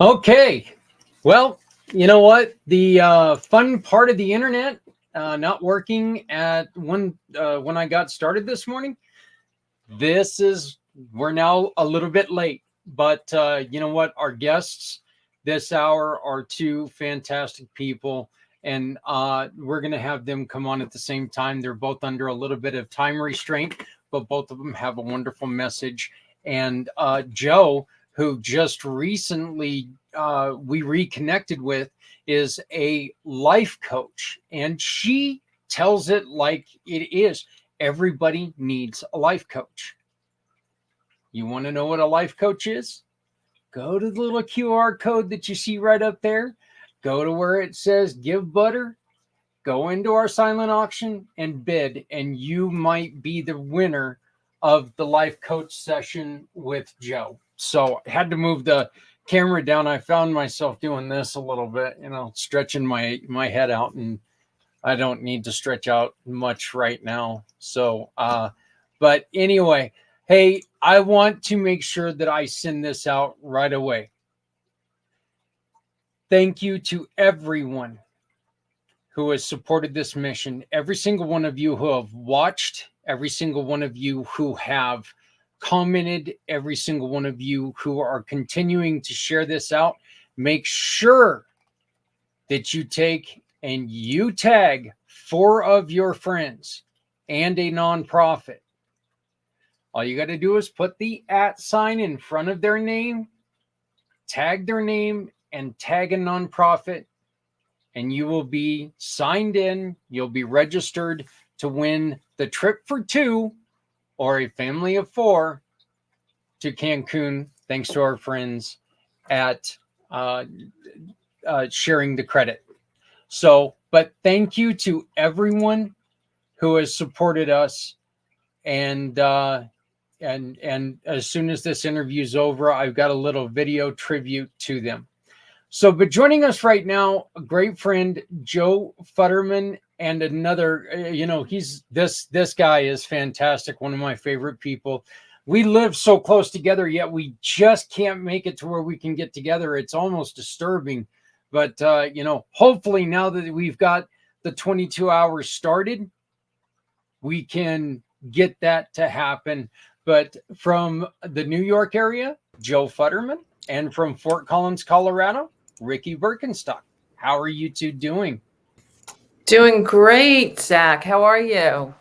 Okay. Well, you know what? The fun part of the internet not working at when I got started this morning. This is we're now a little bit late, but you know what? Our guests this hour are two fantastic people, and we're going to have them come on at the same time. They're both under a little bit of time restraint, but both of them have a wonderful message. And Joe, who just recently we reconnected with, is a life coach, and she tells it like it is. Everybody needs a life coach. You want to know what a life coach is? Go to the little QR code that you see right up there. Go to where it says give butter. Go into our silent auction and bid, and you might be the winner of the life coach session with Joe. So I had to move the camera down. I found myself doing this a little bit, stretching my head out, and I don't need to stretch out much right now. So, but anyway, hey, I want to make sure that I send this out right away. Thank you to everyone who has supported this mission. Every single one of you who have watched, every single one of you who have commented, every single one of you who are continuing to share this out. Make sure that you take and you tag 4 of your friends and a nonprofit. All you got to do is put the @ sign in front of their name, tag their name, and tag a nonprofit, and you will be signed in. You'll be registered to win the trip for 2 or a family of 4 to Cancun, thanks to our friends at Sharing the Credit. So, but thank you to everyone who has supported us. And as soon as this interview is over, I've got a little video tribute to them. So, but joining us right now, a great friend, Joe Futterman, and another, he's this guy is fantastic. One of my favorite people. We live so close together, yet we just can't make it to where we can get together. It's almost disturbing. But, hopefully now that we've got the 22 hours started, we can get that to happen. But from the New York area, Joe Futterman, and from Fort Collins, Colorado, Ricky Birkenstock. How are you two doing? Doing great, Zach. How are you?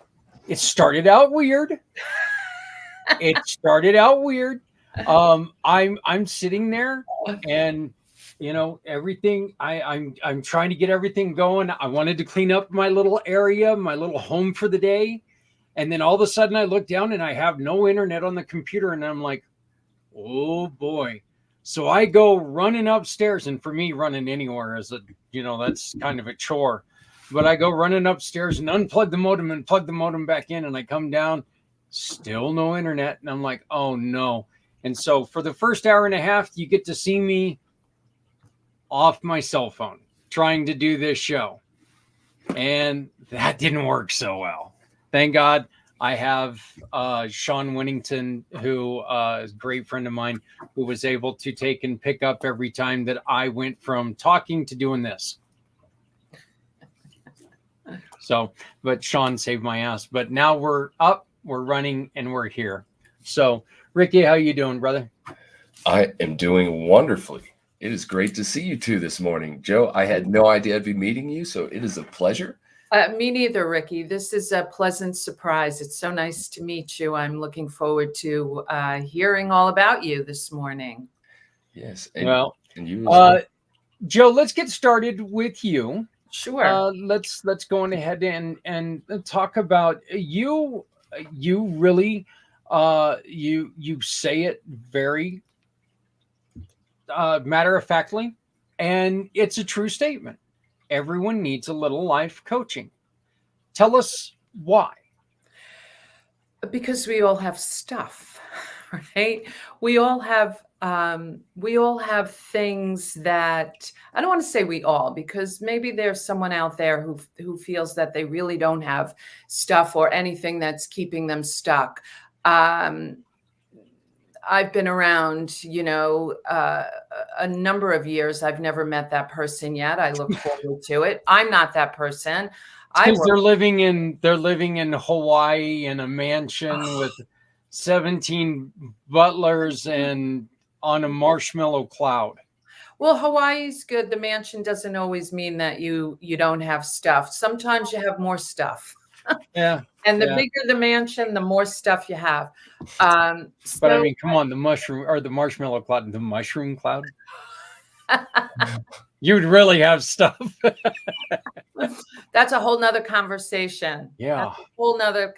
It started out weird. I'm sitting there, and everything. I'm trying to get everything going. I wanted to clean up my little area, my little home for the day, and then all of a sudden I look down and I have no internet on the computer, and I'm like, oh boy. So I go running upstairs, and for me, running anywhere is that's kind of a chore. But I go running upstairs and unplug the modem and plug the modem back in, and I come down, still no internet, and I'm like, oh no. And so for the first hour and a half, you get to see me off my cell phone trying to do this show, and that didn't work so well. Thank God. I have Sean Winnington, who is a great friend of mine, who was able to take and pick up every time that I went from talking to doing this. So, but Sean saved my ass. But now we're up, we're running, and we're here. So, Ricky, how you doing, brother? I am doing wonderfully. It is great to see you two this morning. Joe, I had no idea I'd be meeting you, so it is a pleasure. Me neither, Ricky. This is a pleasant surprise. It's so nice to meet you. I'm looking forward to hearing all about you this morning. Yes. And you Joe, let's get started with you. Sure. Let's go on ahead and talk about you. You really, you say it very matter of factly, and it's a true statement. Everyone needs a little life coaching. Tell us why. Because we all have stuff, right? We all have things that, I don't want to say we all, because maybe there's someone out there who feels that they really don't have stuff or anything that's keeping them stuck. I've been around, a number of years. I've never met that person yet. I look forward to it. I'm not that person. I Because work. they're living in Hawaii in a mansion with 17 butlers and on a marshmallow cloud. Well, Hawaii's good. The mansion doesn't always mean that you don't have stuff. Sometimes you have more stuff. Yeah. And the Yeah. bigger the mansion, the more stuff you have. But I mean, come on, the marshmallow cloud, the mushroom cloud. You'd really have stuff. That's a whole nother conversation. Yeah. That's a whole nother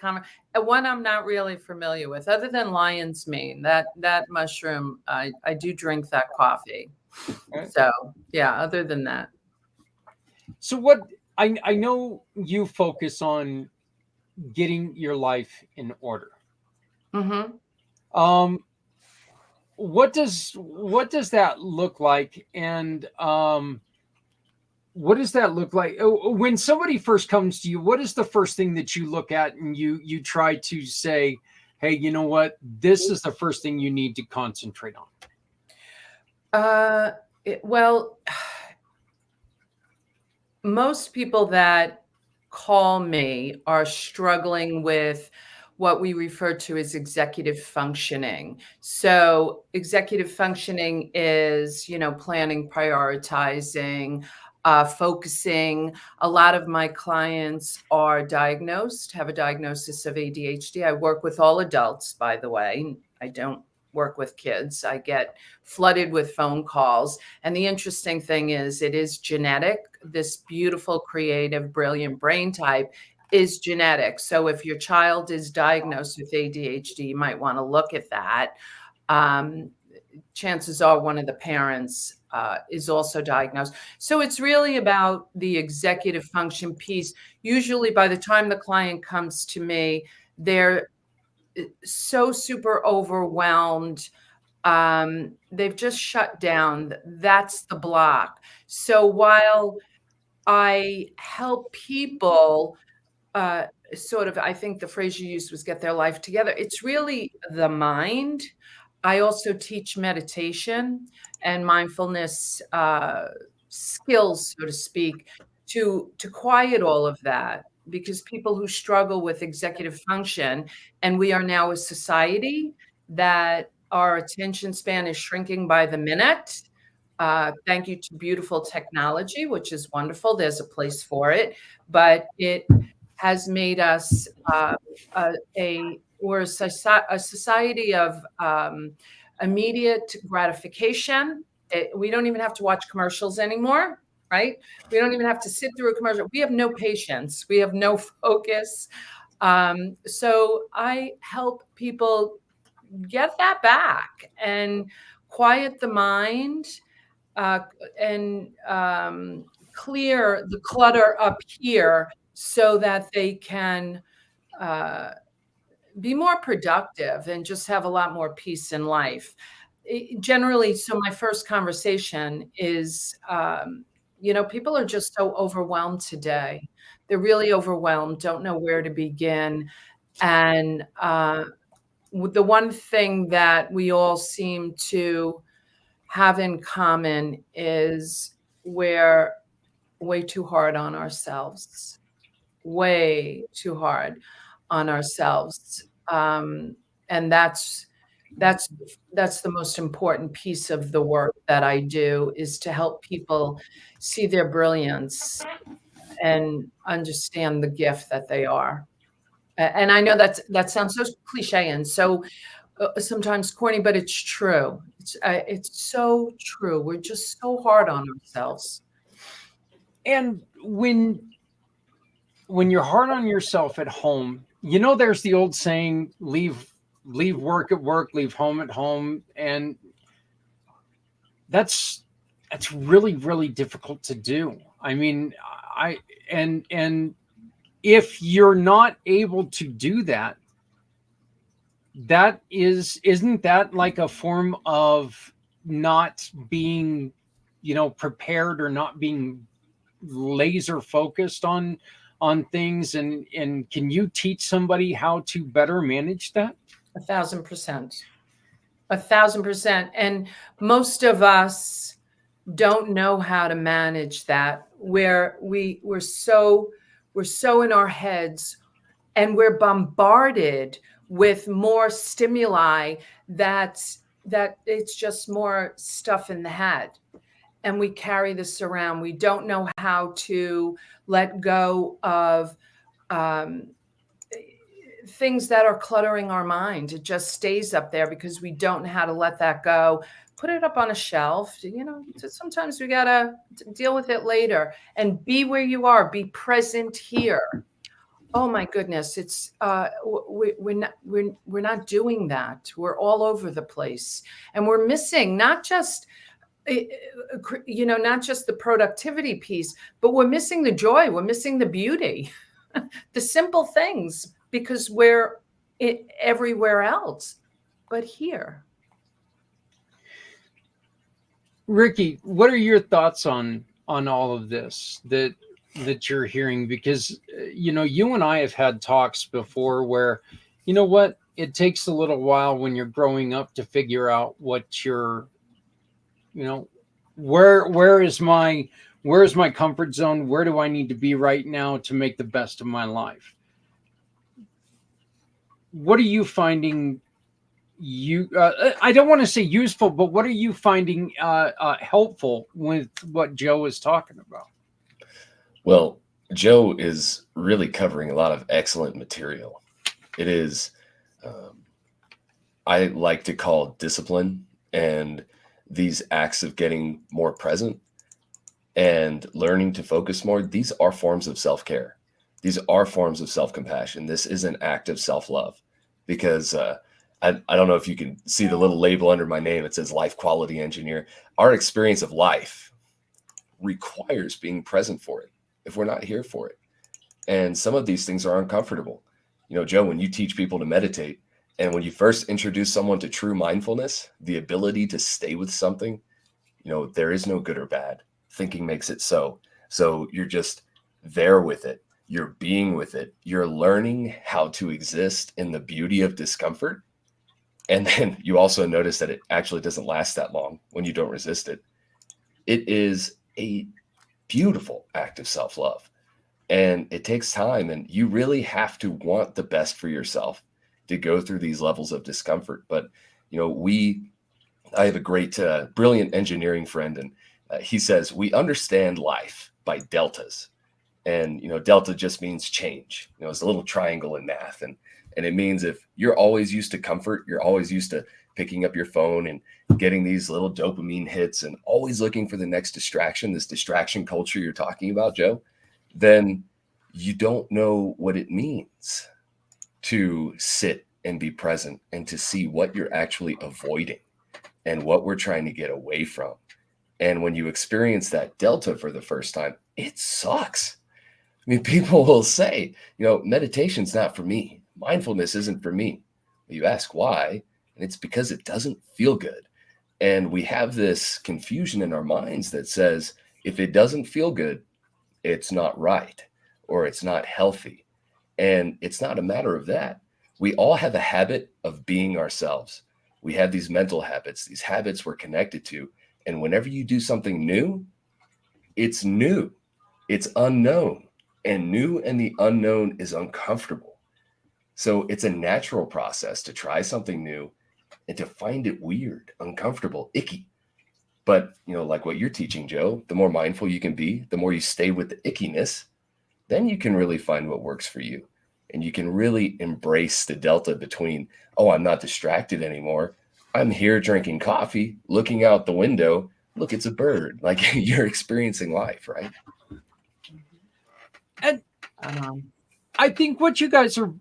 one I'm not really familiar with, other than lion's mane. That mushroom, I do drink that coffee. Right. So yeah, other than that. So what I know you focus on getting your life in order. Mm-hmm. What does that look like? And what does that look like when somebody first comes to you? What is the first thing that you look at and you try to say, hey, you know what, this is the first thing you need to concentrate on? Well, most people that call me are struggling with what we refer to as executive functioning. So executive functioning is, planning, prioritizing, focusing. A lot of my clients are diagnosed, have a diagnosis of ADHD. I work with all adults, by the way. I don't work with kids. I get flooded with phone calls. And the interesting thing is it is genetic. This beautiful, creative, brilliant brain type is genetic. So if your child is diagnosed with ADHD, you might want to look at that. Chances are one of the parents is also diagnosed. So it's really about the executive function piece. Usually by the time the client comes to me, they're so super overwhelmed. They've just shut down. That's the block. So while I help people I think the phrase you used was get their life together. It's really the mind. I also teach meditation and mindfulness skills, so to speak, to quiet all of that, because people who struggle with executive function, and we are now a society that our attention span is shrinking by the minute. Thank you to beautiful technology, which is wonderful. There's a place for it, but it has made us a society of immediate gratification. We don't even have to watch commercials anymore, right? We don't even have to sit through a commercial. We have no patience. We have no focus. So I help people get that back and quiet the mind and clear the clutter up here so that they can be more productive and just have a lot more peace in life. Generally, so my first conversation is, people are just so overwhelmed today. They're really overwhelmed, don't know where to begin. And the one thing that we all seem to have in common is we're way too hard on ourselves. Way too hard on ourselves. And that's the most important piece of the work that I do, is to help people see their brilliance and understand the gift that they are. And I know that sounds so cliche and so sometimes corny, but it's true. It's so true. We're just so hard on ourselves. And when you're hard on yourself at home, there's the old saying, leave work at work, leave home at home. And that's really, really difficult to do. I mean, and if you're not able to do that, isn't that like a form of not being, prepared, or not being laser focused on things? And can you teach somebody how to better manage that? 1,000%. 1,000%. And most of us don't know how to manage that, where we're so in our heads, and we're bombarded with more stimuli that it's just more stuff in the head. And we carry this around. We don't know how to let go of things that are cluttering our mind. It just stays up there because we don't know how to let that go. Put it up on a shelf. Sometimes we gotta deal with it later, and be where you are. Be present here. Oh my goodness, it's we're not doing that. We're all over the place, and we're missing not just not just the productivity piece, but we're missing the joy. We're missing the beauty, the simple things, because we're everywhere else but here. Ricky, what are your thoughts on all of this that you're hearing? Because you and I have had talks before where, it takes a little while when you're growing up to figure out what your, where is my comfort zone? Where do I need to be right now to make the best of my life? What are you finding I don't want to say useful, but what are you finding helpful with what Joe is talking about? Well, Joe is really covering a lot of excellent material. It is, I like to call discipline and these acts of getting more present and learning to focus more. These are forms of self-care. These are forms of self-compassion. This is an act of self-love, because I don't know if you can see the little label under my name. It says Life Quality Engineer. Our experience of life requires being present for it if we're not here for it. And some of these things are uncomfortable. Joe, when you teach people to meditate, and when you first introduce someone to true mindfulness, the ability to stay with something, there is no good or bad. Thinking makes it so. So you're just there with it. You're being with it. You're learning how to exist in the beauty of discomfort. And then you also notice that it actually doesn't last that long when you don't resist it. It is a beautiful act of self-love, and it takes time, and you really have to want the best for yourself to go through these levels of discomfort. But, I have a great, brilliant engineering friend, and he says, we understand life by deltas. And, delta just means change. It's a little triangle in math. And it means if you're always used to comfort, you're always used to picking up your phone and getting these little dopamine hits and always looking for the next distraction, this distraction culture you're talking about, Joe, then you don't know what it means to sit and be present and to see what you're actually avoiding and what we're trying to get away from. And when you experience that delta for the first time, it sucks. I mean, people will say, meditation's not for me. Mindfulness isn't for me. You ask why, and it's because it doesn't feel good. And we have this confusion in our minds that says, if it doesn't feel good, it's not right, or it's not healthy. And it's not a matter of that. We all have a habit of being ourselves. We have these mental habits, these habits we're connected to. And whenever you do something new, it's unknown, and new and the unknown is uncomfortable. So it's a natural process to try something new and to find it weird, uncomfortable, icky. But, like what you're teaching, Joe, the more mindful you can be, the more you stay with the ickiness, then you can really find what works for you. And you can really embrace the delta between, oh, I'm not distracted anymore. I'm here drinking coffee, looking out the window. Look, it's a bird. Like, you're experiencing life, right? And I think what you guys are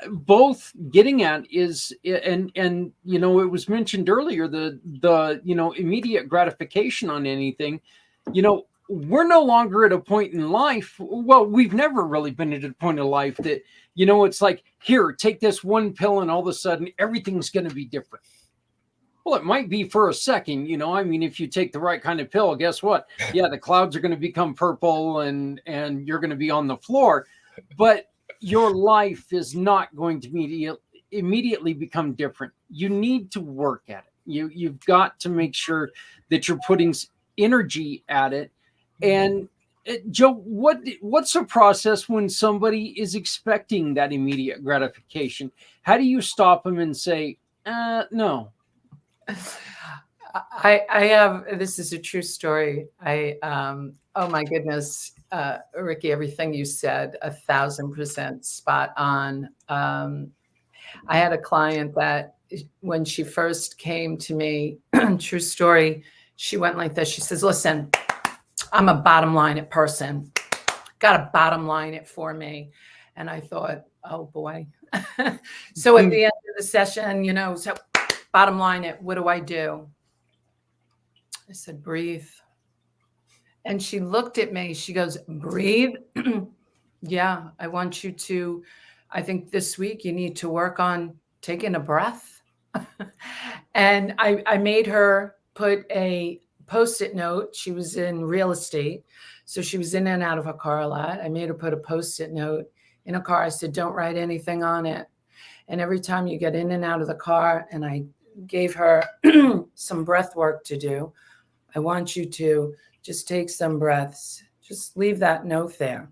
both getting at is, and it was mentioned earlier, the immediate gratification on anything. We're no longer at a point in life. Well, we've never really been at a point in life that, it's like, here, take this one pill and all of a sudden everything's going to be different. Well, it might be for a second, if you take the right kind of pill, guess what? Yeah, the clouds are going to become purple and you're going to be on the floor, but your life is not going to immediately become different. you need to work at it. You've got to make sure that you're putting energy at it. And Joe, what's a process when somebody is expecting that immediate gratification? How do you stop them and say, no? I have, this is a true story. Oh my goodness, Ricky, everything you said, 1,000% spot on. I had a client that when she first came to me, true story, she went like this. She says, listen, I'm a bottom line it person. Got to bottom line it for me. And I thought, oh boy. So at the end of the session, so bottom line it, what do I do? I said, breathe. And she looked at me. She goes, breathe. Yeah, I want you to, I think this week you need to work on taking a breath. And I made her put a Post-it note. She was in real estate, so she was in and out of her car a lot. I made her put a Post-it note in a car. I said, don't write anything on it. And every time you get in and out of the car, and I gave her some breath work to do, I want you to just take some breaths. Just leave that note there.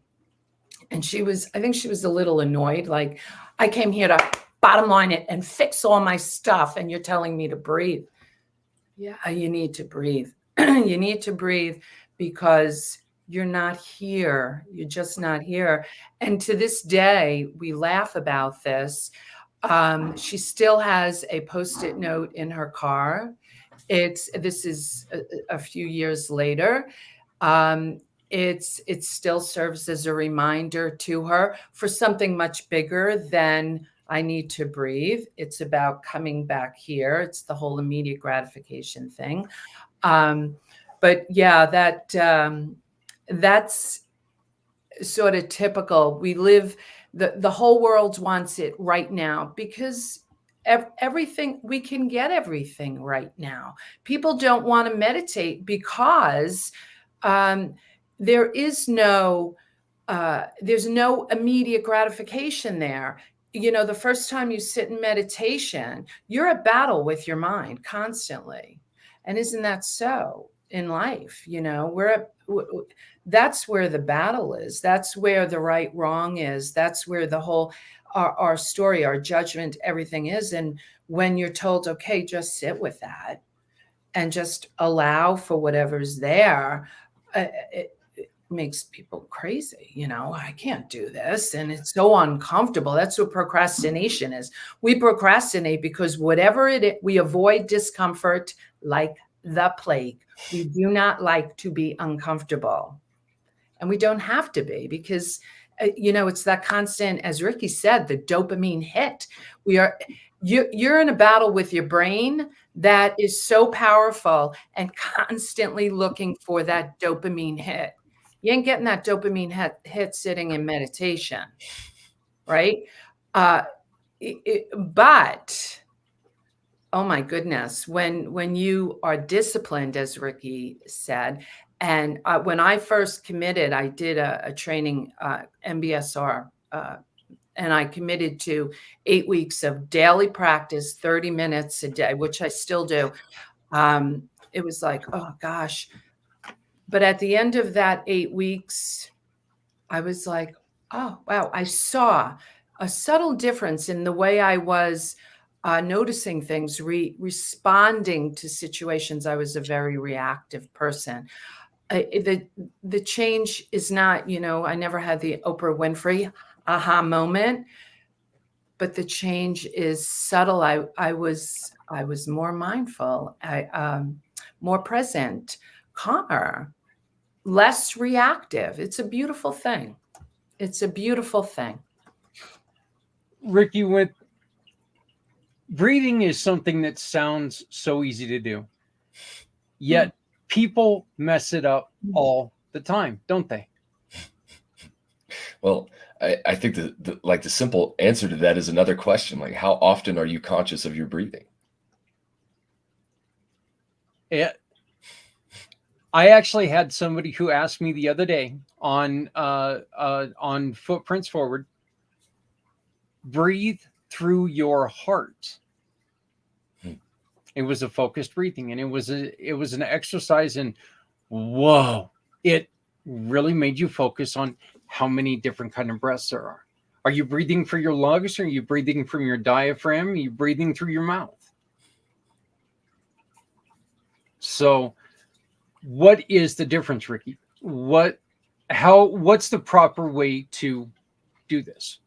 And I think she was a little annoyed. Like, I came here to bottom line it and fix all my stuff, and you're telling me to breathe. Yeah, you need to breathe. You need to breathe because you're not here. You're just not here. And to this day, we laugh about this. She still has a Post-it note in her car. This is a few years later. It still serves as a reminder to her for something much bigger than I need to breathe. It's about coming back here. It's the whole immediate gratification thing. But yeah, that's sort of typical. We live, the whole world wants it right now because everything, we can get everything right now. People don't want to meditate because there's no immediate gratification there. The first time you sit in meditation, you're at battle with your mind constantly. And isn't that so in life? That's where the battle is. That's where the right, wrong is. That's where the whole, our story, our judgment, everything is. And when you're told, okay, just sit with that and just allow for whatever's there, it makes people crazy. I can't do this. And it's so uncomfortable. That's what procrastination is. We procrastinate because whatever it is, we avoid discomfort like the plague. We do not like to be uncomfortable. And we don't have to be because, it's that constant, as Ricky said, the dopamine hit. You're in a battle with your brain that is so powerful and constantly looking for that dopamine hit. You ain't getting that dopamine hit sitting in meditation, right? But oh my goodness, when you are disciplined, as Ricky said, and when I first committed, I did a training, MBSR, and I committed to 8 weeks of daily practice, 30 minutes a day, which I still do. It was like, oh gosh. But at the end of that 8 weeks, I was like, oh, wow. I saw a subtle difference in the way I was noticing things, responding to situations. I was a very reactive person. The change is not, I never had the Oprah Winfrey aha moment, but the change is subtle. I was more mindful, more present, calmer, less reactive. It's a beautiful thing. It's a beautiful thing. Ricky, with breathing is something that sounds so easy to do, yet people mess it up all the time, don't they? Well, I think the simple answer to that is another question. Like, how often are you conscious of your breathing? Yeah. I actually had somebody who asked me the other day on Footprints Forward, breathe through your heart. It was a focused breathing, and it was an exercise in, whoa, it really made you focus on how many different kind of breaths there are. Are you breathing through your lungs? Are you breathing from your diaphragm? Are you breathing through your mouth? So what is the difference, Ricky? What's the proper way to do this?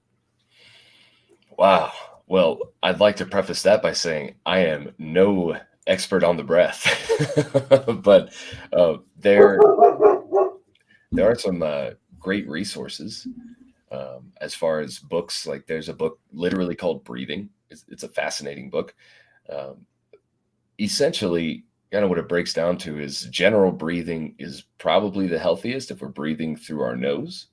Wow. Well, I'd like to preface that by saying I am no expert on the breath, but there are some great resources as far as books. Like there's a book literally called Breathing. It's a fascinating book. Essentially, kind of what it breaks down to is general breathing is probably the healthiest if we're breathing through our nose.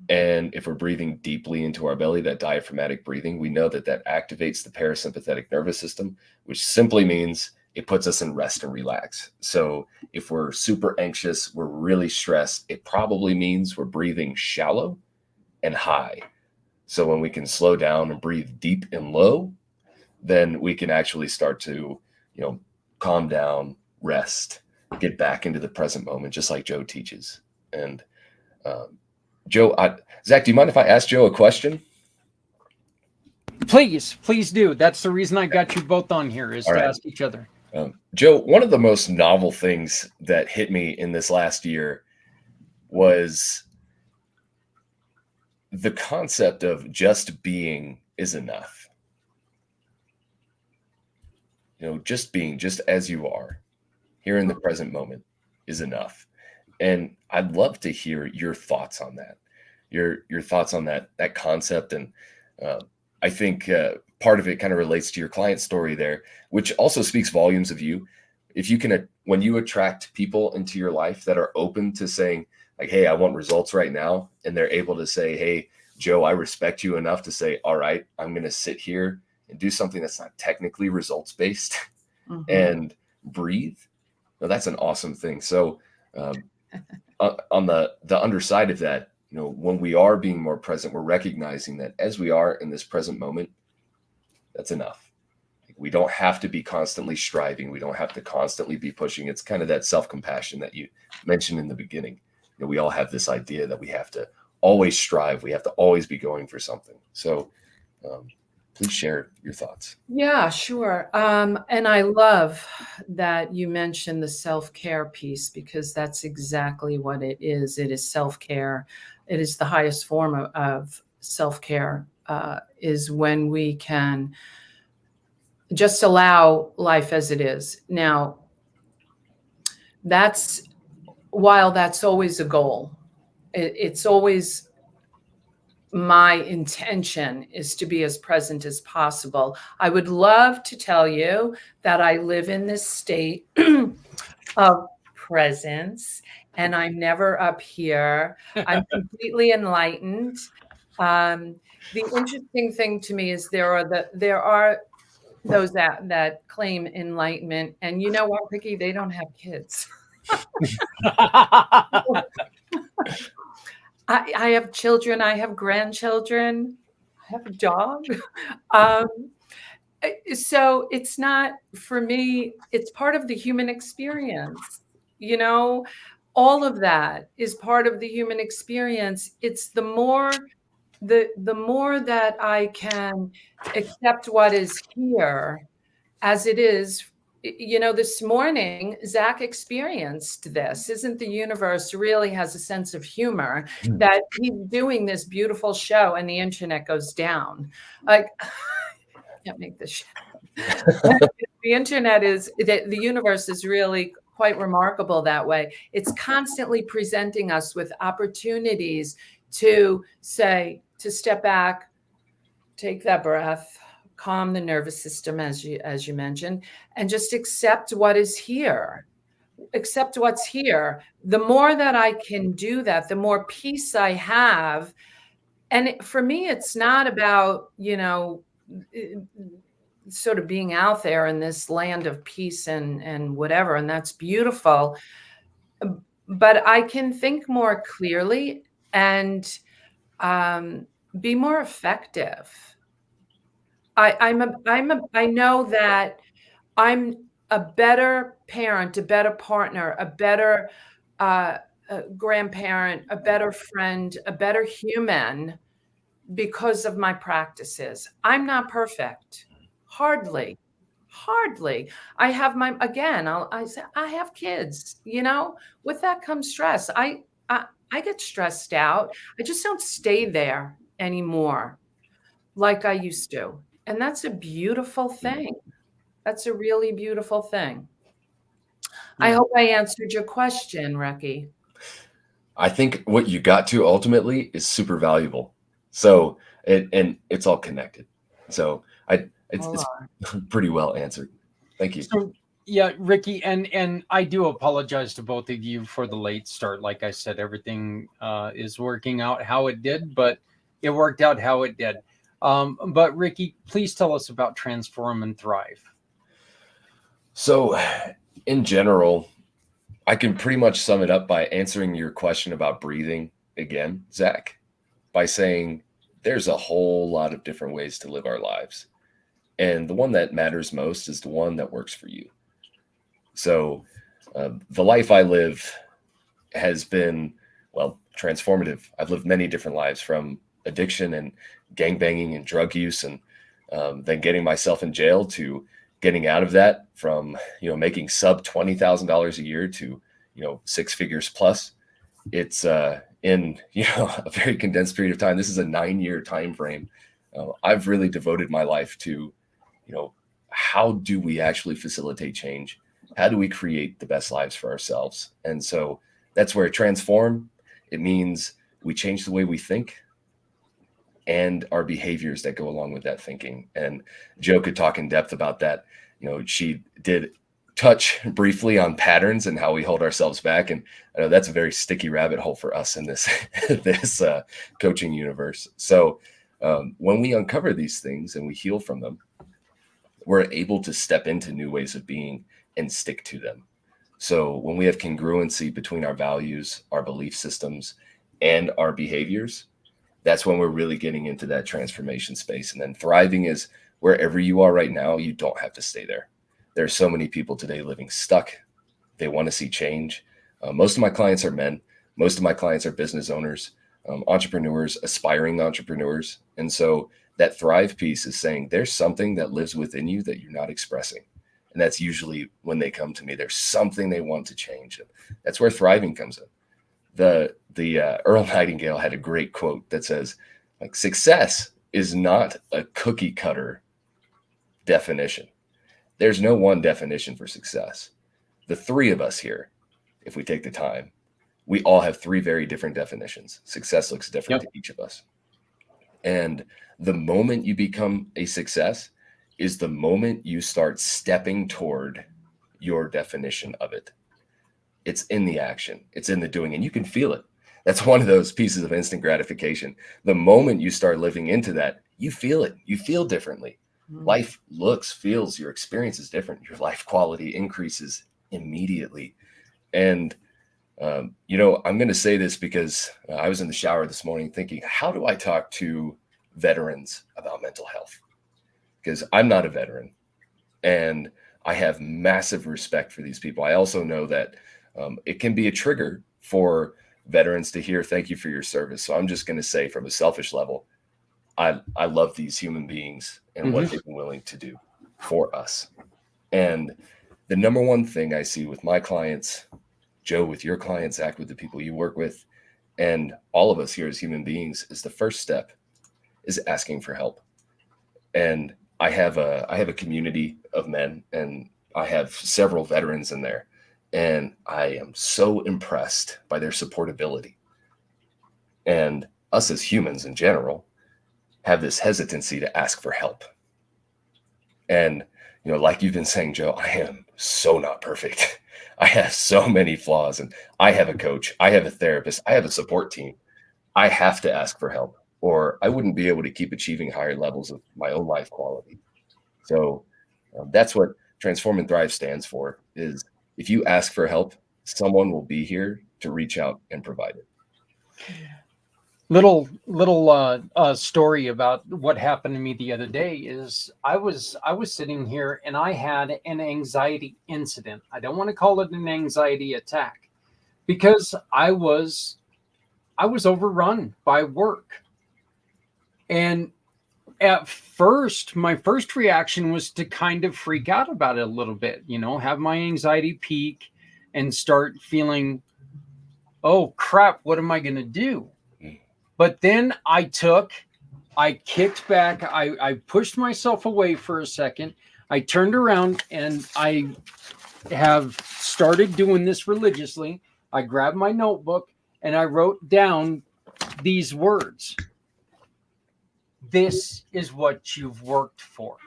And if we're breathing deeply into our belly, that diaphragmatic breathing, we know that that activates the parasympathetic nervous system, which simply means it puts us in rest and relax. So if we're super anxious, we're really stressed, it probably means we're breathing shallow and high. So when we can slow down and breathe deep and low, then we can actually start to, calm down, rest, get back into the present moment, just like Joe teaches. And Joe, Zach, do you mind if I ask Joe a question? Please do. That's the reason I got you both on here, is to ask each other. Joe, one of the most novel things that hit me in this last year was the concept of just being is enough. Just being, just as you are, here in the present moment is enough. And I'd love to hear your thoughts on that, your thoughts on that concept. And I think part of it kind of relates to your client story there, which also speaks volumes of you. If you can, when you attract people into your life that are open to saying like, hey, I want results right now. And they're able to say, hey, Joe, I respect you enough to say, all right, I'm going to sit here and do something that's not technically results based and breathe. Well, that's an awesome thing. So on the underside of that, when we are being more present, we're recognizing that as we are in this present moment, that's enough. We don't have to be constantly striving. We don't have to constantly be pushing. It's kind of that self-compassion that you mentioned in the beginning. We all have this idea that we have to always strive. We have to always be going for something. So please share your thoughts. Yeah, sure. And I love that you mentioned the self-care piece, because that's exactly what it is. It is self-care. It is the highest form of self-care, is when we can just allow life as it is. Now, while that's always a goal, it's always my intention is to be as present as possible. I would love to tell you that I live in this state of presence and I'm never up here. I'm completely enlightened. The interesting thing to me is there are those that claim enlightenment, and you know what, Ricky, they don't have kids. I have children, I have grandchildren, I have a dog. So it's not, for me, it's part of the human experience. All of that is part of the human experience. It's the more that I can accept what is here as it is. This morning, Zach experienced this. Isn't the universe really has a sense of humor that he's doing this beautiful show and the internet goes down? Like, I can't make this shit up. The internet is, the universe is really quite remarkable that way. It's constantly presenting us with opportunities to step back, take that breath, calm the nervous system, as you mentioned, and just accept what is here. Accept what's here. The more that I can do that, the more peace I have. And for me, it's not about, sort of being out there in this land of peace and whatever, and that's beautiful. But I can think more clearly and be more effective. I know that I'm a better parent, a better partner, a better grandparent, a better friend, a better human because of my practices. I'm not perfect. Hardly. Hardly. I have I say I have kids, with that comes stress. I get stressed out. I just don't stay there anymore like I used to. And that's a beautiful thing. That's a really beautiful thing. I Yeah. hope I answered your question, Recky. I think what you got to ultimately is super valuable. So and it's all connected. So it's Hold pretty well answered. Thank you. So yeah, Ricky, and I do apologize to both of you for the late start. Like I said, everything is working out how it did, but it worked out how it did. But Ricky, please tell us about Transform and Thrive. So in general, I can pretty much sum it up by answering your question about breathing again, Zach, by saying there's a whole lot of different ways to live our lives. And the one that matters most is the one that works for you. So the life I live has been, well, transformative. I've lived many different lives, from addiction and gangbanging and drug use, and then getting myself in jail, to getting out of that, from making sub $20,000 a year to six figures plus. It's in a very condensed period of time. This is a 9-year time frame. I've really devoted my life to how do we actually facilitate change? How do we create the best lives for ourselves? And so that's where Transform, it means we change the way we think and our behaviors that go along with that thinking. And Jo could talk in depth about that. She did touch briefly on patterns and how we hold ourselves back. And I know that's a very sticky rabbit hole for us in this, this coaching universe. So when we uncover these things and we heal from them, we're able to step into new ways of being and stick to them. So when we have congruency between our values, our belief systems, and our behaviors, that's when we're really getting into that transformation space. And then thriving is wherever you are right now, you don't have to stay there. There are so many people today living stuck. They want to see change. Most of my clients are men. Most of my clients are business owners, entrepreneurs, aspiring entrepreneurs. And so that thrive piece is saying there's something that lives within you that you're not expressing. And that's usually when they come to me. There's something they want to change. And that's where thriving comes in. The Earl Nightingale had a great quote that says, like, success is not a cookie cutter definition. There's no one definition for success. The three of us here, if we take the time, we all have three very different definitions. Success looks different to each of us. And the moment you become a success is the moment you start stepping toward your definition of it. It's in the action. It's in the doing, and you can feel it. That's one of those pieces of instant gratification. The moment you start living into that, you feel it. You feel differently. Life looks, feels, your experience is different. Your life quality increases immediately. And, I'm going to say this because I was in the shower this morning thinking, how do I talk to veterans about mental health? Because I'm not a veteran and I have massive respect for these people. I also know that it can be a trigger for veterans to hear, thank you for your service. So I'm just going to say, from a selfish level, I love these human beings and what they've been willing to do for us. And the number one thing I see with my clients, Jo, with your clients, Zach, with the people you work with, and all of us here as human beings, is the first step is asking for help. And I have a community of men, and I have several veterans in there, and I am so impressed by their supportability. And us as humans in general have this hesitancy to ask for help. And, like you've been saying, Jo, I am so not perfect. I have so many flaws, and I have a coach, I have a therapist, I have a support team. I have to ask for help, or I wouldn't be able to keep achieving higher levels of my own life quality. So that's what Transform and Thrive stands for, is if you ask for help, someone will be here to reach out and provide it. little story about what happened to me the other day is I was sitting here and I had an anxiety incident. I don't want to call it an anxiety attack because I was overrun by work. And at first, my first reaction was to kind of freak out about it a little bit, have my anxiety peak and start feeling, oh crap, what am I going to do? But then I kicked back, I pushed myself away for a second. I turned around and I have started doing this religiously. I grabbed my notebook and I wrote down these words. This is what you've worked for.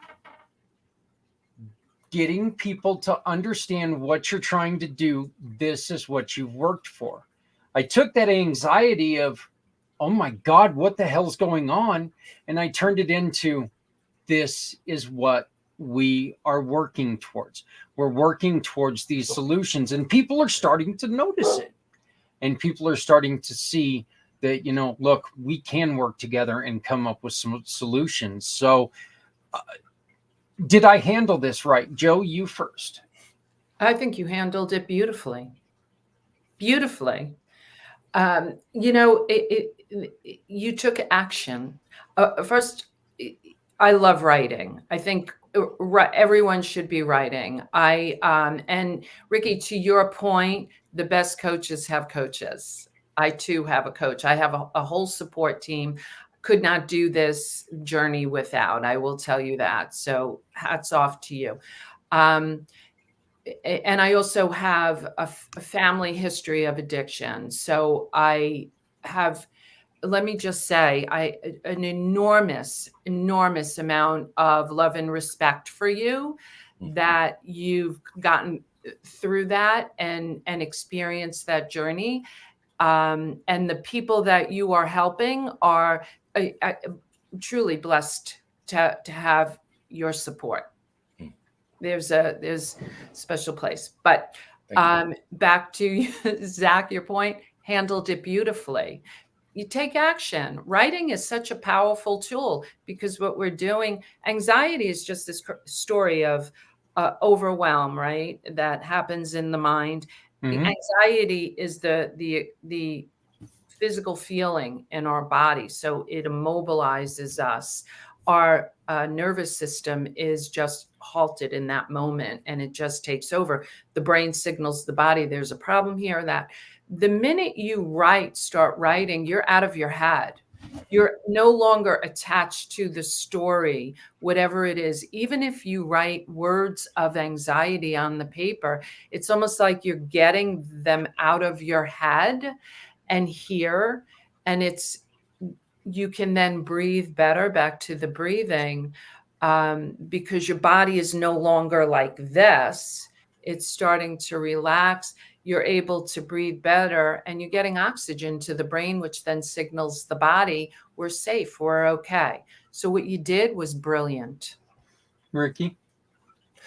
Getting people to understand what you're trying to do, this is what you've worked for. I took that anxiety of, oh my God, what the hell's going on? And I turned it into, this is what we are working towards. We're working towards these solutions, and people are starting to notice it. And people are starting to see that, look, we can work together and come up with some solutions. So did I handle this right? Joe, you first. I think you handled it beautifully. Beautifully. You took action. First, I love writing. I think everyone should be writing. And Ricky, to your point, the best coaches have coaches. I too have a coach. I have a whole support team. Could not do this journey without, I will tell you that. So hats off to you. And I also have a family history of addiction. So I have, let me just say, an enormous amount of love and respect for you that you've gotten through that and experienced that journey. And the people that you are helping are truly blessed to have your support. There's a special place. But back to Zach, your point, handled it beautifully. You take action. Writing is such a powerful tool because what we're doing, anxiety is just this story of overwhelm, right? That happens in the mind. Mm-hmm. The anxiety is the physical feeling in our body. So it immobilizes us. Our nervous system is just halted in that moment and it just takes over. The brain signals the body, there's a problem here, that. The minute you start writing, you're out of your head. You're no longer attached to the story, whatever it is. Even if you write words of anxiety on the paper, it's almost like you're getting them out of your head and here, and you can then breathe better, back to the breathing, because your body is no longer like this. It's starting to relax. You're able to breathe better and you're getting oxygen to the brain, which then signals the body, we're safe, we're okay. So what you did was brilliant. Ricky? I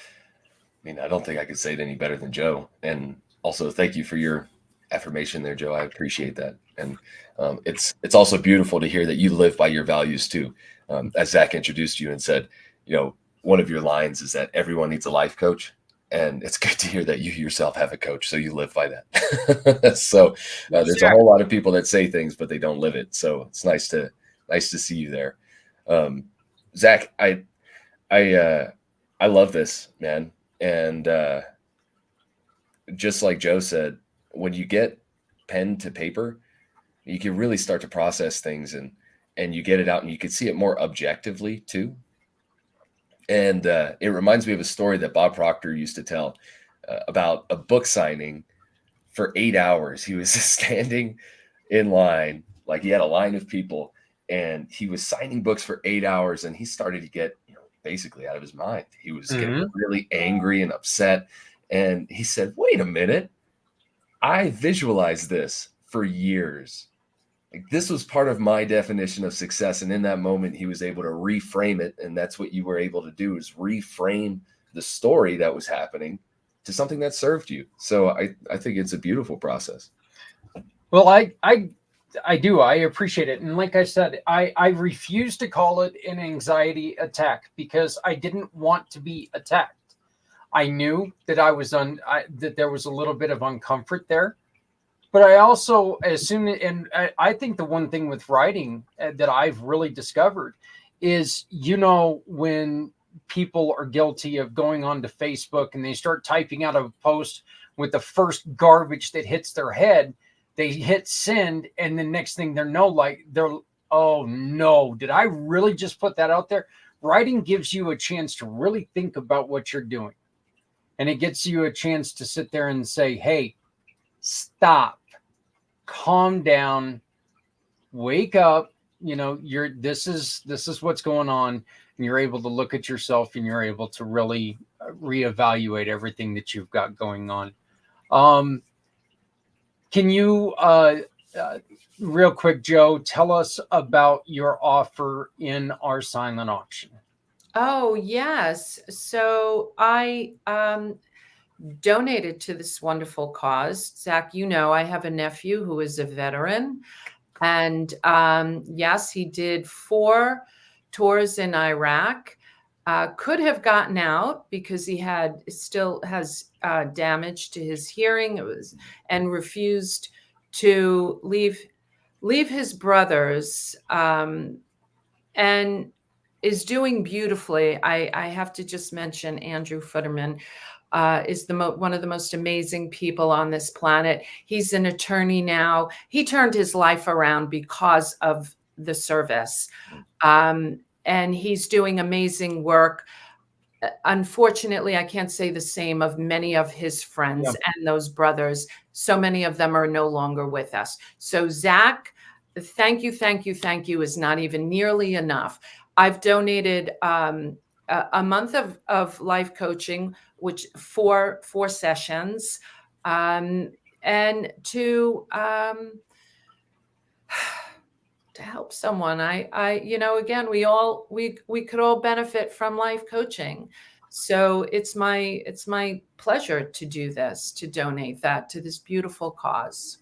mean, I don't think I could say it any better than Joe. And also thank you for your affirmation there, Joe. I appreciate that. And it's also beautiful to hear that you live by your values too. As Zach introduced you and said, one of your lines is that everyone needs a life coach. And it's good to hear that you yourself have a coach, so you live by that. So there's a whole lot of people that say things, but they don't live it. So it's nice to see you there. Zach, I love this, man. And just like Joe said, when you get pen to paper, you can really start to process things and you get it out and you can see it more objectively too. And it reminds me of a story that Bob Proctor used to tell about a book signing for 8 hours. He was just standing in line, like he had a line of people, and he was signing books for 8 hours. And he started to get basically out of his mind. He was getting really angry and upset. And he said, wait a minute, I visualized this for years. Like, this was part of my definition of success. And in that moment, he was able to reframe it. And that's what you were able to do, is reframe the story that was happening to something that served you. So I think it's a beautiful process. Well, I I do. I appreciate it. And like I said, I refuse to call it an anxiety attack because I didn't want to be attacked. I knew that that there was a little bit of uncomfort there. But I also I think the one thing with writing that I've really discovered is, when people are guilty of going onto Facebook and they start typing out a post with the first garbage that hits their head, they hit send, and the next thing they're, oh no, did I really just put that out there? Writing gives you a chance to really think about what you're doing. And it gets you a chance to sit there and say, hey, stop, calm down, wake up. This is what's going on. And you're able to look at yourself and you're able to really reevaluate everything that you've got going on. Can you, real quick, Joe, tell us about your offer in our silent auction? Oh, yes. So I donated to this wonderful cause. Zach, I have a nephew who is a veteran. And yes, he did 4 tours in Iraq. Could have gotten out because he still has damage to his hearing. And refused to leave his brothers, and is doing beautifully. I have to just mention Andrew Futterman. Is one of the most amazing people on this planet. He's an attorney now. He turned his life around because of the service. And he's doing amazing work. Unfortunately, I can't say the same of many of his friends and those brothers. So many of them are no longer with us. So Zach, thank you is not even nearly enough. I've donated a month of life coaching, which 4 sessions, and to help someone. Again, we could all benefit from life coaching. So it's my pleasure to do this, to donate that to this beautiful cause.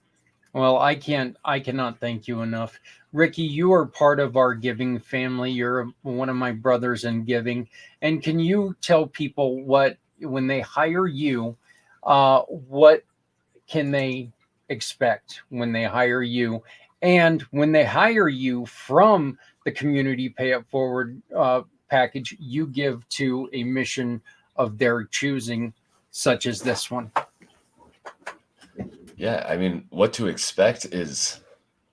Well, I cannot thank you enough. Ricky, you are part of our giving family. You're one of my brothers in giving. And can you tell people when they hire you, what can they expect when they hire you? And when they hire you from the Community Pay It Forward package, you give to a mission of their choosing, such as this one. Yeah, I mean, what to expect is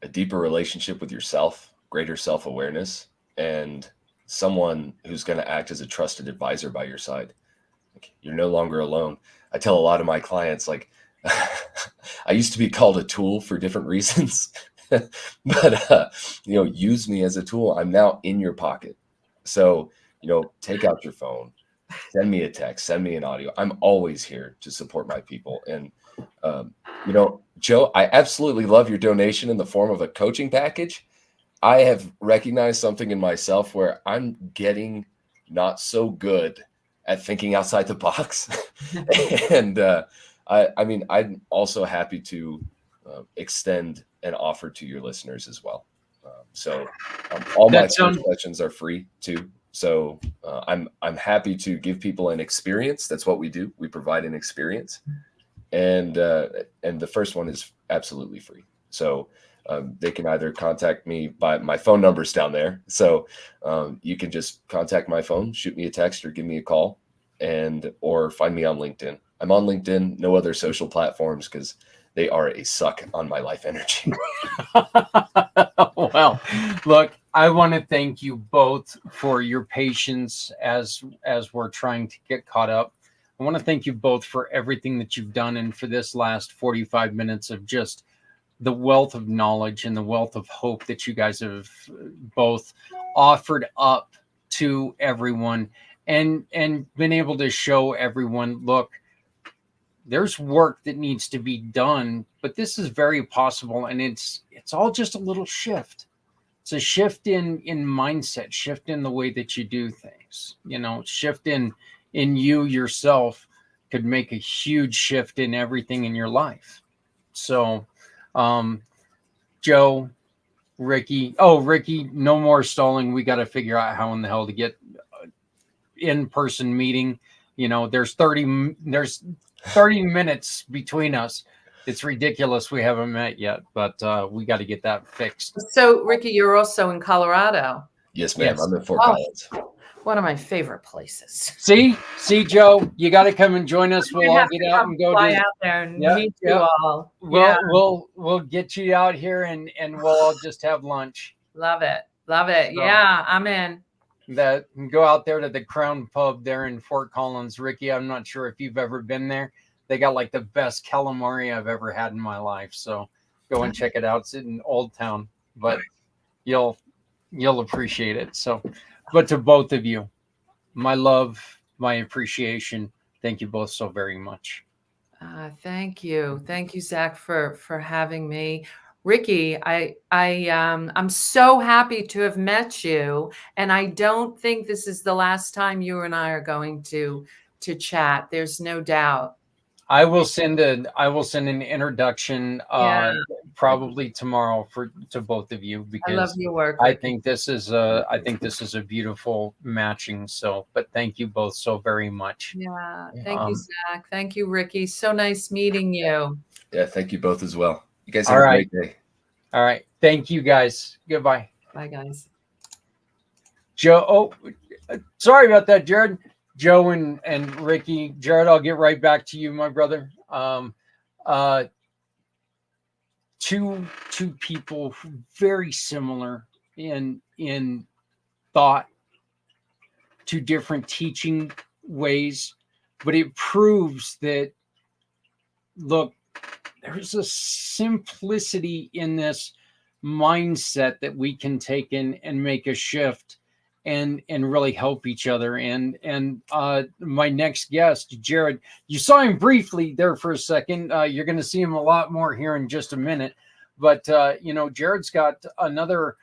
a deeper relationship with yourself, greater self-awareness, and someone who's going to act as a trusted advisor by your side. You're no longer alone. I tell a lot of my clients, I used to be called a tool for different reasons. But use me as a tool. I'm now in your pocket. So, take out your phone, send me a text, send me an audio. I'm always here to support my people. And, Joe, I absolutely love your donation in the form of a coaching package. I have recognized something in myself where I'm getting not so good at thinking outside the box. And I'm also happy to extend an offer to your listeners as well. All my sessions are free too. So I'm happy to give people an experience. That's what we do. We provide an experience, and the first one is absolutely free. So they can either contact me by my phone number's down there. So you can just contact my phone, shoot me a text, or give me a call, or find me on LinkedIn. I'm on LinkedIn, no other social platforms because they are a suck on my life energy. Well, look, I want to thank you both for your patience as we're trying to get caught up. I want to thank you both for everything that you've done and for this last 45 minutes of just the wealth of knowledge and the wealth of hope that you guys have both offered up to everyone and been able to show everyone, look, there's work that needs to be done, but this is very possible. And it's all just a little shift. It's a shift in mindset, shift in the way that you do things, shift in you yourself could make a huge shift in everything in your life. So, Joe, Ricky. Oh, Ricky, no more stalling. We got to figure out how in the hell to get in-person meeting. You know, there's 30 minutes between us. It's ridiculous we haven't met yet, but we got to get that fixed. So, Ricky, you're also in Colorado. Yes, ma'am. Yes. I'm in Fort Collins. One of my favorite places. See, Joe, you got to come and join us. We'll all get out and go fly do. out there and Yep, meet yep. you all. We'll get you out here and we'll all just have lunch. Love it. Love it. So- Yeah, I'm in. That go out there to the Crown Pub there in Fort Collins. Ricky, I'm not sure if you've ever been there. They got like the best calamari I've ever had in my life. So go and check it out. It's in Old Town, but you'll appreciate it. So, but to both of you, my love, my appreciation. Thank you both so very much. Thank you, Zach, for having me. Ricky, I'm so happy to have met you, and I don't think this is the last time you and I are going to chat. There's no doubt. I will send an introduction probably tomorrow to both of you, because I love your work. I think this is a beautiful matching. So, but thank you both so very much. Yeah, thank you, Zach. Thank you, Ricky. So nice meeting you. Yeah, thank you both as well. You guys have All a right. great day. All right, thank you guys. Goodbye, Bye, guys. Joe. Oh, sorry about that, Jared. Joe and Ricky. Jared, I'll get right back to you, my brother. Two people very similar in thought, two different teaching ways, but it proves that, look, there's a simplicity in this mindset that we can take in and make a shift and really help each other. And my next guest, Jared, you saw him briefly there for a second. You're going to see him a lot more here in just a minute. But Jared's got another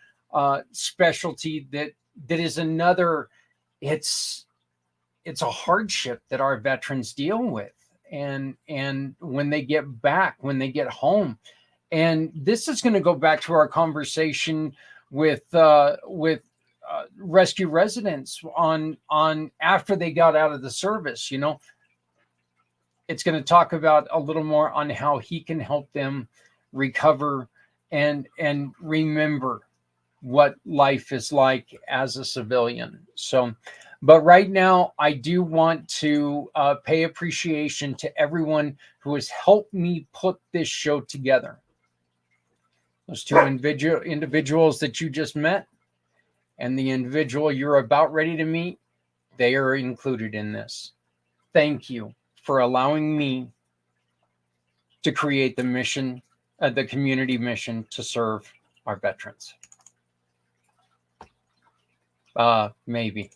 specialty that is another. It's a hardship that our veterans deal with, and when they get back, when they get home, and this is going to go back to our conversation with rescue residents on after they got out of the service. It's going to talk about a little more on how he can help them recover and remember what life is like as a civilian. So, but right now I do want to pay appreciation to everyone who has helped me put this show together. Those two individuals that you just met, and the individual you're about ready to meet, they are included in this. Thank you for allowing me to create the mission, the community mission to serve our veterans. Maybe.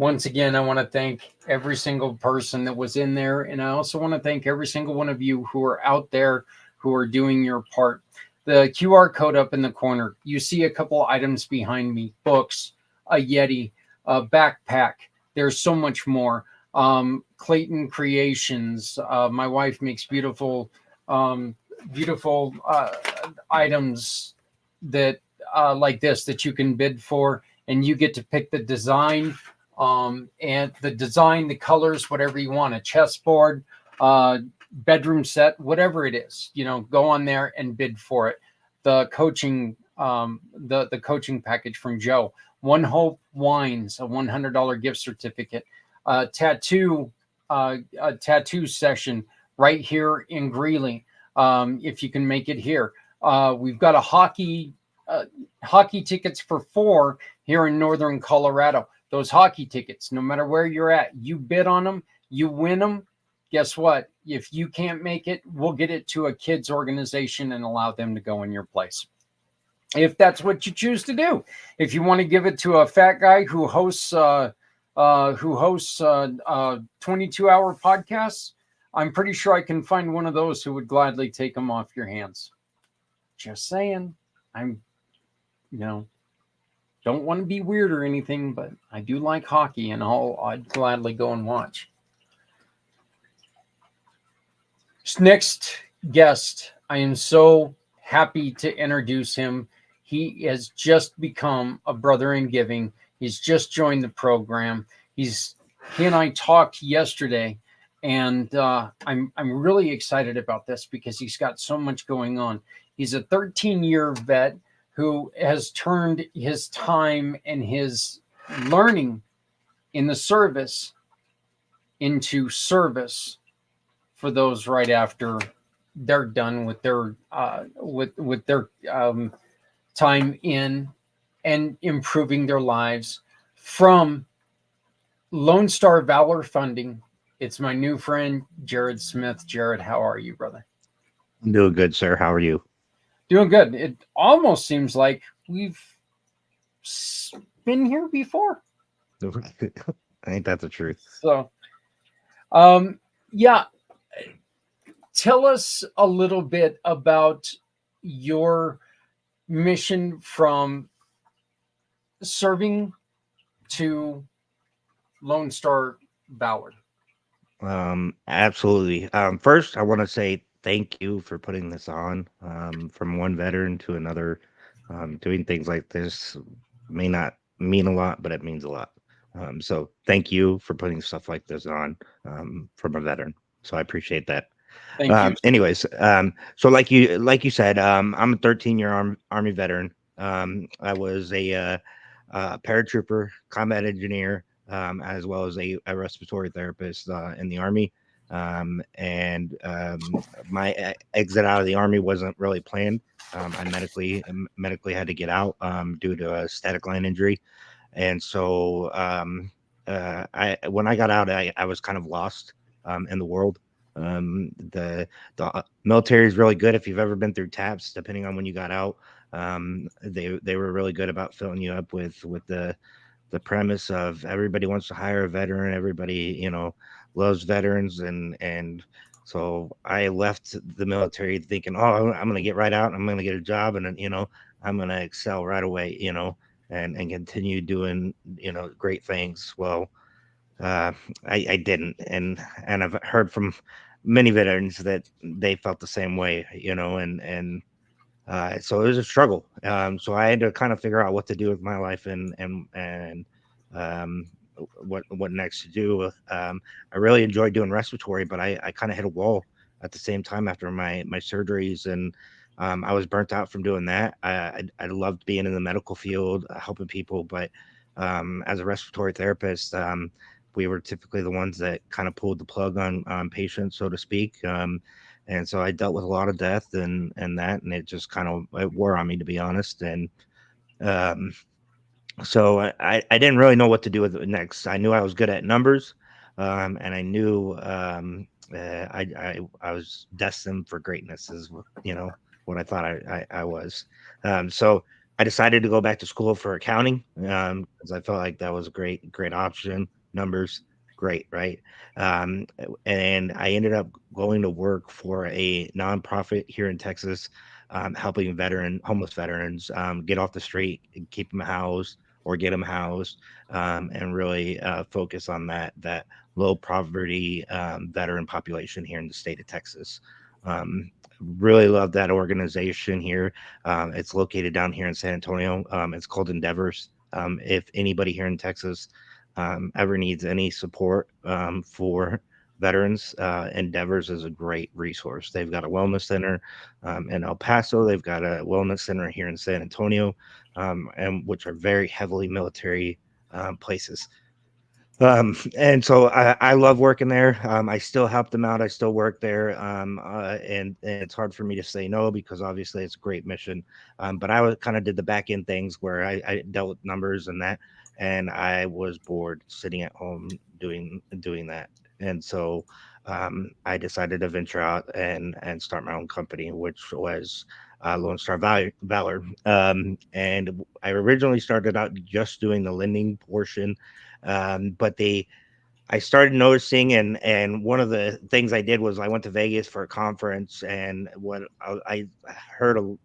once again, I want to thank every single person that was in there. And I also want to thank every single one of you who are out there who are doing your part. The QR code up in the corner, you see a couple items behind me, books, a Yeti, a backpack. There's so much more. Clayton Creations. My wife makes beautiful items that like this that you can bid for, and you get to pick the design and the colors, whatever you want, a chessboard, bedroom set, whatever it is, go on there and bid for it. The coaching, the coaching package from Joe, One Hope Wines, a $100 gift certificate, a tattoo session right here in Greeley. If you can make it here, we've got a hockey tickets for 4 here in Northern Colorado. Those hockey tickets, no matter where you're at, you bid on them, you win them. Guess what? If you can't make it, we'll get it to a kids organization and allow them to go in your place. If that's what you choose to do. If you want to give it to a fat guy who hosts 22-hour podcasts, I'm pretty sure I can find one of those who would gladly take them off your hands. Just saying. Don't want to be weird or anything, but I do like hockey, and I'd gladly go and watch. This next guest, I am so happy to introduce him. He has just become a brother in giving. He's just joined the program. He and I talked yesterday, and I'm really excited about this because he's got so much going on. He's a 13-year vet who has turned his time and his learning in the service into service for those right after they're done with their time in and improving their lives. From Lone Star Valor Funding, it's my new friend, Jared Smith. Jared, how are you, brother? I'm doing good, sir. How are you? Doing good. It almost seems like we've been here before. I think that's the truth. So, yeah. Tell us a little bit about your mission from serving to Lone Star Valor. Absolutely. First, I want to say thank you for putting this on. From one veteran to another, doing things like this may not mean a lot, but it means a lot. So thank you for putting stuff like this on from a veteran. So I appreciate that. Thank you. Anyways, so like you said, I'm a 13-year Army veteran. I was a paratrooper, combat engineer, as well as a respiratory therapist in the Army. And my exit out of the Army wasn't really planned. I medically had to get out due to a static line injury, and so when I got out, I was kind of lost in the world. The military is really good if you've ever been through TAPS, depending on when you got out. They were really good about filling you up with the premise of everybody wants to hire a veteran, everybody loves veterans, and so I left the military thinking, oh, I'm gonna get right out, I'm gonna get a job, and I'm gonna excel right away, and continue doing great things. Well, I didn't, and I've heard from many veterans that they felt the same way, and so it was a struggle. So I had to kind of figure out what to do with my life and what next to do. I really enjoyed doing respiratory, but I kind of hit a wall at the same time after my surgeries, and I was burnt out from doing that. I loved being in the medical field, helping people, but as a respiratory therapist, we were typically the ones that kind of pulled the plug on patients, so to speak. And so I dealt with a lot of death and it just kind of wore on me, to be honest. And so I didn't really know what to do with it next. I knew I was good at numbers, and I knew I was destined for greatness, is what I thought I was. So I decided to go back to school for accounting because I felt like that was a great option. Numbers, great, right? Um, and I ended up going to work for a nonprofit here in Texas, helping homeless veterans get off the street, and keep them housed or get them housed, and really focus on that low poverty veteran population here in the state of Texas. Really love that organization here. It's located down here in San Antonio. It's called Endeavors. If anybody here in Texas ever needs any support for veterans, Endeavors is a great resource. They've got a wellness center in El Paso. They've got a wellness center here in San Antonio, and which are very heavily military places. And so I love working there. I still help them out. I still work there. And it's hard for me to say no because obviously it's a great mission. But I was kind of did the back end things where I dealt with numbers and that, and I was bored sitting at home doing that. And so I decided to venture out and start my own company, which was Lone Star Valor. And I originally started out just doing the lending portion, but I started noticing, and one of the things I did was I went to Vegas for a conference, and what I heard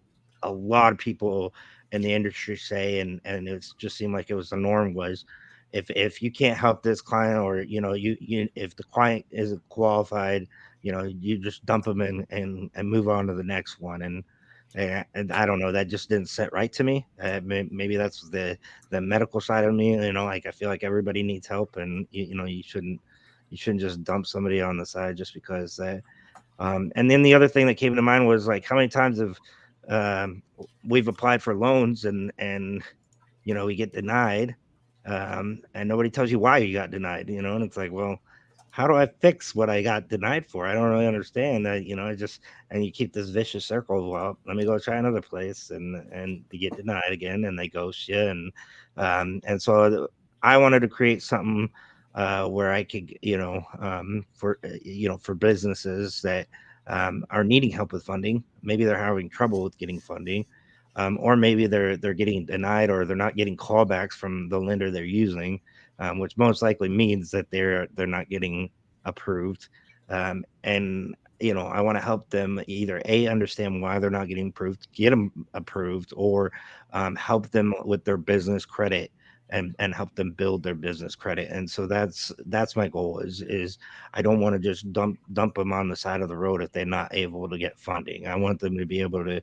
a lot of people in the industry say, and it just seemed like it was the norm, was if you can't help this client, or you if the client isn't qualified, you just dump them and move on to the next one. And I don't know, that just didn't sit right to me. Maybe that's the medical side of me. Like I feel like everybody needs help, and you shouldn't just dump somebody on the side just because that. And then the other thing that came to mind was like how many times have we've applied for loans and we get denied, and nobody tells you why you got denied. And it's like, well, how do I fix what I got denied for? I don't really understand that. And you keep this vicious circle. Well, let me go try another place, and you get denied again, and they ghost you, and so I wanted to create something where I could, for businesses that are needing help with funding. Maybe they're having trouble with getting funding, or maybe they're getting denied, or they're not getting callbacks from the lender they're using, which most likely means that they're not getting approved. And I want to help them either understand why they're not getting approved, get them approved, or help them with their business credit, and help them build their business credit. And so that's my goal is I don't want to just dump them on the side of the road if they're not able to get funding. I want them to be able to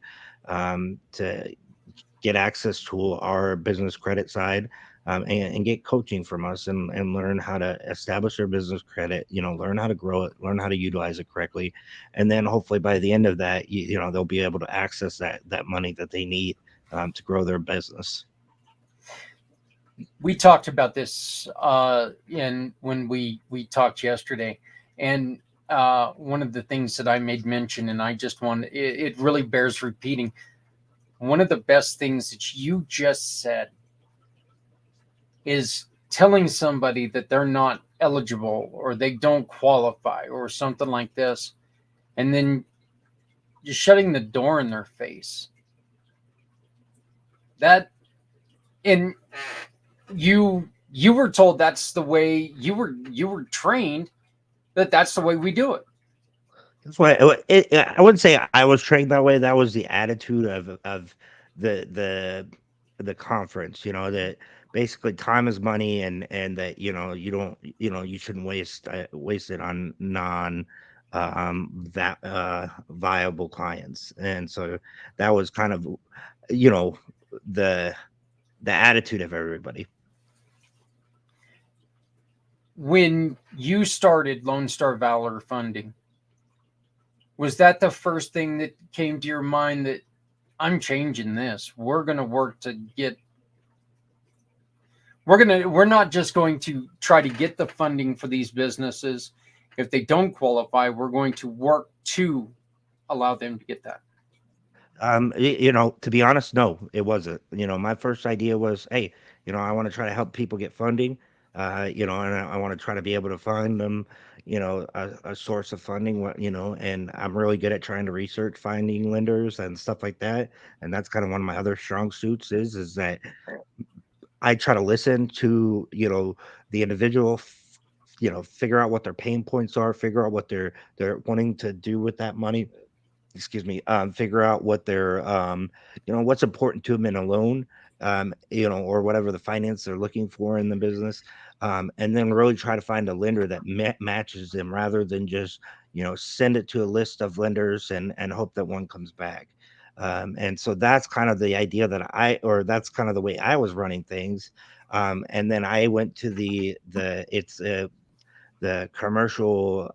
get access to our business credit side, and get coaching from us, and learn how to establish their business credit, learn how to grow it, learn how to utilize it correctly. And then hopefully by the end of that, they'll be able to access that money that they need to grow their business. We talked about this when we talked yesterday, and one of the things that I made mention, and I just want it really bears repeating. One of the best things that you just said is telling somebody that they're not eligible or they don't qualify or something like this, and then just shutting the door in their face. That, and you were told that's the way you were trained, that's the way we do it. That's why I wouldn't say I was trained that way. That was the attitude of the conference. That basically time is money, and that you don't you shouldn't waste it on non viable clients. And so that was kind of the attitude of everybody. When you started Lone Star Valor Funding, was that the first thing that came to your mind, that I'm changing this? We're going to work to get, we're not just going to try to get the funding for these businesses. If they don't qualify, we're going to work to allow them to get that. To be honest, no, it wasn't. My first idea was, hey, I want to try to help people get funding, and I want to try to be able to find them, a source of funding, and I'm really good at trying to research finding lenders and stuff like that. And that's kind of one of my other strong suits is that I try to listen to, the individual, figure out what their pain points are, figure out what they're wanting to do with that money. Excuse me. Figure out what they're, what's important to them in a loan, or whatever the finance they're looking for in the business. And then really try to find a lender that matches them rather than just, send it to a list of lenders and hope that one comes back. And so that's kind of the idea or that's kind of the way I was running things. And then I went to the commercial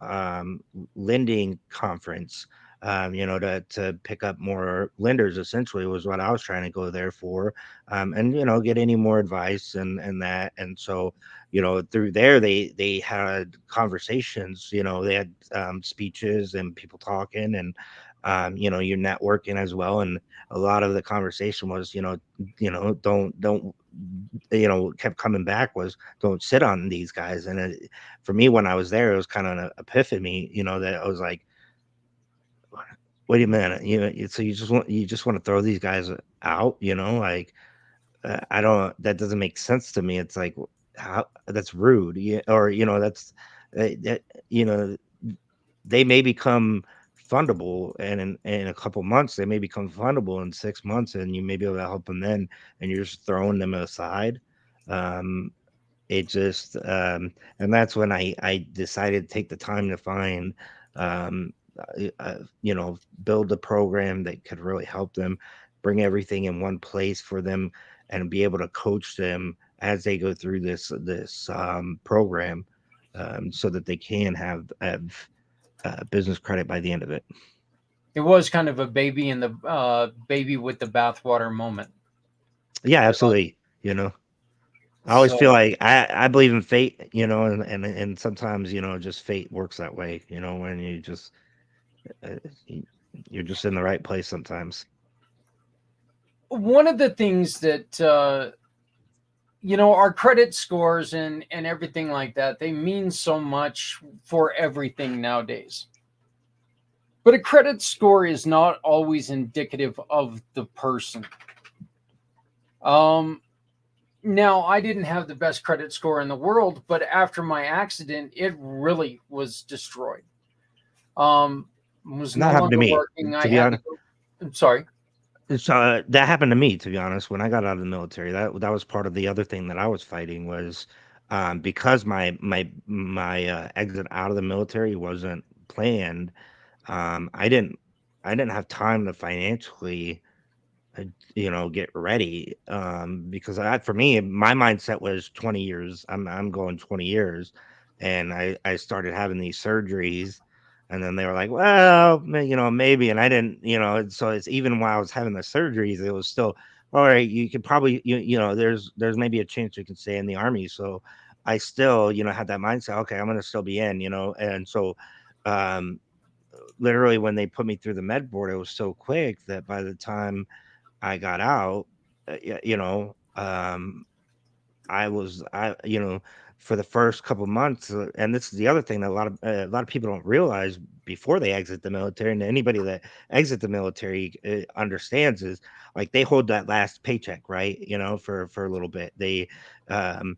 lending conference, to pick up more lenders. Essentially, was what I was trying to go there for, and get any more advice and that. And so, through there, they had conversations. They had speeches and people talking, and you're networking as well. And a lot of the conversation was, don't kept coming back was don't sit on these guys. And for me, when I was there, it was kind of an epiphany, that I was like, wait a minute, so you just want to throw these guys out, like, I don't, that doesn't make sense to me. It's like, how, that's rude. Yeah, or that's that, they may become fundable, and in a couple months they may become fundable in 6 months, and you may be able to help them then, and you're just throwing them aside. um it just And that's when I decided to take the time to find, um build a program that could really help them, bring everything in one place for them, and be able to coach them as they go through this program, so that they can have business credit by the end of it. It was kind of a baby in the baby with the bathwater moment. Yeah, Uh, absolutely. I always feel so like I believe in fate, and sometimes, just fate works that way, when you just uh, y- you're just in the right place sometimes. one of the things that our credit scores and everything like that, they mean so much for everything nowadays. But a credit score is not always indicative of the person. Um, Now, I didn't have the best credit score in the world, but after my accident, it really was destroyed. Was And that no happened to longer me, working. I to be had to honest. go. I'm sorry. That happened to me, to be honest. When I got out of the military, that was part of the other thing that I was fighting was, because my exit out of the military wasn't planned. I didn't have time to financially, uh, get ready. Because for me, my mindset was 20 years. I'm going 20 years, and I started having these surgeries, and then they were like, well, maybe, and I didn't, and so it's even while I was having the surgeries, it was still all right. You could probably, there's maybe a chance you can stay in the army. So I still, had that mindset. Okay, I'm gonna still be in, and so. Um, Literally when they put me through the med board, it was so quick that by the time I got out, I for the first couple months, and this is the other thing that a lot of people don't realize before they exit the military, and anybody that exit the military understands is like they hold that last paycheck, right? For a little bit. Um,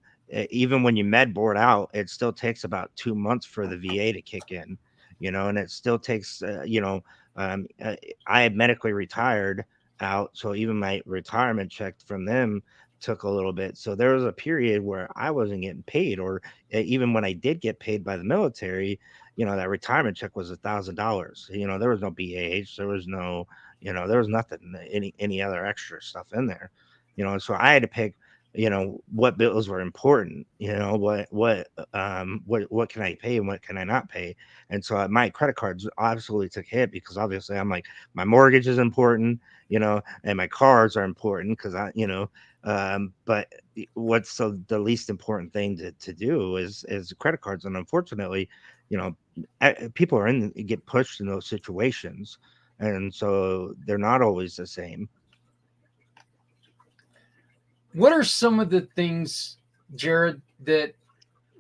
Even when you med board out, it still takes about 2 months for the VA to kick in, and it still takes, I had medically retired out. So even my retirement check from them took a little bit. So there was a period where I wasn't getting paid, or even when I did get paid by the military, that retirement check was $1,000. There was no BAH, there was no, there was nothing, any other extra stuff in there. So I had to pick, what bills were important, what can I pay and what can I not pay. And so my credit cards absolutely took a hit because obviously I'm like, my mortgage is important, and my cars are important because but what's the least important thing to do is credit cards. And unfortunately, you know, people get pushed in those situations, and so they're not always the same. What are some of the things, Jared, that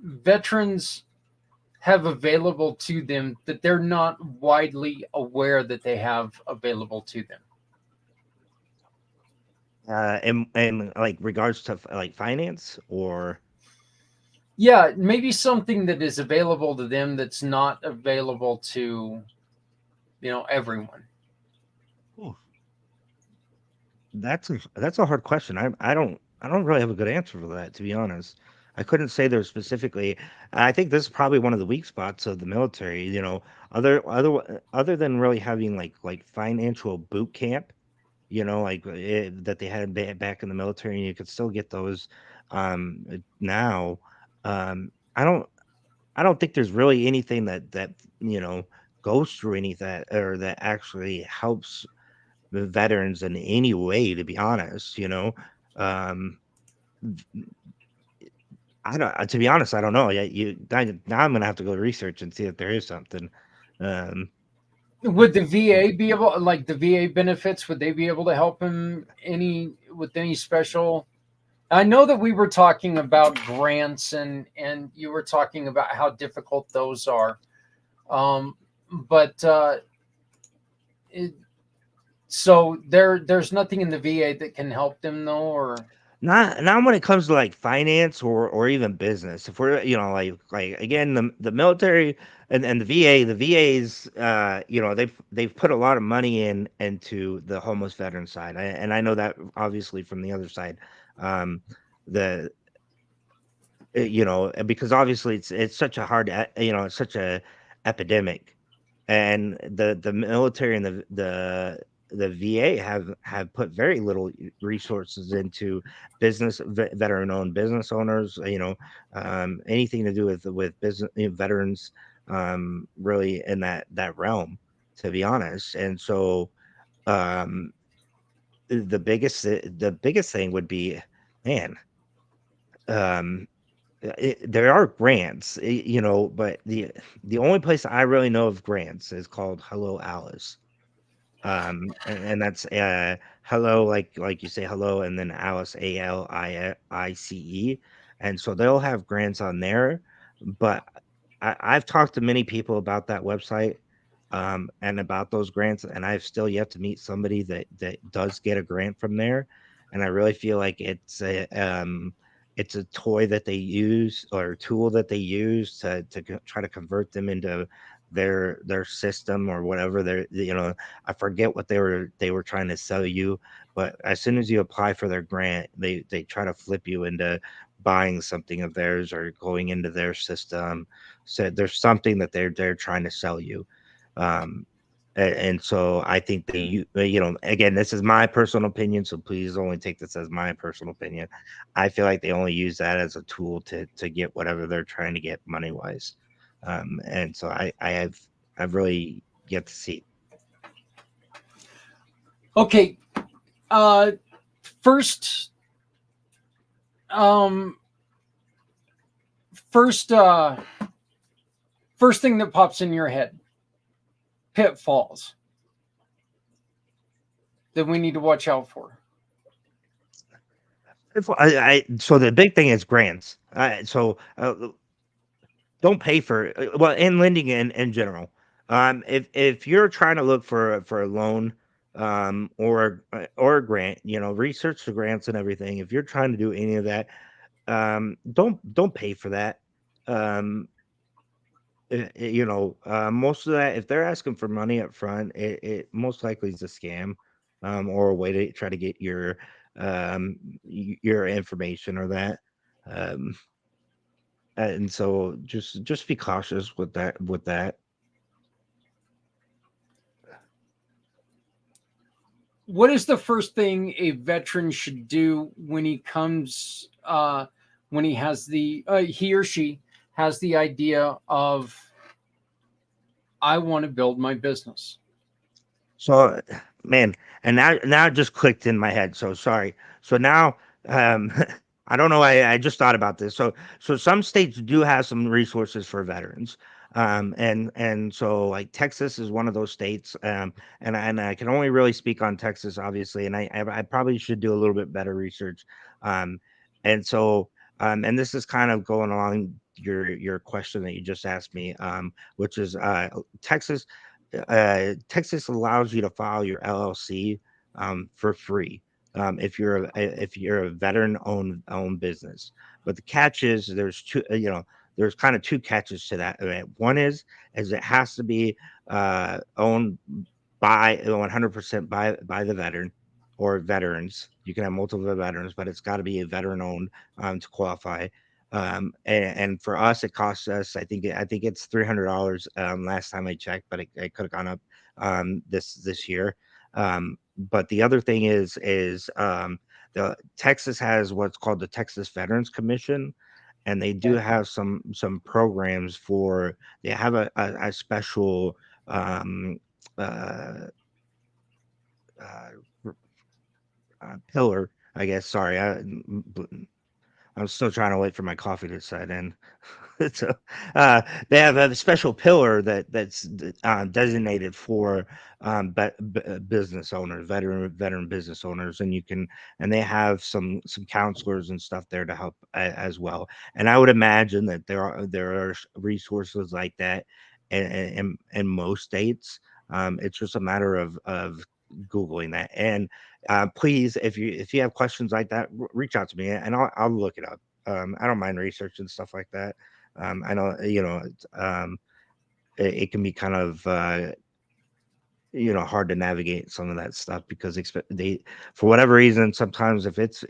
veterans have available to them that they're not widely aware that they have available to them? And like regards to like finance or Yeah, maybe something that is available to them that's not available to, everyone. Ooh, that's a hard question. I don't really have a good answer for that, to be honest. I couldn't say there specifically. I think this is probably one of the weak spots of the military. Other than really having like financial boot camp, that they had back in the military, and you could still get those now. I don't think there's really anything that goes through any that or that actually helps the veterans in any way, to be honest. Um, I don't. To be honest, I don't know. Yeah, now I'm gonna have to go research and see if there is something. Um, Would the VA be able, like the VA benefits, would they be able to help him with any special? I know that we were talking about grants and you were talking about how difficult those are. But so there's nothing in the VA that can help them though, or not when it comes to like finance or even business. If we're like again the military and the VAs, they've put a lot of money into the homeless veteran side, and I know that obviously from the other side, um, the because obviously it's such a it's such a epidemic, and the military and the VA have put very little resources into veteran owned business owners, anything to do with business, veterans, really in that realm, to be honest. And so um the biggest thing would be, man, um there are grants, but the only place I really know of grants is called Hello Alice. And that's hello, like you say hello, and then Alice, ALICE. And so they'll have grants on there. But I've talked to many people about that website, and about those grants, and I've still yet to meet somebody that does get a grant from there. And I really feel like it's a toy that they use, or a tool that they use to try to convert them into their system or whatever. I forget what they were trying to sell you, but as soon as you apply for their grant, they try to flip you into buying something of theirs or going into their system. So there's something that they're trying to sell you. um and so I think again, this is my personal opinion, so please only take this as my personal opinion. I feel like they only use that as a tool to get whatever they're trying to get money wise. And so I've really yet to see. okay. Uh, first, um, first, uh, first thing that pops in your head: pitfalls that we need to watch out for. So the big thing is grants. Don't pay for well, in lending in general. If you're trying to look for a loan, or a grant, research the grants and everything. If you're trying to do any of that, don't pay for that. Um, most of that, if they're asking for money up front, it most likely is a scam, or a way to try to get your information or that. Um, and so just be cautious with that. What is the first thing a veteran should do when when he has he or she has the idea of, I want to build my business? So, man, and now it just clicked in my head. So sorry. So now, um, I don't know. I just thought about this. So some states do have some resources for veterans. And so like Texas is one of those states. And I can only really speak on Texas, obviously. And I probably should do a little bit better research. Um, and so, and this is kind of going along your question that you just asked me, which is Texas. Texas allows you to file your LLC for free if you're a veteran owned business. But the catch is there's two. There's kind of two catches to that. One is it has to be owned by 100% by the veteran or veterans. You can have multiple veterans, but it's got to be a veteran owned to qualify. And for us, it costs us. I think it's $300 last time I checked, but it could have gone up this year. But the other thing is the Texas has what's called the Texas Veterans Commission, and they do have some programs for. They have a special pillar, I guess. Sorry, I'm still trying to wait for my coffee to set in. So they have a special pillar that's designated for business owners, veteran business owners, and they have some counselors and stuff there to help as well. And I would imagine that there are resources like that in most states. It's just a matter of Googling that. And please, if you have questions like that, reach out to me and I'll look it up. I don't mind researching stuff like that. I know, it can be kind of, hard to navigate some of that stuff because for whatever reason, sometimes if it's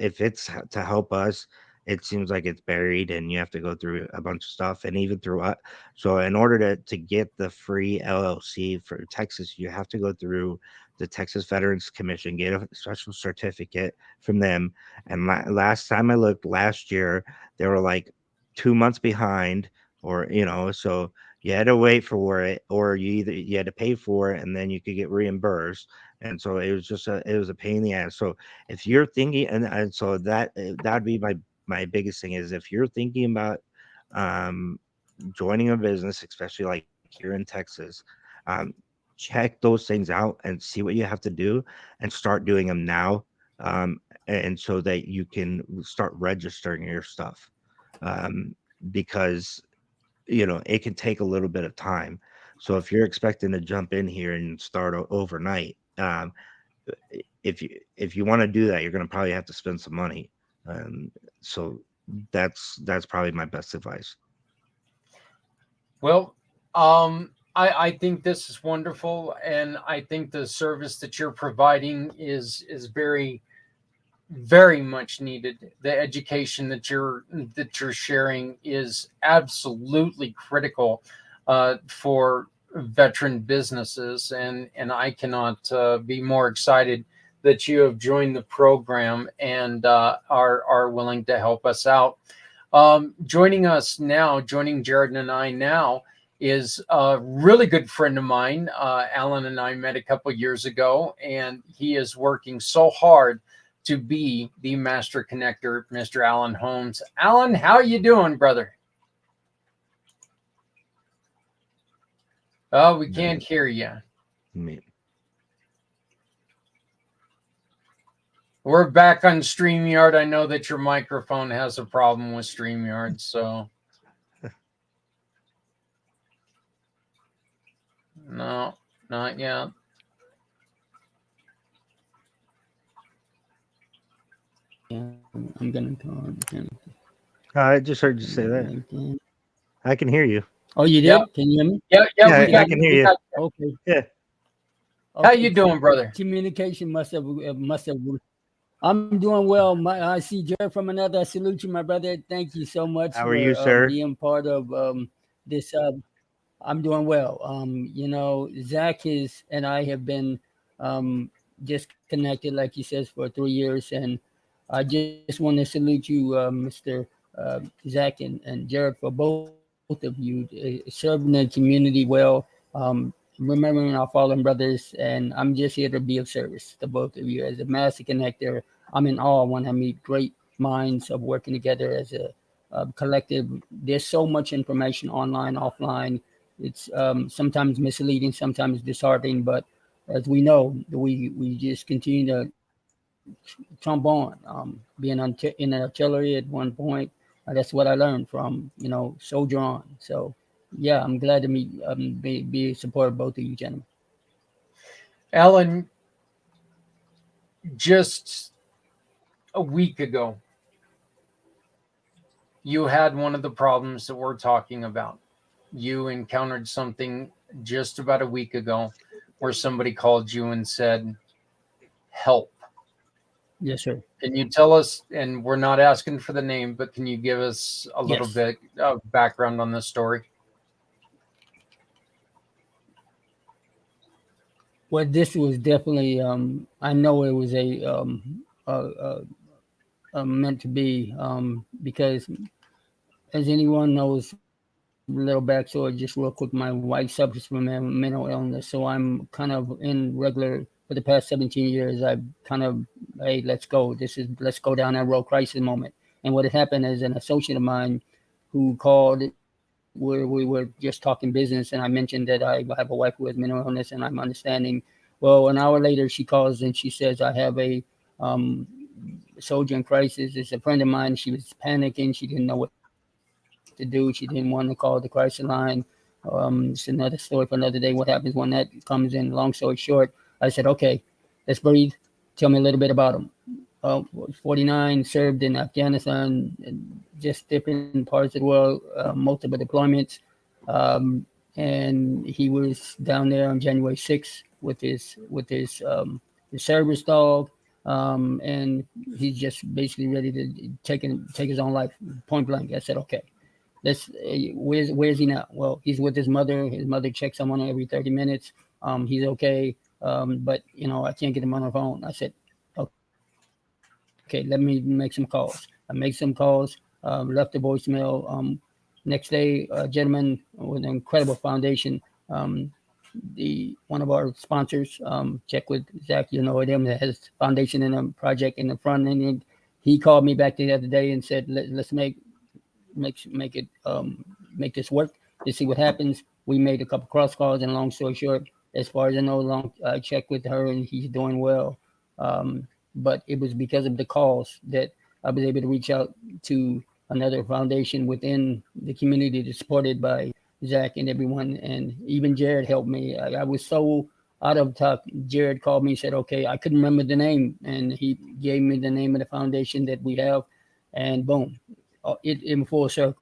to help us, it seems like it's buried and you have to go through a bunch of stuff and even through it. So in order to get the free LLC for Texas, you have to go through the Texas Veterans Commission, get a special certificate from them. And last time I looked last year, they were like 2 months behind, or so you had to wait for it, or you had to pay for it and then you could get reimbursed. And so it was a pain in the ass. So if you're thinking, and so that'd be my biggest thing is if you're thinking about joining a business, especially like here in Texas, check those things out and see what you have to do and start doing them now. And so that you can start registering your stuff. Because it can take a little bit of time. So if you're expecting to jump in here and start overnight, if you want to do that, you're going to probably have to spend some money. So that's probably my best advice. Well, I think this is wonderful, and I think the service that you're providing is very, very much needed. The education that you're sharing is absolutely critical for veteran businesses, and I cannot be more excited that you have joined the program and are willing to help us out. Joining Jared and I now is a really good friend of mine. Alan and I met a couple years ago, and he is working so hard to be the master connector, Mr. Alan Holmes. Alan, how you doing, brother? Oh, we can't hear you. We're back on StreamYard. I know that your microphone has a problem with StreamYard, so. No, not yet. I'm gonna call him. I just heard you say that. I can hear you. Oh, you did? Yep. Can you hear me? Yeah, I can hear you. Okay. Yeah. How you doing, brother? Communication must have. I'm doing well. I see Jared from another. I salute you, my brother. Thank you so much. How are you, sir? Being part of this. I'm doing well. Zach and I have been just connected, like he says, for 3 years, and I just want to salute you, Mr. Zach and Jared, for both of you serving the community well, remembering our fallen brothers, and I'm just here to be of service to both of you. As a master connector, I'm in awe when I meet great minds of working together as a collective. There's so much information online, offline. It's sometimes misleading, sometimes disheartening, but as we know, we just continue to trump on. Being in artillery at one point, that's what I learned from, Soldier On. So, yeah, I'm glad to be support of both of you gentlemen. Alan, just a week ago, you had one of the problems that we're talking about. You encountered something just about a week ago where somebody called you and said, help. Yes, sir. Can you tell us, and we're not asking for the name, but can you give us a little Yes. bit of background on this story? Well, this was definitely, I know it was meant to be, because as anyone knows, little backstory, just real quick. My wife suffers from mental illness, so I'm kind of in regular for the past 17 years. I've kind of, hey, let's go. Let's go down that road, crisis moment. And what had happened is an associate of mine who called, where we were just talking business, and I mentioned that I have a wife who has mental illness, and I'm understanding. Well, an hour later, she calls and she says, I have a soldier in crisis. It's a friend of mine. She was panicking. She didn't know what to do. She didn't want to call the crisis line. It's another story for another day. What happens when that comes in? Long story short, I said, okay, let's breathe. Tell me a little bit about him. 49, served in Afghanistan, just different parts of the world, multiple deployments. And he was down there on January 6th with his service dog. And he's just basically ready to take his own life, point blank. I said, okay. Where's he now? Well, he's with his mother. His mother checks him on every 30 minutes. He's okay. But I can't get him on the phone. I said, okay, let me make some calls. I make some calls, left a voicemail. Next day, a gentleman with an incredible foundation, one of our sponsors, check with Zach, him, that has foundation in a project in the front end. He called me back the other day and said, let's make this work to see what happens. We made a couple cross calls, and long story short, as far as I know, I checked with her and he's doing well. But it was because of the calls that I was able to reach out to another foundation within the community that's supported by Zach and everyone. And even Jared helped me. I was so out of talk. Jared called me and said, okay, I couldn't remember the name. And he gave me the name of the foundation that we have. And boom, it in full circle.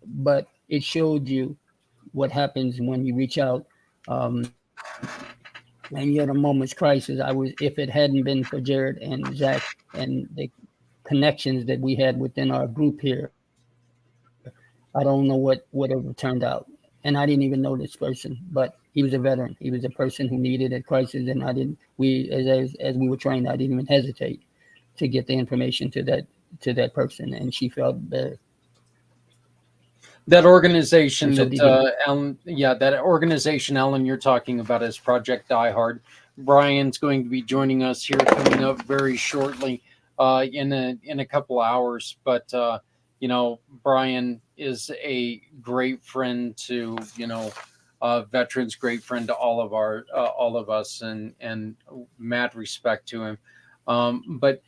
But it showed you what happens when you reach out. And you're at a moment's crisis. If it hadn't been for Jared and Zach and the connections that we had within our group here, I don't know what would have turned out. And I didn't even know this person, but he was a veteran. He was a person who needed a crisis, and as we were trained, I didn't even hesitate to get the information to that person, and she felt better. That organization Alan, Alan, you're talking about is Project Die Hard. Brian's going to be joining us here coming up very shortly, in a couple hours. But Brian is a great friend to veterans, great friend to all of us, and mad respect to him. But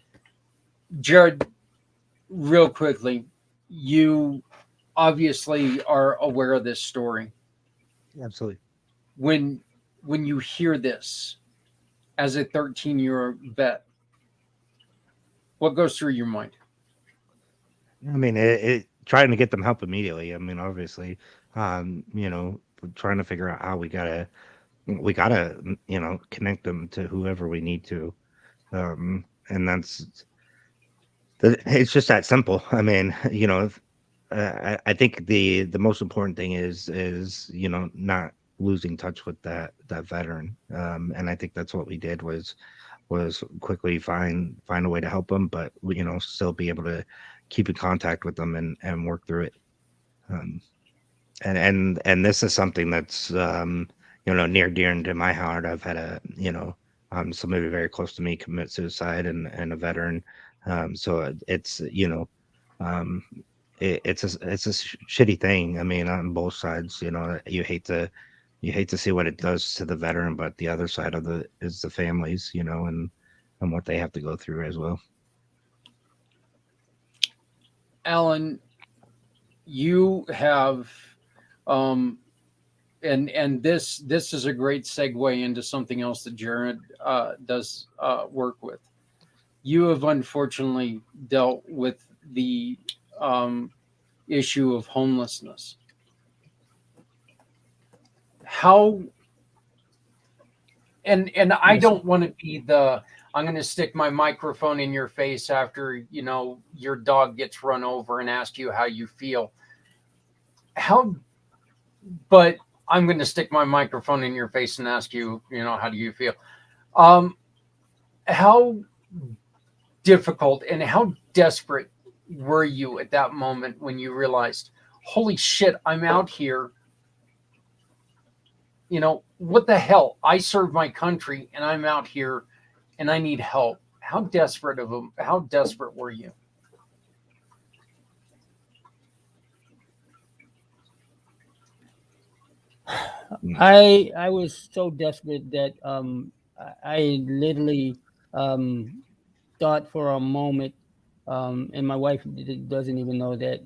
Jared, real quickly, you obviously are aware of this story. Absolutely. When you hear this as a 13-year vet, what goes through your mind? I mean, it trying to get them help immediately. I mean, obviously, trying to figure out how we gotta connect them to whoever we need to, and it's just that simple. I mean, I think the most important thing is not losing touch with that veteran, and I think that's what we did was quickly find a way to help them, but still be able to keep in contact with them and work through it. And this is something that's near dear and to my heart. I've had somebody very close to me commit suicide and a veteran, so it's it's a shitty thing. I mean, on both sides, you hate to see what it does to the veteran, but the other side of is the families, and what they have to go through as well. Alan, you have, and this is a great segue into something else that Jared does work with. You have unfortunately dealt with the issue of homelessness. How, and I don't want to be the, I'm going to stick my microphone in your face after, you know, your dog gets run over and ask you how you feel. But I'm going to stick my microphone in your face and ask you, you know, how do you feel? How difficult and how desperate were you at that moment when you realized, holy shit, I'm out here? You know, what the hell? I serve my country and I'm out here and I need help. How desperate were you? I was so desperate that I literally thought for a moment, and my wife doesn't even know that,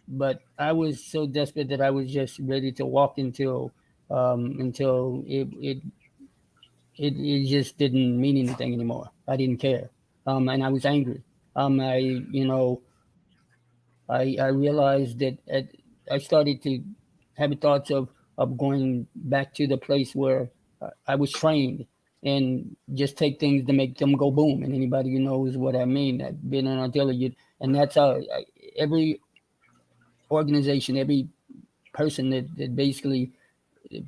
but I was so desperate that I was just ready to walk until it just didn't mean anything anymore. I didn't care, and I was angry. I I realized that I started to have thoughts of going back to the place where I was trained and just take things to make them go boom. And anybody who knows what I mean, I've been an artillery, and that's how every organization, every person that basically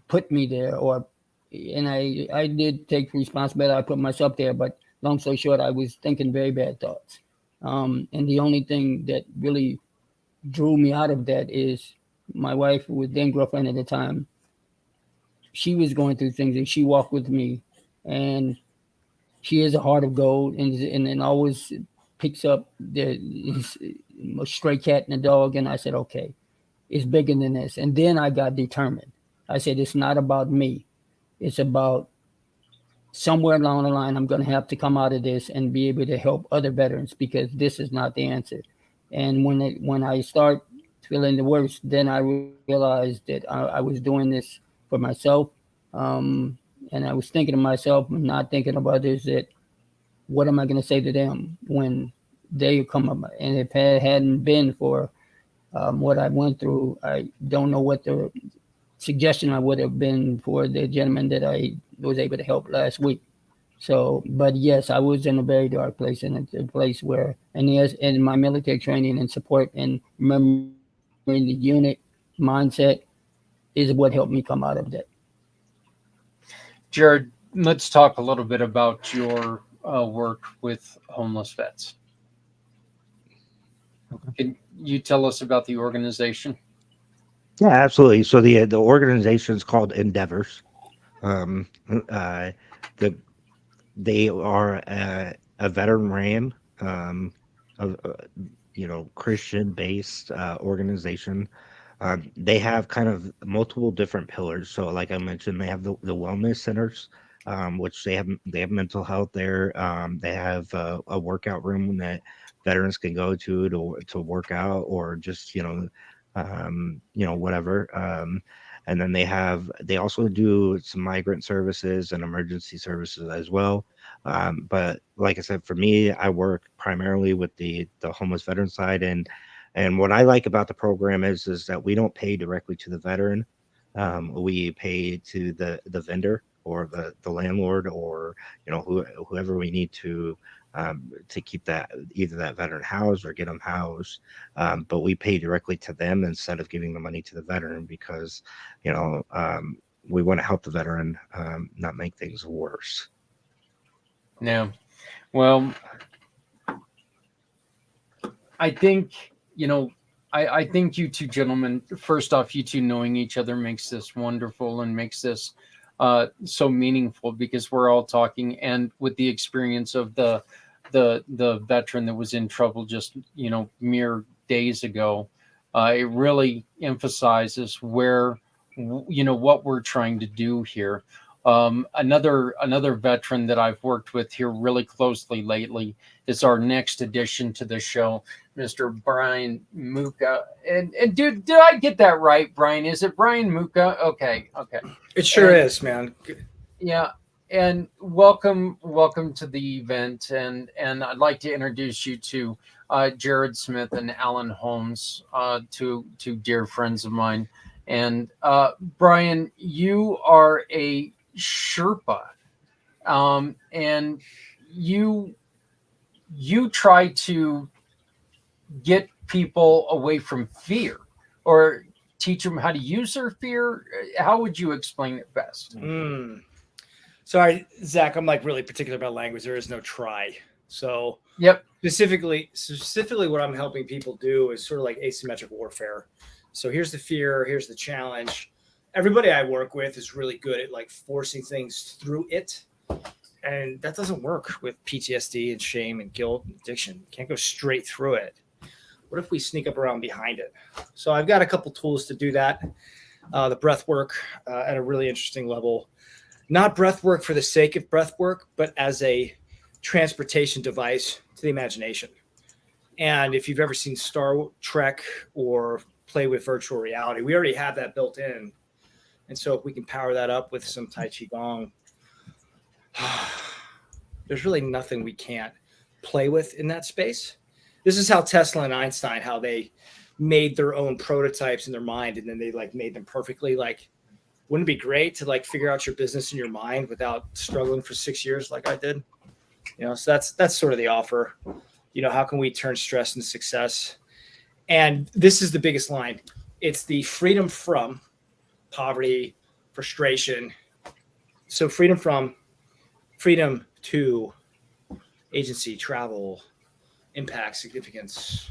put me there, and I did take responsibility. I put myself there, but long story short, I was thinking very bad thoughts. And the only thing that really drew me out of that is my wife, who was then girlfriend at the time. She was going through things, and she walked with me, and she has a heart of gold, and always picks up a stray cat and a dog. And I said, okay, it's bigger than this. And then I got determined. I said, it's not about me. It's about somewhere along the line, I'm going to have to come out of this and be able to help other veterans, because this is not the answer. And when I start feeling the worst, then I realized that I was doing this for myself. And I was thinking to myself, not thinking about others, that what am I going to say to them when they come up? And if it hadn't been for what I went through, I don't know what the suggestion I would have been for the gentleman that I was able to help last week. So, but yes, I was in a very dark place, and it's a place where, and yes, in my military training and support and remembering the unit mindset is what helped me come out of that. Jared, let's talk a little bit about your work with homeless vets. Can you tell us about the organization? Yeah, absolutely. So the organization is called Endeavors. They are a veteran ran, Christian based organization. They have kind of multiple different pillars. So, like I mentioned, they have the wellness centers, which they have mental health there. They have a workout room that veterans can go to work out, or just whatever. And then they also do some migrant services and emergency services as well. But like I said, for me, I work primarily with the homeless veteran side, and what I like about the program is that we don't pay directly to the veteran. We pay to the vendor, or the landlord, or whoever we need to keep either that veteran housed or get them housed. But we pay directly to them instead of giving the money to the veteran, because we want to help the veteran, not make things worse. Yeah. Well, I think, I think you two gentlemen, first off, you two knowing each other makes this wonderful and makes this so meaningful, because we're all talking, and with the experience of the veteran that was in trouble just, mere days ago, it really emphasizes where, what we're trying to do here. Another veteran that I've worked with here really closely lately is our next addition to the show, Mr. Brian Muka. And did I get that right, Brian? Is it Brian Muka? Okay. It sure And- is, man. Yeah. And welcome to the event. And I'd like to introduce you to Jared Smith and Alan Holmes, two dear friends of mine. And Brian, you are a Sherpa, and you try to get people away from fear, or teach them how to use their fear. How would you explain it best? Sorry, Zach, I'm like really particular about language. There is no try. So Yep. specifically what I'm helping people do is sort of like asymmetric warfare. So here's the fear, here's the challenge. Everybody I work with is really good at like forcing things through it. And that doesn't work with PTSD and shame and guilt and addiction. You can't go straight through it. What if we sneak up around behind it? So I've got a couple tools to do that. The breath work at a really interesting level. Not breath work for the sake of breath work, but as a transportation device to the imagination. And if you've ever seen Star Trek or play with virtual reality, we already have that built in. And so if we can power that up with some Tai Chi Gong, there's really nothing we can't play with in that space. This is how Tesla and Einstein, how they made their own prototypes in their mind, and then they like made them perfectly. Like, wouldn't it be great to like figure out your business in your mind without struggling for 6 years like I did? You know, so that's sort of the offer. You know, how can we turn stress into success? And this is the biggest line. It's the freedom from poverty, frustration. So freedom to agency, travel, impact, significance.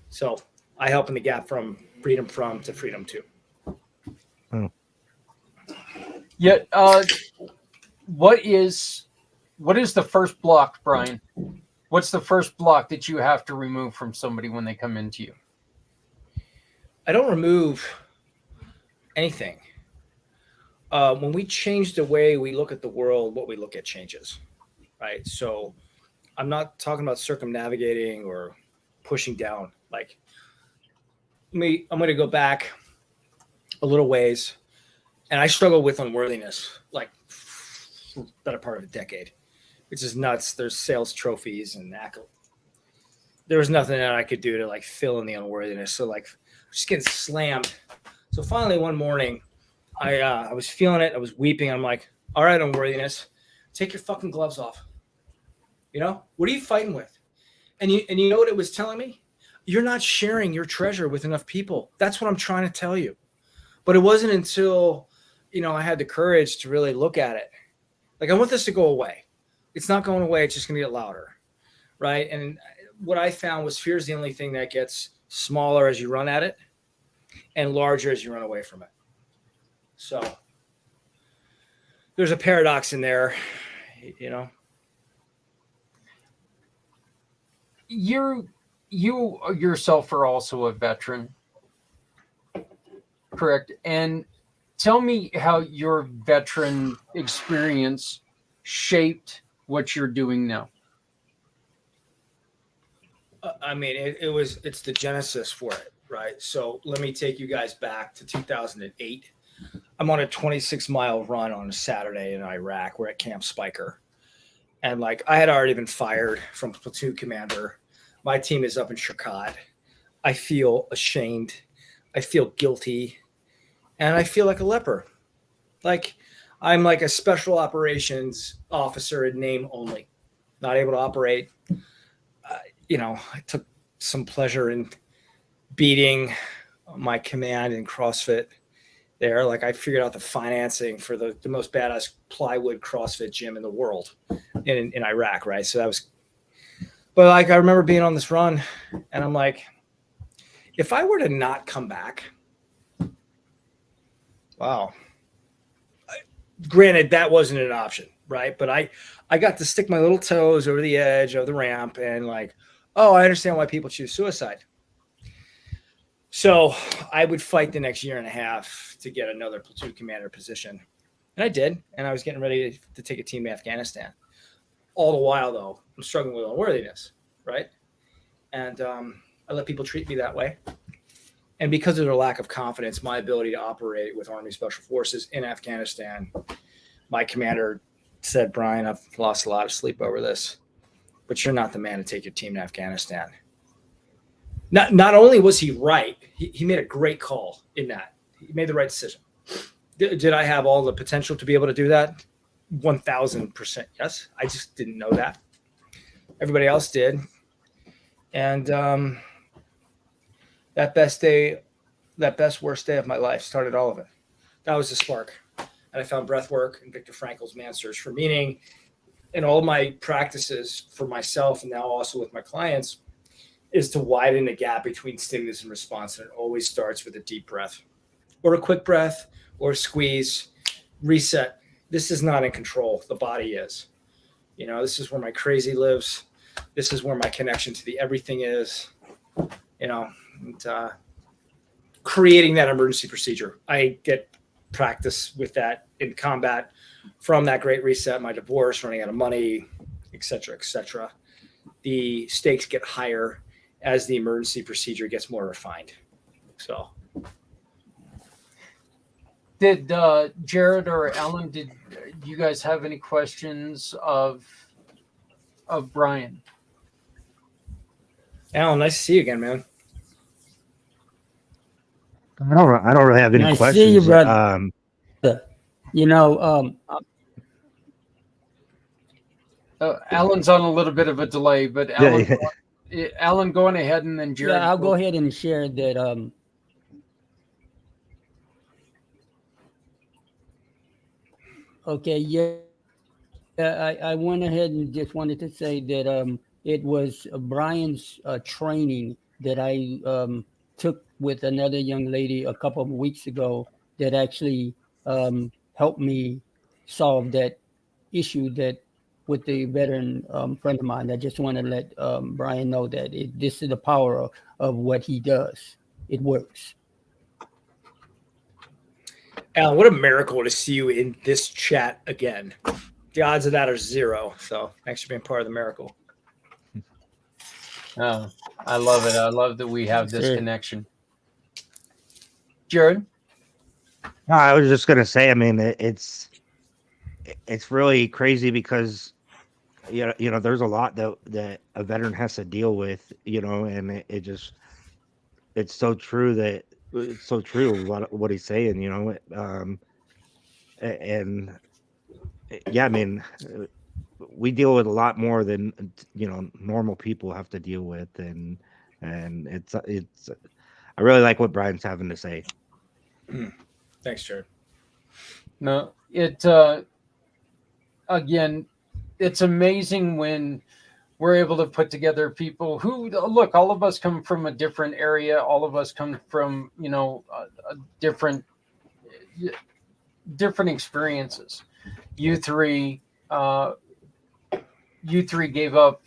So I help in the gap from freedom from to freedom to. Yeah. What is the first block, Brian? What's the first block that you have to remove from somebody when they come into you? I don't remove anything. When we change the way we look at the world, what we look at changes, right? So I'm not talking about circumnavigating or pushing down. Like, I'm going to go back a little ways, and I struggled with unworthiness, like for the better part of a decade, which is nuts. There's sales trophies and accolades. There was nothing that I could do to like fill in the unworthiness. So like, just getting slammed. So finally one morning, I was feeling it. I was weeping. I'm like, all right, unworthiness, take your fucking gloves off. You know, what are you fighting with? And you know what it was telling me? You're not sharing your treasure with enough people. That's what I'm trying to tell you. But it wasn't until, you know, I had the courage to really look at it. Like, I want this to go away. It's not going away. It's just going to get louder. Right. And what I found was fear is the only thing that gets smaller as you run at it and larger as you run away from it. So there's a paradox in there, you know. You yourself are also a veteran, correct? And tell me how your veteran experience shaped what you're doing now. I mean, it's the genesis for it, right? So let me take you guys back to 2008. I'm on a 26-mile run on a Saturday in Iraq. We're at Camp Spiker. And like, I had already been fired from platoon commander. My team is up in Shirkat. I feel ashamed. I feel guilty. And I feel like a leper. Like, I'm like a special operations officer in name only, not able to operate. You know, I took some pleasure in beating my command in CrossFit there. Like, I figured out the financing for the most badass plywood CrossFit gym in the world in Iraq, right? So that was, but like, I remember being on this run and I'm like, if I were to not come back, wow. Granted, that wasn't an option, right? But I got to stick my little toes over the edge of the ramp and like, oh, I understand why people choose suicide. So I would fight the next year and a half to get another platoon commander position. And I did. And I was getting ready to take a team to Afghanistan. All the while, though, I'm struggling with unworthiness, right? And I let people treat me that way. And because of their lack of confidence, my ability to operate with Army Special Forces in Afghanistan, my commander said, Brian, I've lost a lot of sleep over this, but you're not the man to take your team to Afghanistan. Not only was he right, he made a great call in that. He made the right decision. Did I have all the potential to be able to do that? 1,000% yes. I just didn't know that. Everybody else did. And that best, worst day of my life started all of it. That was the spark. And I found breath work and Viktor Frankl's Man's Search for Meaning in all my practices for myself and now also with my clients is to widen the gap between stimulus and response. And it always starts with a deep breath or a quick breath or a squeeze, reset. This is not in control. The body is. You know, this is where my crazy lives. This is where my connection to the everything is. You know, and, creating that emergency procedure. I get practice with that in combat from that great reset, my divorce, running out of money, et cetera, et cetera. The stakes get higher as the emergency procedure gets more refined. So. Did Jared or Alan, did you guys have any questions of Brian? Alan, nice to see you again, man. I don't really have any Nice to questions. see you, brother. You know, Alan's on a little bit of a delay, but Alan, going ahead and then Jared. yeah, I'll go ahead and share that. Okay, yeah, I went ahead and just wanted to say that it was Brian's training that I took with another young lady a couple of weeks ago that actually helped me solve that issue that with the veteran friend of mine. I just want to let Brian know that this is the power of what he does. It works. Alan, what a miracle to see you in this chat again. The odds of that are 0. So thanks for being part of the miracle. Oh, I love it. I love that we have this Sure. connection. Jared? No, I was just gonna say. I mean, it's really crazy because you know there's a lot that a veteran has to deal with. You know, and it's so true that it's so true what he's saying. You know, and yeah, I mean, we deal with a lot more than normal people have to deal with, and it's I really like what Brian's having to say. Thanks, Jared. No, again, it's amazing when we're able to put together people who look, all of us come from a different area. All of us come from, a different experiences. You three gave up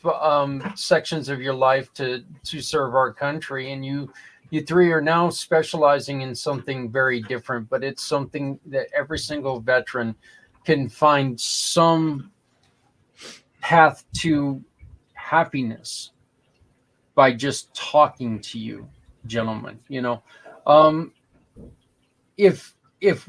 sections of your life to serve our country, and you three are now specializing in something very different, but it's something that every single veteran can find some path to happiness by just talking to you, gentlemen. If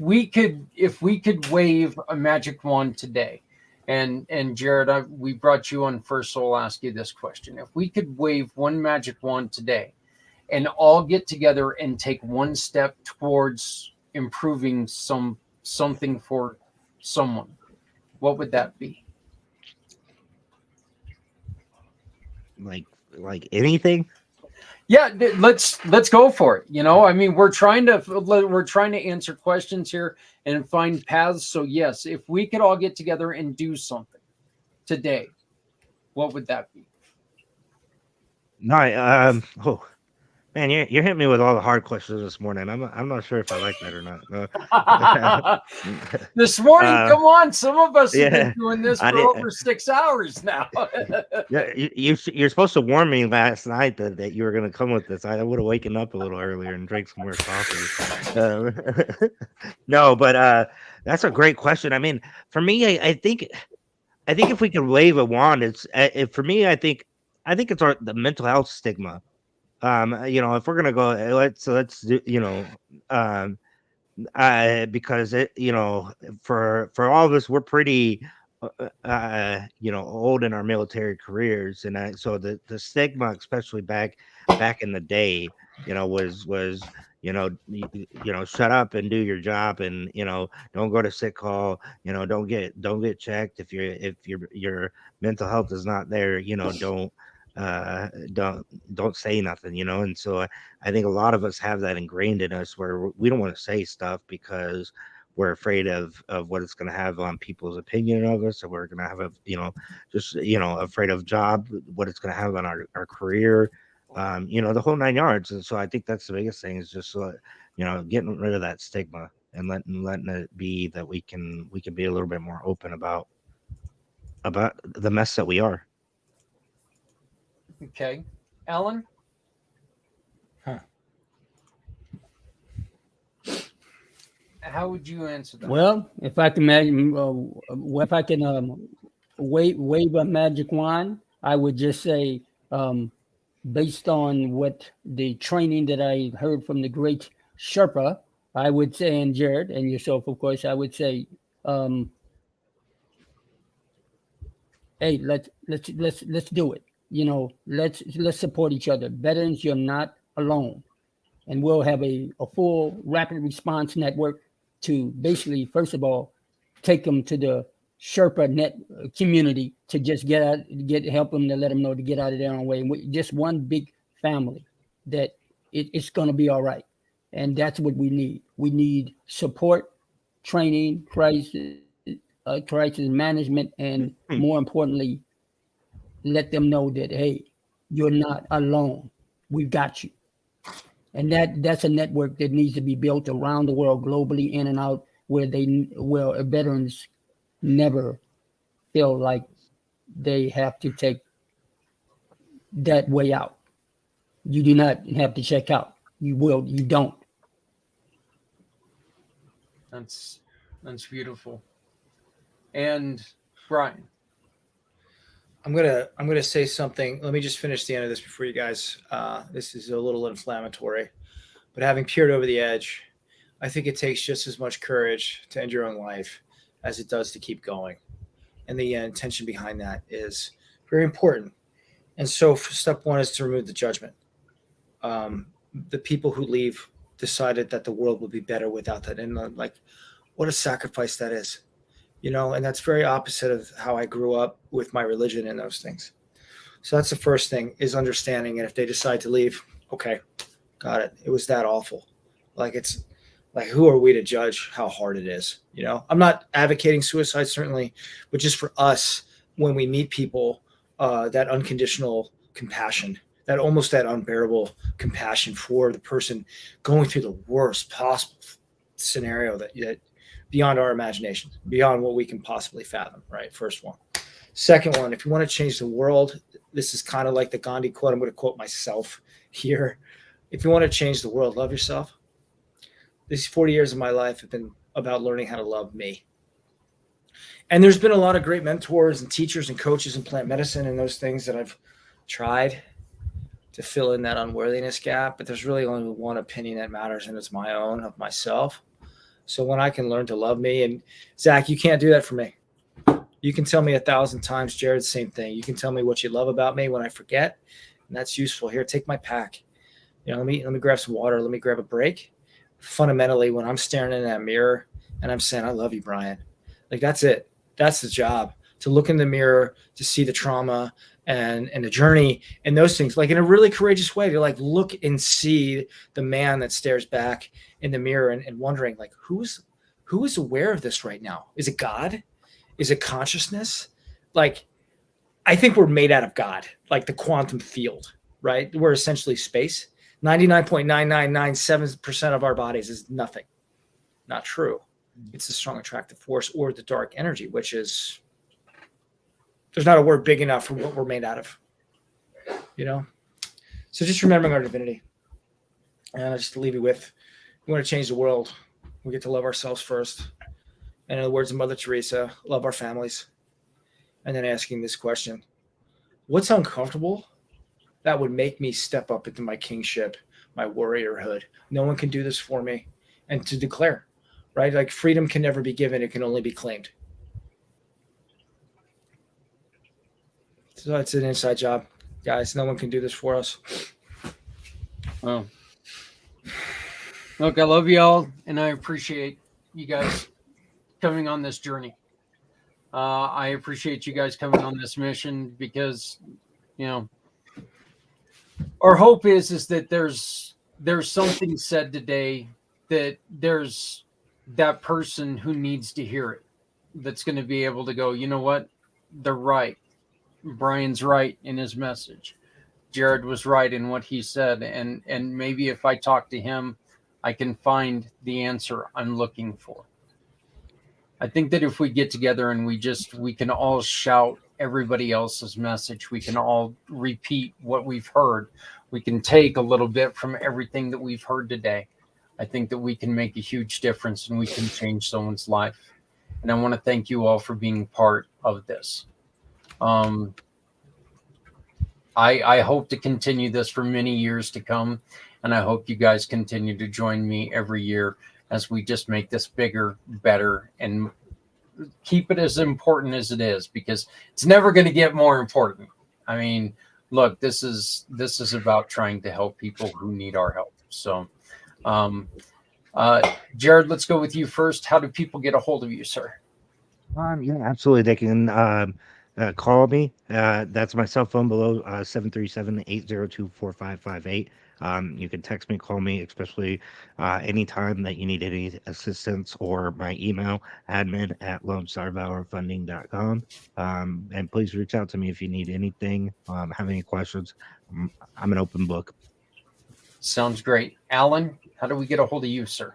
we could wave a magic wand today, and Jared, we brought you on first, so I'll ask you this question. If we could wave one magic wand today and all get together and take one step towards improving something for someone, what would that be? Like anything? Yeah, let's go for it. I mean, we're trying to answer questions here and find paths. So yes, if we could all get together and do something today, what would that be? No, oh man, you're hitting me with all the hard questions this morning. I'm not sure if I like that or not. No. This morning, come on, some of us have been doing this for did- over 6 hours now. Yeah, you're supposed to warn me last night that you were going to come with this. I would have waken up a little earlier and drank some more coffee. No, but That's a great question. I mean, for me, I think if we could wave a wand, for me. I think it's the mental health stigma. If we're gonna go, let's do, because for all of us, we're pretty, old in our military careers, and so the stigma, especially back in the day, was shut up and do your job, and don't go to sick call, don't get checked if your mental health is not there, don't say nothing, and so I think a lot of us have that ingrained in us where we don't want to say stuff because we're afraid of what it's going to have on people's opinion of us, or we're going to have afraid of job, what it's going to have on our career, the whole 9 yards. And so I think that's the biggest thing is just getting rid of that stigma and letting it be that we can be a little bit more open about the mess that we are. Okay. Alan? How would you answer that? Well, if I can imagine, if I can wave a magic wand, I would just say, based on what the training that I heard from the great Sherpa, I would say, and Jared and yourself, of course, I would say, hey, let's do it. Let's support each other. Veterans, you're not alone, and we'll have a full rapid response network to basically, first of all, take them to the Sherpa net community to just help them, to let them know to get out of their own way. And just one big family, that it's going to be all right. And that's what we need. We need support, training, crisis management, and more importantly, let them know that, hey, you're not alone. We've got you. And that's a network that needs to be built around the world, globally, in and out, where veterans never feel like they have to take that way out. You do not have to check out. You don't. That's beautiful. And Brian? I'm gonna say something. Let me just finish the end of this before you guys. This is a little inflammatory, but having peered over the edge, I think it takes just as much courage to end your own life as it does to keep going, and the intention behind that is very important. And so, step one is to remove the judgment. The people who leave decided that the world would be better without that, and what a sacrifice that is. And that's very opposite of how I grew up with my religion and those things. So that's the first thing, is understanding. And if they decide to leave, okay, got it. It was that awful. It's like, who are we to judge how hard it is? I'm not advocating suicide, certainly, but just for us, when we meet people, that unconditional compassion, that unbearable compassion for the person going through the worst possible scenario that beyond our imagination, beyond what we can possibly fathom, right? First one. Second one, if you want to change the world, this is kind of like the Gandhi quote. I'm going to quote myself here. If you want to change the world, love yourself. These 40 years of my life have been about learning how to love me. And there's been a lot of great mentors and teachers and coaches in plant medicine and those things that I've tried to fill in that unworthiness gap, but there's really only one opinion that matters, and it's my own, of myself. So when I can learn to love me, and Zach, you can't do that for me. You can tell me 1,000 times, Jared, same thing. You can tell me what you love about me when I forget, and that's useful. Here, take my pack. Let me grab some water. Let me grab a break. Fundamentally, when I'm staring in that mirror and I'm saying, I love you, Brian, that's it. That's the job, to look in the mirror, to see the trauma and the journey and those things, in a really courageous way, to look and see the man that stares back in the mirror and wondering, who is aware of this right now? Is it God? Is it consciousness? I think we're made out of God, the quantum field, right? We're essentially space. 99.9997% of our bodies is nothing. Not true. It's the strong attractive force, or the dark energy, which is, there's not a word big enough for what we're made out of, So just remembering our divinity. And just to leave you with, we want to change the world. We get to love ourselves first. And in the words of Mother Teresa, love our families. And then asking this question: what's uncomfortable that would make me step up into my kingship, my warriorhood? No one can do this for me. And to declare, right? Like freedom can never be given, it can only be claimed. So it's an inside job, guys. No one can do this for us. Oh. Look, I love y'all, and I appreciate you guys coming on this journey. I appreciate you guys coming on this mission because, you know, our hope is that there's something said today that there's that person who needs to hear it, that's going to be able to go, you know what, they're right. Brian's right in his message. Jared was right in what he said, and maybe if I talk to him, I can find the answer I'm looking for. I think that if we get together and we can all shout everybody else's message, we can all repeat what we've heard. We can take a little bit from everything that we've heard today. I think that we can make a huge difference and we can change someone's life. And I want to thank you all for being part of this. I hope to continue this for many years to come. And I hope you guys continue to join me every year as we just make this bigger, better, and keep it as important as it is, because it's never going to get more important. I mean, look, this is about trying to help people who need our help. So, Jared, let's go with you first. How do people get a hold of you, sir? Yeah, absolutely. They can call me. That's my cell phone below, 737-802-4558. You can text me, call me, especially anytime that you need any assistance, or my email, admin@lonestarvalorfunding.com. And please reach out to me if you need anything, have any questions. I'm an open book. Sounds great. Alan, how do we get a hold of you, sir?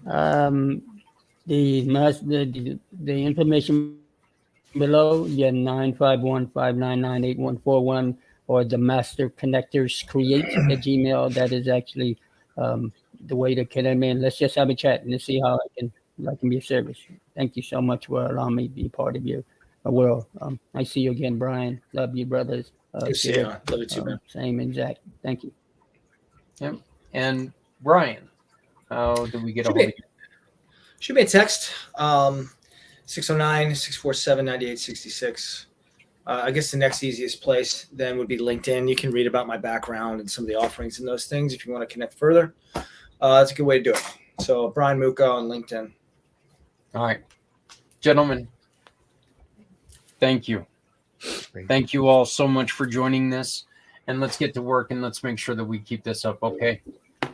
The information below, 951-599-8141, or the Master Connectors Create at Gmail. That is actually the way to connect me. And let's just have a chat and see how I can be of service. Thank you so much for allowing me to be part of your world. I see you again, Brian. Love you, brothers. Good to see you. Love you too, man. Same and Zach. Thank you. Yep. And Brian, how do we get a hold of you? Shoot me a text, 609-647-9866. I guess the next easiest place then would be LinkedIn. You can read about my background and some of the offerings and those things if you want to connect further. That's a good way to do it. So Brian Mucco on LinkedIn. All right. Gentlemen, thank you. Thank you all so much for joining this. And let's get to work and let's make sure that we keep this up, okay?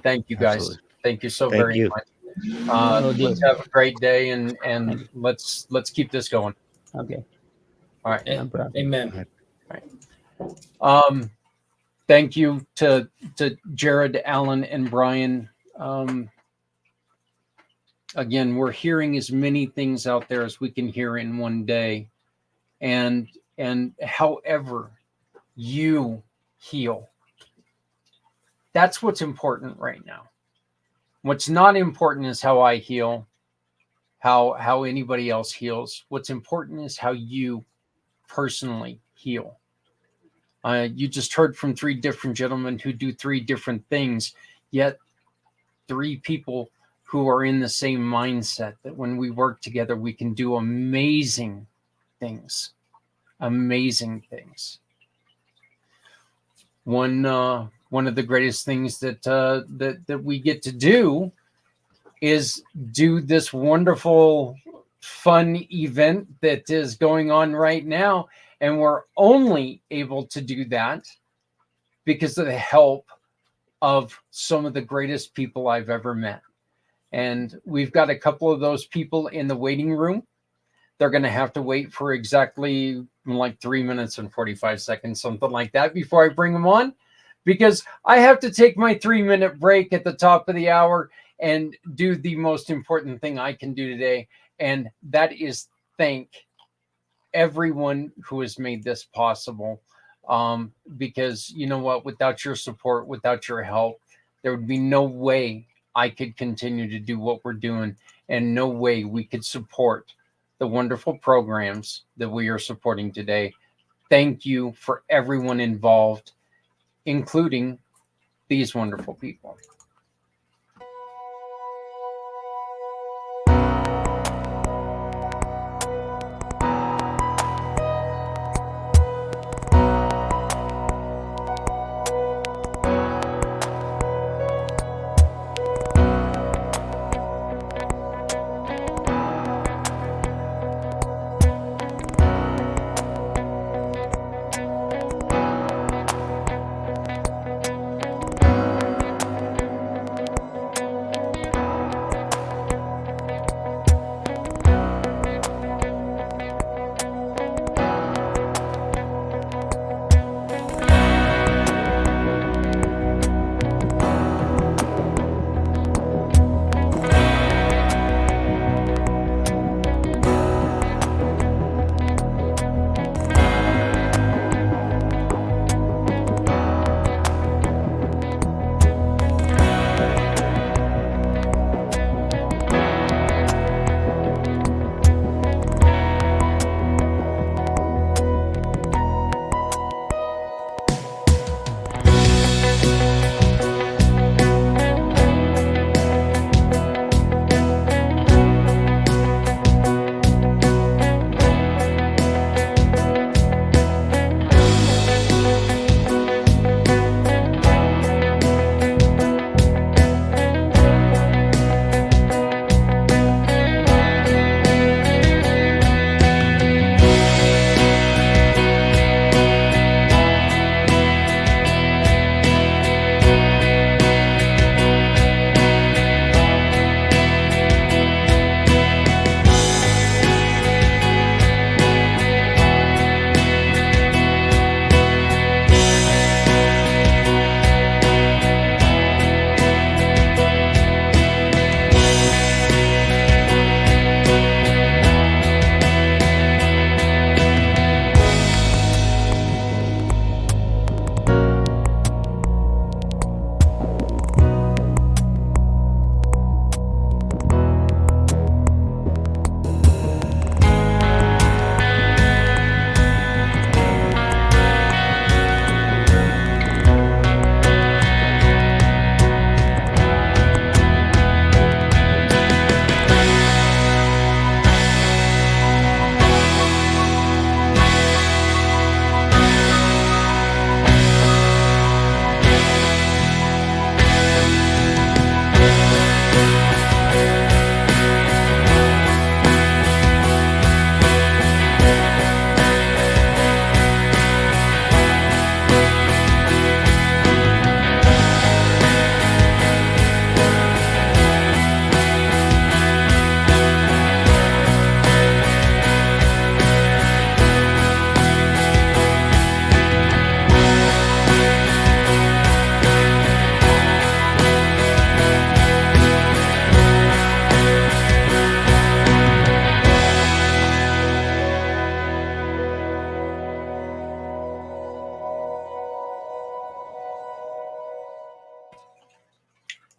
Thank you, guys. Absolutely. Thank you so very much. Let's have a great day and let's keep this going. Okay. All right. Amen. All right. Thank you to Jared, Alan, and Brian. Again, we're hearing as many things out there as we can hear in one day. And however you heal, that's what's important right now. What's not important is how I heal, how anybody else heals. What's important is how you personally heal. You just heard from 3 different gentlemen who do 3 different things, yet 3 people who are in the same mindset that when we work together, we can do amazing things. Amazing things. One of the greatest things that we get to do is do this wonderful, fun event that is going on right now. And we're only able to do that because of the help of some of the greatest people I've ever met. And we've got a couple of those people in the waiting room. They're going to have to wait for exactly like 3 minutes and 45 seconds, something like that, before I bring them on, because I have to take my 3-minute break at the top of the hour and do the most important thing I can do today. And that is thank everyone who has made this possible. Because you know what, without your support, without your help, there would be no way I could continue to do what we're doing, and no way we could support the wonderful programs that we are supporting today. Thank you for everyone involved, including these wonderful people.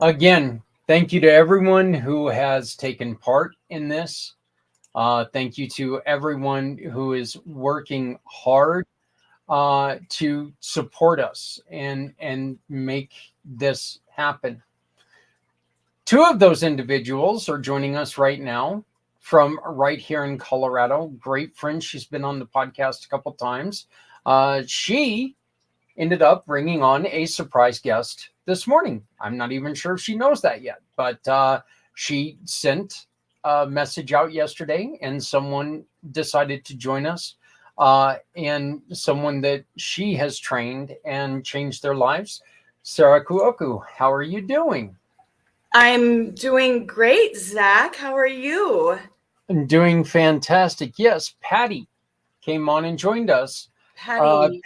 Again, thank you to everyone who has taken part in this. Thank you to everyone who is working hard to support us and make this happen. Two of those individuals are joining us right now from right here in Colorado. Great friend. She's been on the podcast a couple times. She ended up bringing on a surprise guest this morning. I'm not even sure if she knows that yet, but she sent a message out yesterday and someone decided to join us, and someone that she has trained and changed their lives. Sarah Kuoku, how are you doing? I'm doing great, Zach. How are you? I'm doing fantastic. Yes, Patty came on and joined us. Patty.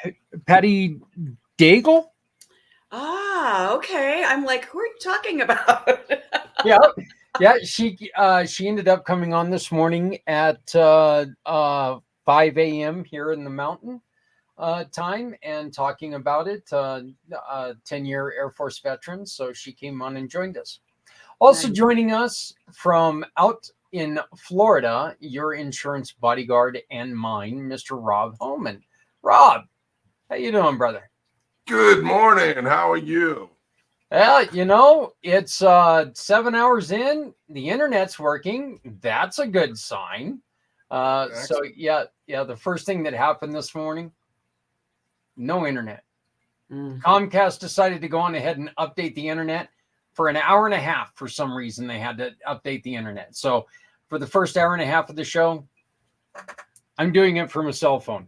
Patty Daigle? Okay. I'm like, who are you talking about? Yeah. She ended up coming on this morning at 5 a.m. here in the mountain time and talking about it. 10-year Air Force veteran. So she came on and joined us. Also Nice. joining us from out in Florida, your insurance bodyguard and mine, Mr. Rob Holman. Rob, how you doing, brother? Good morning. How are you? Well, it's 7 hours in. The internet's working. That's a good sign. So yeah, the first thing that happened this morning, no internet. Comcast decided to go on ahead and update the internet for an hour and a half. For some reason, they had to update the internet. So for the first hour and a half of the show, I'm doing it from a cell phone.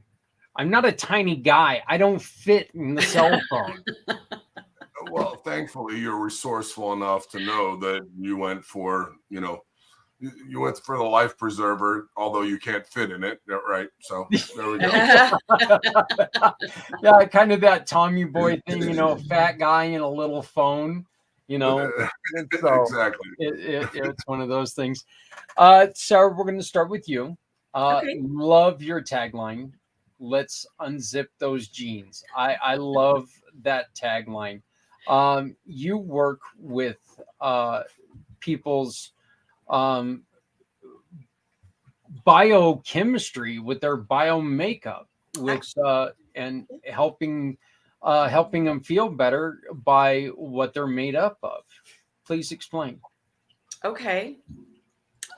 I'm not a tiny guy. I don't fit in the cell phone. Well, thankfully, you're resourceful enough to know that you went for, you went for the life preserver, although you can't fit in it, right? So there we go. Yeah, kind of that Tommy Boy thing, fat guy in a little phone, So Exactly. it's one of those things. Sarah, we're going to start with you. Okay. Love your tagline. Let's unzip those jeans. I love that tagline. You work with people's biochemistry with their bio makeup, which and helping them feel better by what they're made up of. Please explain. Okay.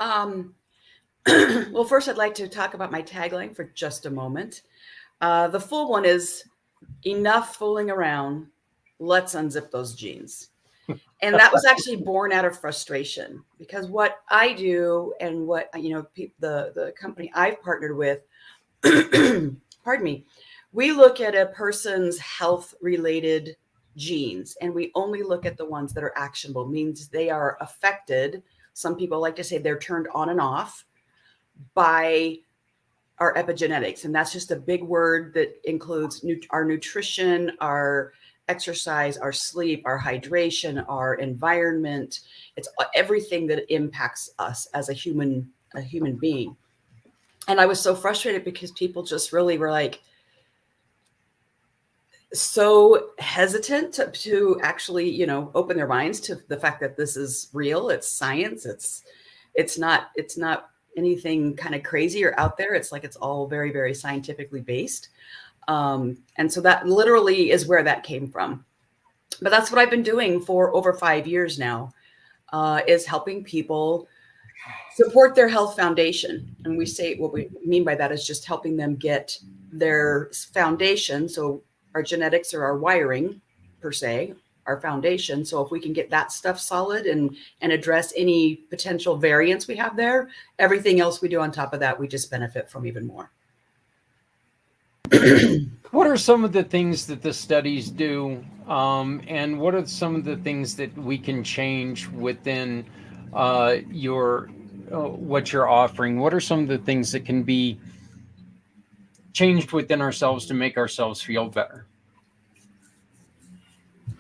Well, first, I'd like to talk about my tagline for just a moment. The full one is enough fooling around. Let's unzip those jeans. And that was actually born out of frustration, because what I do and what, the company I've partnered with, pardon me, we look at a person's health related genes, and we only look at the ones that are actionable, means they are affected. Some people like to say they're turned on and off by our epigenetics. And that's just a big word that includes our nutrition, our exercise, our sleep, our hydration, our environment. It's everything that impacts us as a human being. And I was so frustrated because people just really were like so hesitant to actually, open their minds to the fact that this is real. It's science. It's not anything kind of crazy or out there. It's like, it's all very, very scientifically based. And so that literally is where that came from. But that's what I've been doing for over 5 years now, is helping people support their health foundation. And we say what we mean by that is just helping them get their foundation. So our genetics or our wiring per se, our foundation. So if we can get that stuff solid and address any potential variants we have there, everything else we do on top of that, we just benefit from even more. What are some of the things that the studies do, and what are some of the things that we can change within what you're offering? What are some of the things that can be changed within ourselves to make ourselves feel better?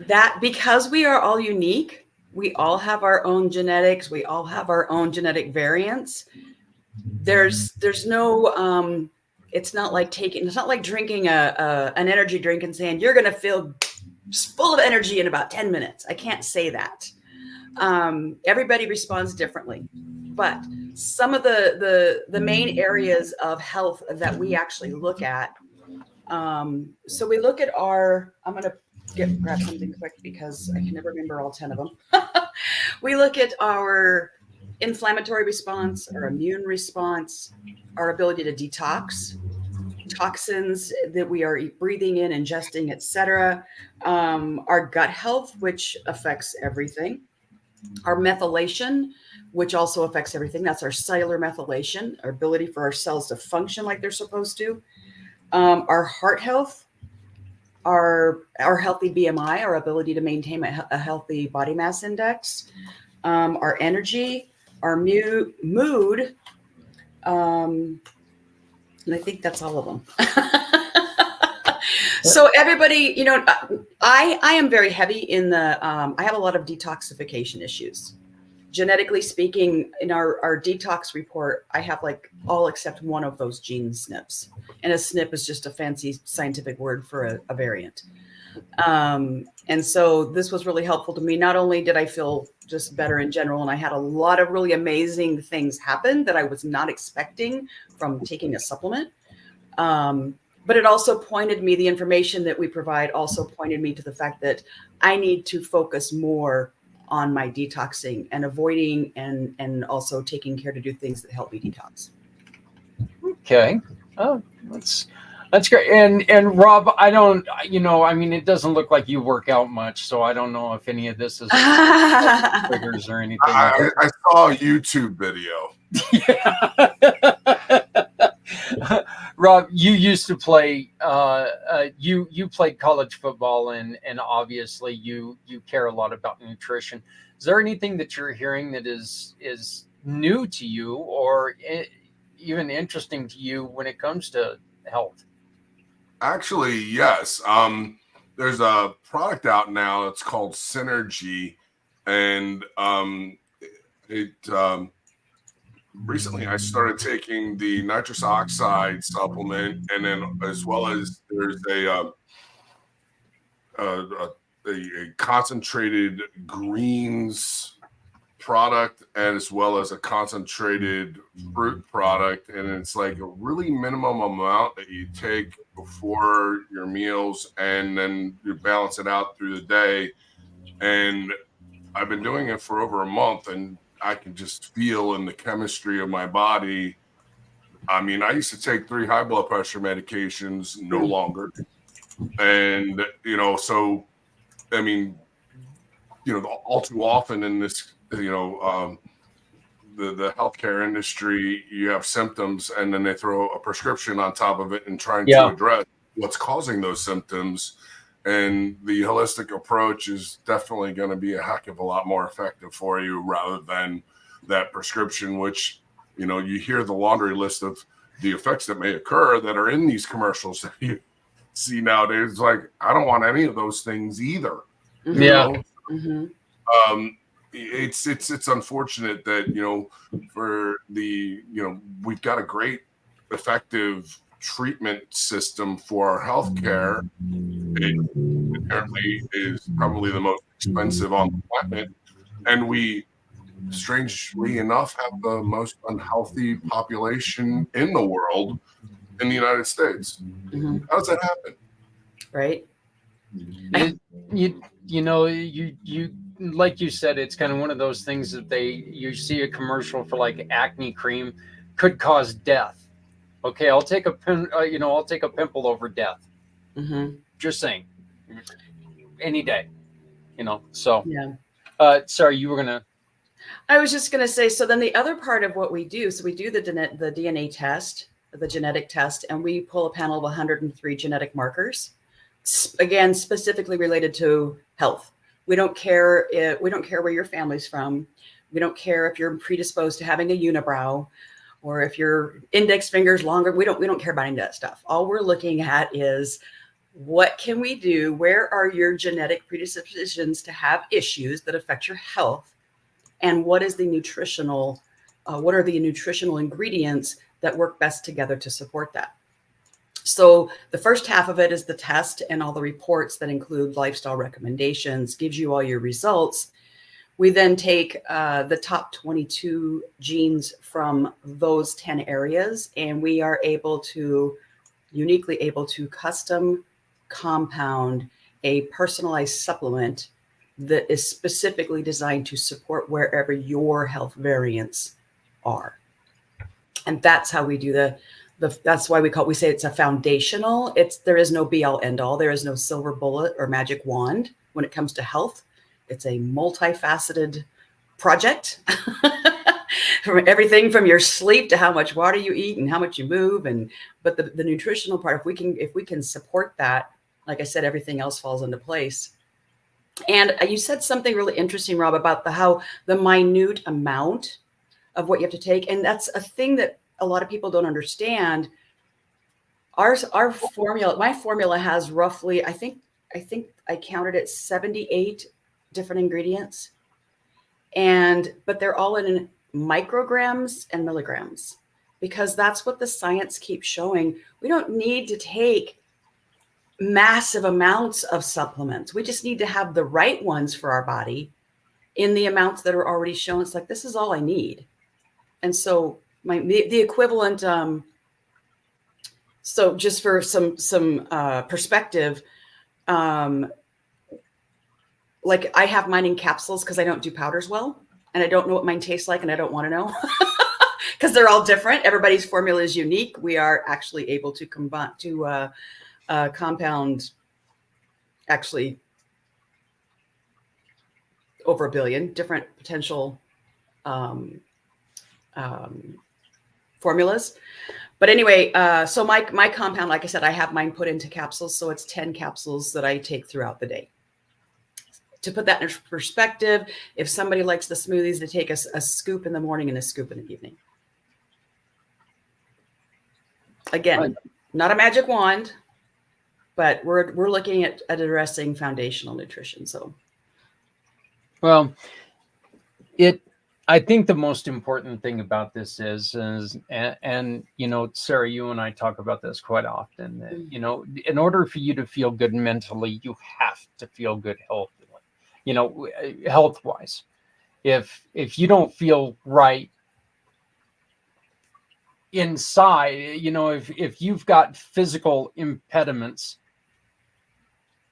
That because we are all unique, we all have our own genetics, we all have our own genetic variants. There's no it's not like drinking an energy drink and saying you're going to feel full of energy in about 10 minutes. I can't say that. Everybody responds differently, but some of the main areas of health that we actually look at. So we look at I'm going to grab something quick because I can never remember all 10 of them. We look at our inflammatory response, our immune response, our ability to detox, toxins that we are breathing in, ingesting, etc. Our gut health, which affects everything. Our methylation, which also affects everything. That's our cellular methylation, our ability for our cells to function like they're supposed to. Our heart health, our healthy BMI, our ability to maintain a healthy body mass index, our energy, our mood, and I think that's all of them. So everybody, I am very heavy in the, I have a lot of detoxification issues. Genetically speaking, in our detox report, I have like all except one of those gene SNPs. And a SNP is just a fancy scientific word for a variant. And so this was really helpful to me. Not only did I feel just better in general, and I had a lot of really amazing things happen that I was not expecting from taking a supplement. But it also pointed me, the information that we provide also pointed me to the fact that I need to focus more on my detoxing and avoiding and also taking care to do things that help me detox. Okay. Oh, that's great. And Rob, I don't, I mean, it doesn't look like you work out much, so I don't know if any of this is triggers or anything. I saw a YouTube video. Yeah. Rob, you used to play. You played college football, and obviously you care a lot about nutrition. Is there anything that you're hearing that is new to you, or even interesting to you when it comes to health? Actually, yes. There's a product out now. It's called Synergy, and recently I started taking the nitrous oxide supplement, and then as well as there's a concentrated greens product, and as well as a concentrated fruit product, and it's like a really minimum amount that you take before your meals, and then you balance it out through the day. And I've been doing it for over a month, and I can just feel in the chemistry of my body. I mean, I used to take 3 high blood pressure medications, no longer. And, so, I mean, all too often in this, the healthcare industry, you have symptoms and then they throw a prescription on top of it and trying to address what's causing those symptoms. And the holistic approach is definitely going to be a heck of a lot more effective for you rather than that prescription, which, you hear the laundry list of the effects that may occur that are in these commercials that you see nowadays. Like, I don't want any of those things either. Yeah. It's unfortunate that, for the, we've got a great effective treatment system for our healthcare. It apparently is probably the most expensive on the planet, and we, strangely enough, have the most unhealthy population in the world in the United States. How does that happen? Right. You like you said, it's kind of one of those things that you see a commercial for like acne cream could cause death. Okay, I'll take a pimple over death. Just saying, any day, So yeah. Sorry, you were gonna. I was just gonna say. So then the other part of what we do, so we do the DNA test, the genetic test, and we pull a panel of 103 genetic markers, again specifically related to health. We don't care where your family's from. We don't care if you're predisposed to having a unibrow, or if your index finger's longer. We don't care about any of that stuff. All we're looking at is what can we do? Where are your genetic predispositions to have issues that affect your health? And what is the nutritional? What are the nutritional ingredients that work best together to support that? So the first half of it is the test and all the reports that include lifestyle recommendations, gives you all your results. We then take the top 22 genes from those 10 areas, and we are uniquely able to custom compound a personalized supplement that is specifically designed to support wherever your health variants are. And that's how we do that's why we say it's a foundational. There is no be all end all. There is no silver bullet or magic wand when it comes to health. It's a multifaceted project. From everything from your sleep to how much water you eat and how much you move. But the nutritional part, if we can support that, like I said, everything else falls into place. And you said something really interesting, Rob, about how the minute amount of what you have to take. And that's a thing that a lot of people don't understand. Our formula, my formula has roughly, I think I counted it 78 different ingredients. But they're all in micrograms and milligrams, because that's what the science keeps showing. We don't need to take massive amounts of supplements. We just need to have the right ones for our body in the amounts that are already shown. It's like, this is all I need. And so the equivalent, so just for some perspective, like I have mine in capsules because I don't do powders well, and I don't know what mine tastes like, and I don't want to know because they're all different. Everybody's formula is unique. We are actually able to combine compound actually over 1 billion different potential formulas. But anyway, so my compound, like I said, I have mine put into capsules. So it's 10 capsules that I take throughout the day. To put that in perspective, if somebody likes the smoothies, they take a scoop in the morning and a scoop in the evening. Again, not a magic wand, but we're looking at addressing foundational nutrition. So, well, I think the most important thing about this is and you know, Sarah, you and I talk about this quite often, that, you know, in order for you to feel good mentally, you have to feel good healthily, you know, health-wise. If you don't feel right inside, you know, if you've got physical impediments,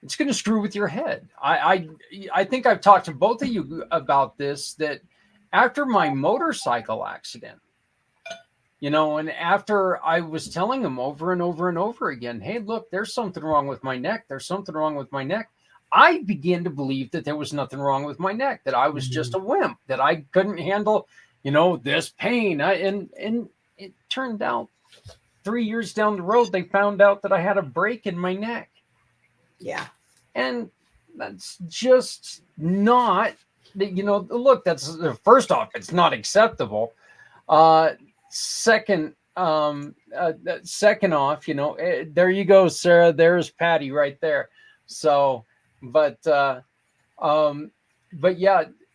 it's going to screw with your head. I think I've talked to both of you about this, that after my motorcycle accident, you know, and after I was telling them over and over and over again, hey, look, there's something wrong with my neck. There's something wrong with my neck. I began to believe that there was nothing wrong with my neck, that I was just a wimp, that I couldn't handle, you know, this pain. And it turned out 3 years down the road, they found out that I had a break in my neck. yeah. And that's just not, you know, look, that's first off, it's not acceptable. Second off, you know, there you go, Sarah, there's Patty right there. So, but yeah,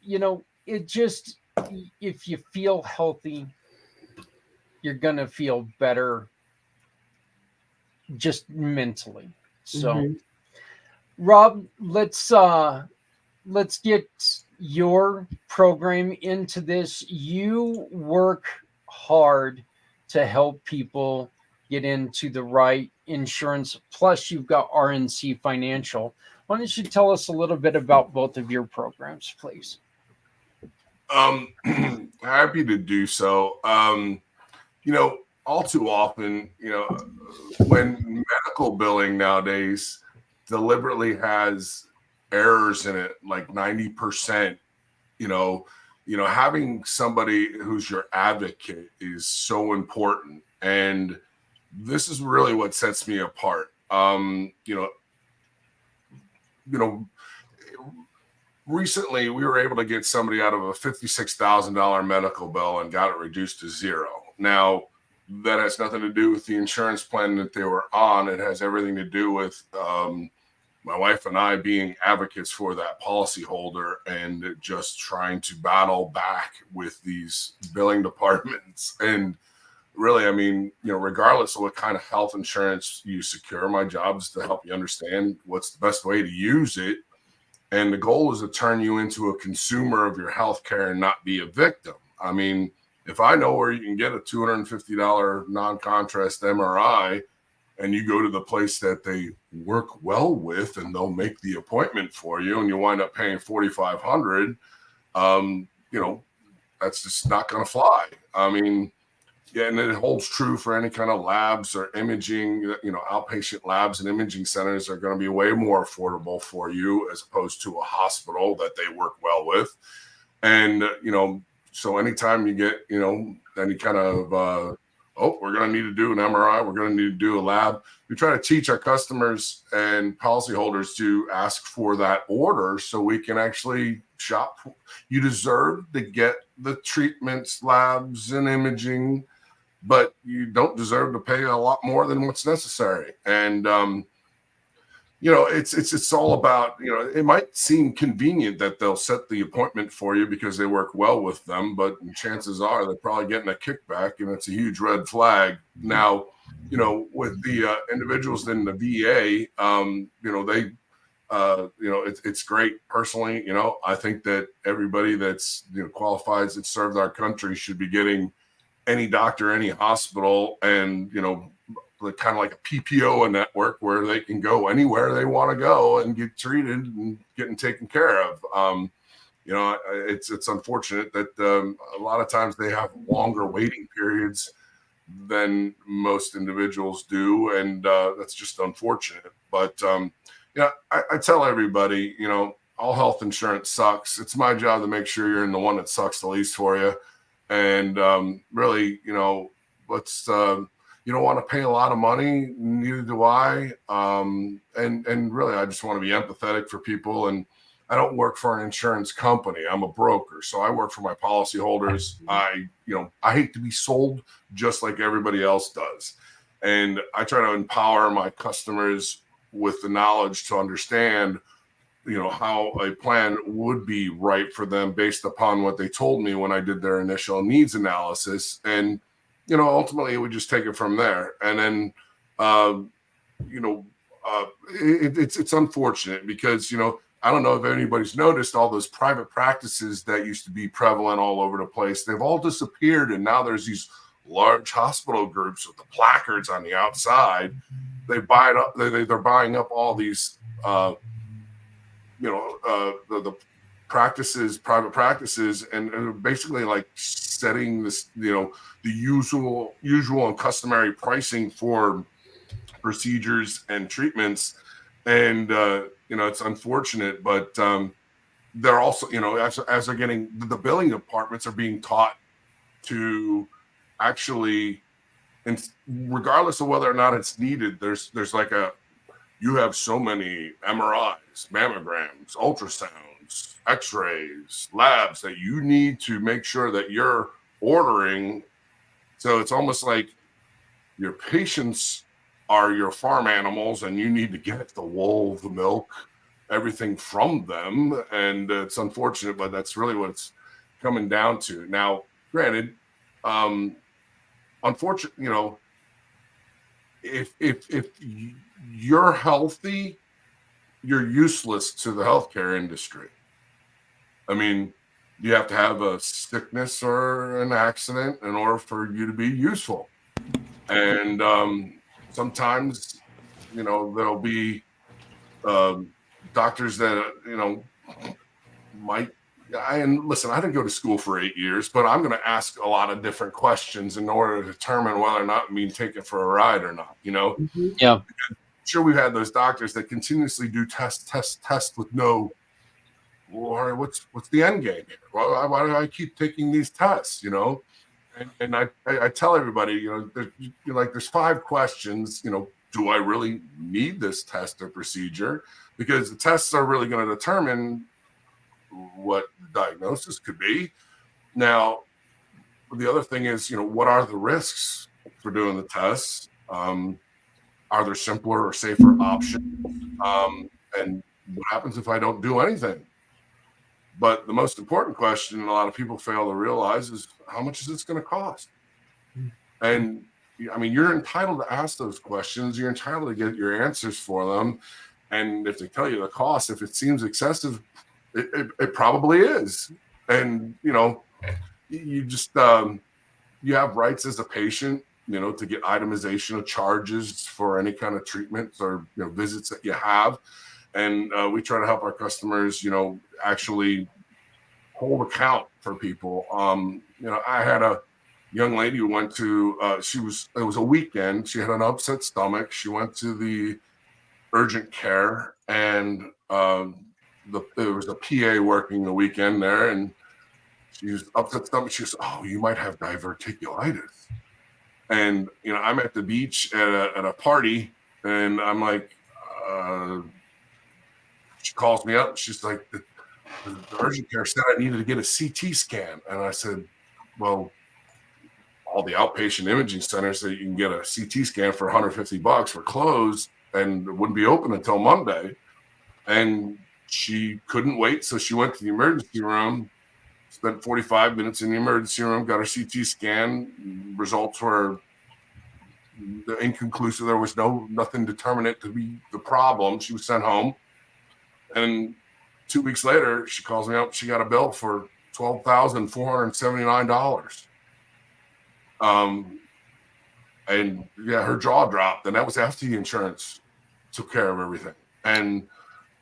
you know, it just, if you feel healthy, you're going to feel better just mentally. So, Rob, let's get your program into this. You work hard to help people get into the right insurance. Plus, you've got RNC Financial. Why don't you tell us a little bit about both of your programs, please? Happy to do so. You know, all too often, you know, when medical billing nowadays deliberately has errors in it, like 90%, you know, having somebody who's your advocate is so important. And this is really what sets me apart. You know, recently we were able to get somebody out of a $56,000 medical bill and got it reduced to zero. Now, that has nothing to do with the insurance plan that they were on. It has everything to do with my wife and I being advocates for that policyholder and just trying to battle back with these billing departments. And really, I mean, you know, regardless of what kind of health insurance you secure, my job is to help you understand what's the best way to use it. And the goal is to turn you into a consumer of your health care and not be a victim. I mean, if I know where you can get a $250 non-contrast MRI and you go to the place that they work well with and they'll make the appointment for you and you wind up paying $4,500, you know, that's just not going to fly. I mean, yeah, and it holds true for any kind of labs or imaging. You know, outpatient labs and imaging centers are going to be way more affordable for you as opposed to a hospital that they work well with. And, you know, so anytime you get, you know, any kind of, we're going to need to do an MRI, we're going to need to do a lab, we try to teach our customers and policyholders to ask for that order so we can actually shop. You deserve to get the treatments, labs, and imaging, but you don't deserve to pay a lot more than what's necessary. And, you know, it's all about, you know, it might seem convenient that they'll set the appointment for you because they work well with them, but chances are they're probably getting a kickback, and it's a huge red flag. Now, with the individuals in the VA, they it's great. Personally, I think that everybody that's qualifies that served our country should be getting any doctor, any hospital, and kind of like a PPO network where they can go anywhere they want to go and get treated and getting taken care of. It's unfortunate that a lot of times they have longer waiting periods than most individuals do, and that's just unfortunate. But I tell everybody, all health insurance sucks. It's my job to make sure you're in the one that sucks the least for you. And really, let's you don't want to pay a lot of money, neither do I. And really, I just want to be empathetic for people. And I don't work for an insurance company. I'm a broker, so I work for my policyholders. I hate to be sold just like everybody else does, and I try to empower my customers with the knowledge to understand, how a plan would be right for them based upon what they told me when I did their initial needs analysis. And, ultimately we just take it from there. And then, it's unfortunate because, I don't know if anybody's noticed all those private practices that used to be prevalent all over the place. They've all disappeared. And now there's these large hospital groups with the placards on the outside. They buy it up. They're buying up all these, the practices, private practices, and basically like setting this, the usual and customary pricing for procedures and treatments. And it's unfortunate, but they're also, as they're getting, the billing departments are being taught to actually, and regardless of whether or not it's needed, there's like you have so many MRIs, mammograms, ultrasounds, x-rays, labs that you need to make sure that you're ordering. So it's almost like your patients are your farm animals and you need to get the wool, the milk, everything from them. And it's unfortunate, but that's really what it's coming down to. Now, granted, unfortunately, if you're healthy, you're useless to the healthcare industry. I mean, you have to have a sickness or an accident in order for you to be useful. And sometimes, there'll be doctors that, might. And listen, I didn't go to school for 8 years, but I'm going to ask a lot of different questions in order to determine whether or not I'm being taken for a ride or not, Yeah. Because sure, we've had those doctors that continuously do test with no, or what's the end game here? Why do I keep taking these tests, And I tell everybody, there's 5 questions, do I really need this test or procedure? Because the tests are really going to determine what the diagnosis could be. Now, the other thing is, what are the risks for doing the tests? Are there simpler or safer options? And what happens if I don't do anything? But the most important question, and a lot of people fail to realize, is how much is this going to cost? And I mean, you're entitled to ask those questions. You're entitled to get your answers for them. And if they tell you the cost, if it seems excessive, it probably is. And, you just, you have rights as a patient, to get itemization of charges for any kind of treatments or, visits that you have. And we try to help our customers, actually hold account for people. I had a young lady who went to, it was a weekend. She had an upset stomach. She went to the urgent care, and there was a PA working the weekend there, and she was upset stomach. She was, oh, you might have diverticulitis. And, I'm at the beach at a party, and I'm like, she calls me up. She's like, the urgent care said I needed to get a CT scan. And I said, well, all the outpatient imaging centers that you can get a CT scan for $150 were closed and wouldn't be open until Monday. And she couldn't wait. So she went to the emergency room, spent 45 minutes in the emergency room, got her CT scan. Results were inconclusive. There was nothing determinate to be the problem. She was sent home, and 2 weeks later, she calls me up. She got a bill for $12,479. And yeah, her jaw dropped, and that was after the insurance took care of everything. And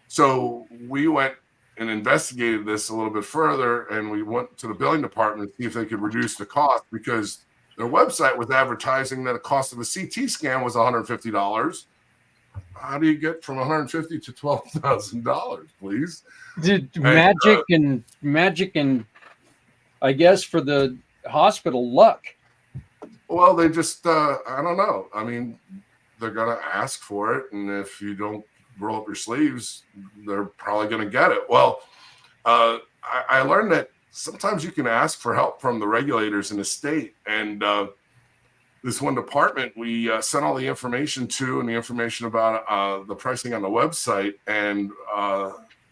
so we went and investigated this a little bit further, and we went to the billing department to see if they could reduce the cost, because their website was advertising that the cost of a CT scan was $150. How do you get from $150 to $12,000, please? Did magic and I guess for the hospital luck. Well, they just, I don't know. I mean, they're going to ask for it. And if you don't roll up your sleeves, they're probably going to get it. Well, I learned that sometimes you can ask for help from the regulators in the state. And this one department, we sent all the information to, and the information about the pricing on the website. And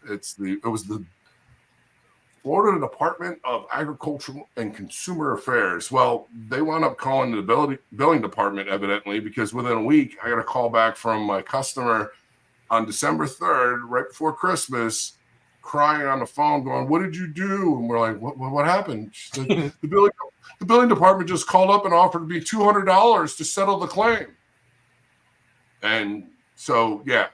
it was the Florida Department of Agricultural and Consumer Affairs. Well, they wound up calling the billing department, evidently, because within a week, I got a call back from my customer on December 3rd, right before Christmas, crying on the phone, going, "What did you do?" And we're like, what happened? She said, the billing department just called up and offered me $200 to settle the claim. And so, yeah.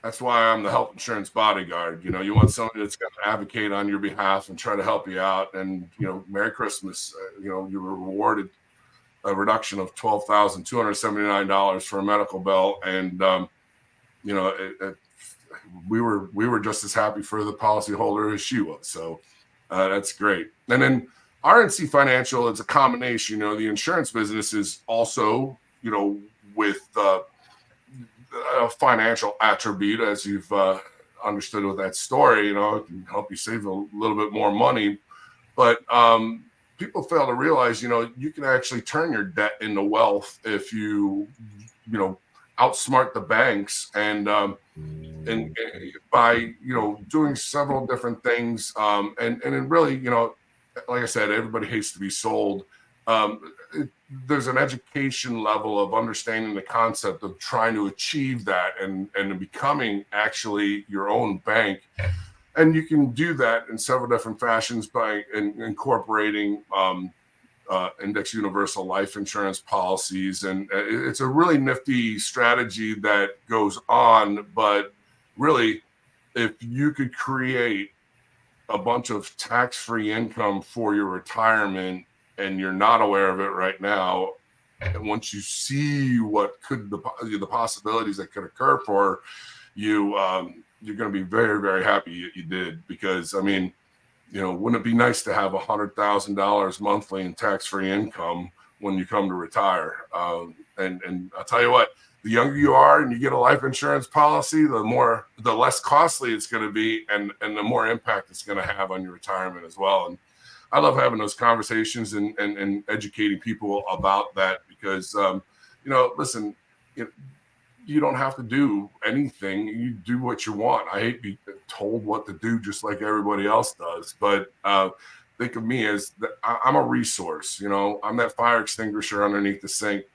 That's why I'm the health insurance bodyguard. You know, you want somebody that's going to advocate on your behalf and try to help you out. And, you know, Merry Christmas. You know, you were rewarded a reduction of $12,279 for a medical bill. And, you know, we were just as happy for the policyholder as she was. So that's great. And then RNC Financial, it's a combination. You know, the insurance business is also, you know, with a financial attribute, as you've understood with that story. You know, it can help you save a little bit more money. But people fail to realize, you know, you can actually turn your debt into wealth if you know, outsmart the banks and by, you know, doing several different things. And really, you know, like I said, everybody hates to be sold. There's an education level of understanding the concept of trying to achieve that and becoming actually your own bank. And you can do that in several different fashions by incorporating index universal life insurance policies. And it's a really nifty strategy that goes on. But really, if you could create a bunch of tax-free income for your retirement, and you're not aware of it right now, and once you see what could the possibilities that could occur for you, you're going to be very, very happy you did. Because I mean, you know, wouldn't it be nice to have $100,000 monthly in tax-free income when you come to retire? And I'll tell you what, the younger you are and you get a life insurance policy, the less costly it's going to be, and the more impact it's going to have on your retirement as well. And I love having those conversations and educating people about that, because, you know, listen, you don't have to do anything. You do what you want. I hate being told what to do just like everybody else does. But think of me as I'm a resource. You know, I'm that fire extinguisher underneath the sink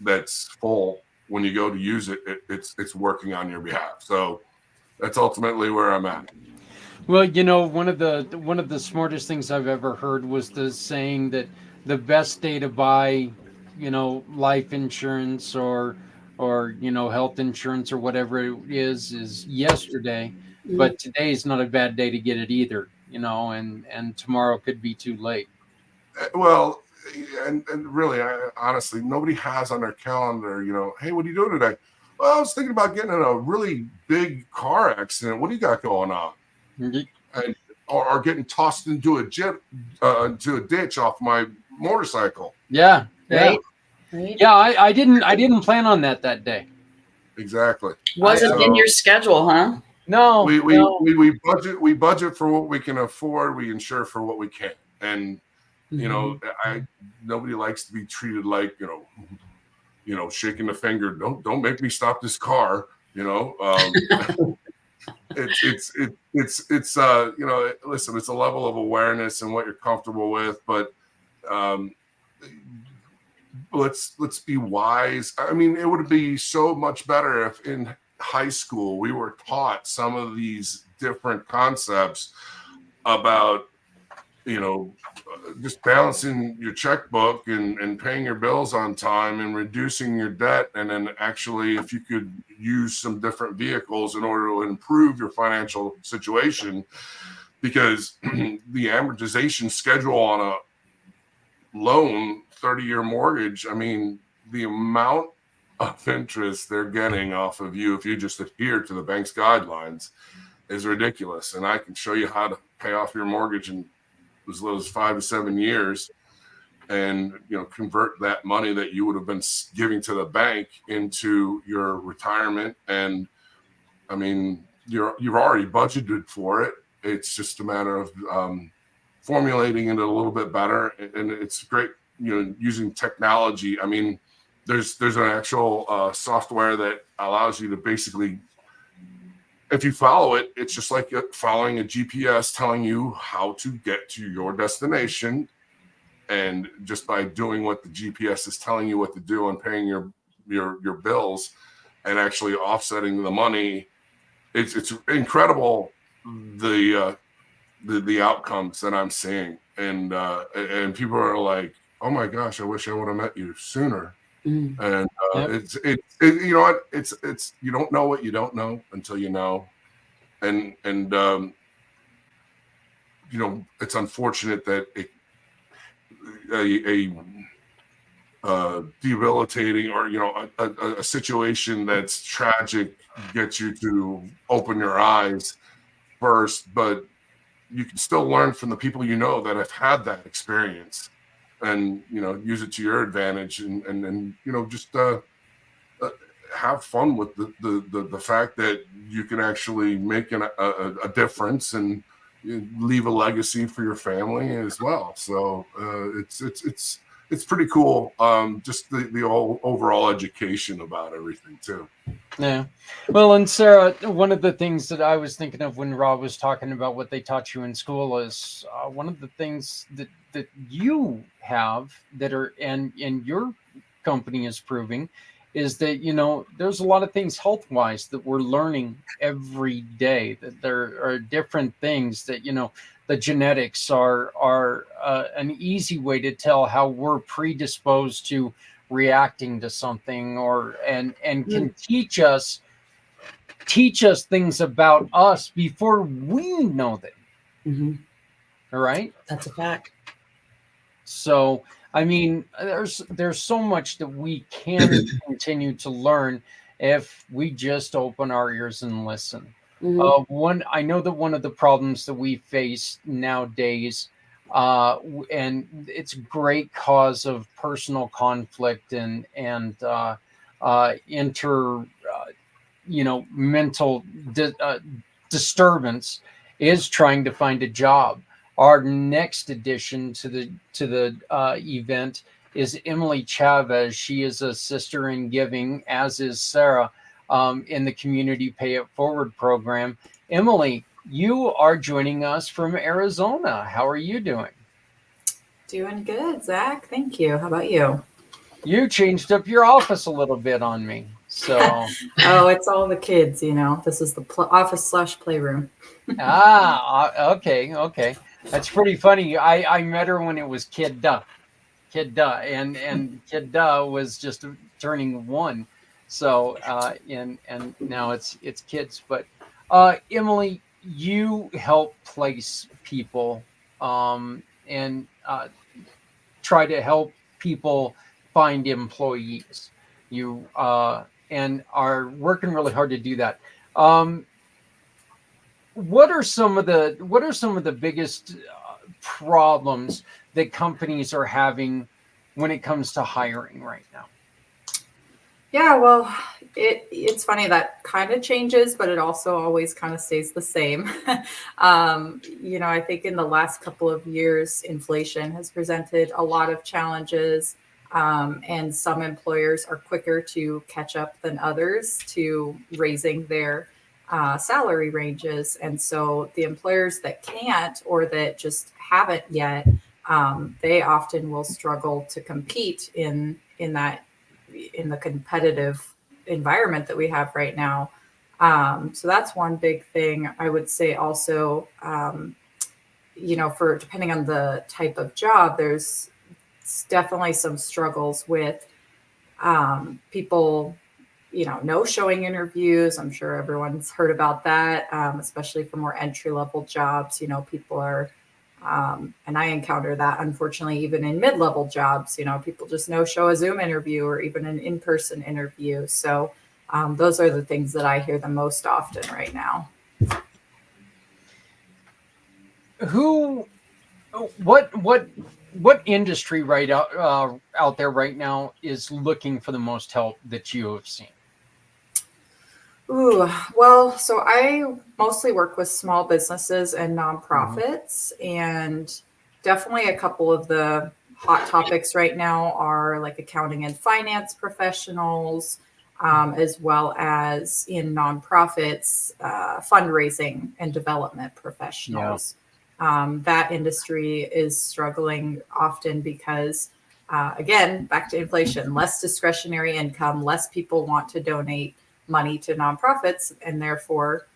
that's full. When you go to use it, it's working on your behalf. So that's ultimately where I'm at. Well, you know, one of the smartest things I've ever heard was the saying that the best day to buy, you know, life insurance or you know, health insurance or whatever it is yesterday, but today is not a bad day to get it either, you know, and tomorrow could be too late. Well, and really, honestly, nobody has on their calendar, you know, hey, what are you doing today? Well, I was thinking about getting in a really big car accident. What do you got going on? And, or getting tossed into a ditch off my motorcycle. Yeah. Right. Yeah, I didn't plan on that day. Exactly. Wasn't in your schedule, huh? No. We budget for what we can afford. We insure for what we can. And you know, nobody likes to be treated like, you know, shaking the finger. Don't make me stop this car. You know, it's you know, listen, it's a level of awareness and what you're comfortable with, but let's be wise. I mean, it would be so much better if in high school we were taught some of these different concepts about, just balancing your checkbook and paying your bills on time and reducing your debt. And then actually, if you could use some different vehicles in order to improve your financial situation, because the amortization schedule on a loan, 30-year mortgage, I mean, the amount of interest they're getting off of you if you just adhere to the bank's guidelines is ridiculous. And I can show you how to pay off your mortgage in as little as 5 to 7 years, and convert that money that you would have been giving to the bank into your retirement. And I mean, you've already budgeted for it. It's just a matter of formulating it a little bit better. And it's great, using technology. I mean, there's an actual software that allows you to basically, if you follow it, it's just like following a GPS telling you how to get to your destination. And just by doing what the GPS is telling you what to do and paying your bills and actually offsetting the money, it's incredible the outcomes that I'm seeing. And people are like, oh my gosh, I wish I would have met you sooner. And it's you know what, it's you don't know what you don't know until you know. And it's unfortunate that a debilitating or a situation that's tragic gets you to open your eyes first, but you can still learn from the people that have had that experience, and use it to your advantage, and just have fun with the fact that you can actually make a difference and leave a legacy for your family as well. So it's pretty cool. Just the overall education about everything too. Yeah. Well, and Sarah, one of the things that I was thinking of when Rob was talking about what they taught you in school is one of the things that you have that are, and your company is proving, is that, there's a lot of things health-wise that we're learning every day, that there are different things that, the genetics are an easy way to tell how we're predisposed to reacting to something, and can teach us things about us before we know them. Mm-hmm. All right. That's a fact. So, I mean, there's so much that we can continue to learn if we just open our ears and listen. Mm-hmm. I know that one of the problems that we face nowadays, and it's a great cause of personal conflict and mental disturbance, is trying to find a job. Our next addition to the event is Emily Chavez. She is a sister in giving, as is Sarah, in the Community Pay It Forward program. Emily, you are joining us from Arizona. How are you doing? Doing good, Zach. Thank you. How about you? You changed up your office a little bit on me. So oh, it's all the kids, This is the office/playroom. Okay. That's pretty funny. I met her when it was Kid Duh, and Kid Duh was just turning 1. So and now it's kids. But Emily, you help place people and try to help people find employees. You and are working really hard to do that. What are some of the biggest problems that companies are having when it comes to hiring right now? Yeah, well, it's funny, that kind of changes, but it also always kind of stays the same. I think in the last couple of years, inflation has presented a lot of challenges, and some employers are quicker to catch up than others to raising their salary ranges. And so the employers that can't, or that just haven't yet, they often will struggle to compete in in the competitive environment that we have right now. So that's one big thing. I would say also, for depending on the type of job, there's definitely some struggles with people, no showing interviews. I'm sure everyone's heard about that, especially for more entry level jobs. People are, and I encounter that unfortunately even in mid level jobs. People just no show a Zoom interview or even an in person interview. So those are the things that I hear the most often right now. What industry right out there right now is looking for the most help that you have seen? Ooh, well, so I mostly work with small businesses and nonprofits, and definitely a couple of the hot topics right now are like accounting and finance professionals, as well as in nonprofits, fundraising and development professionals. That industry is struggling often because, again, back to inflation, less discretionary income, less people want to donate money to nonprofits, and therefore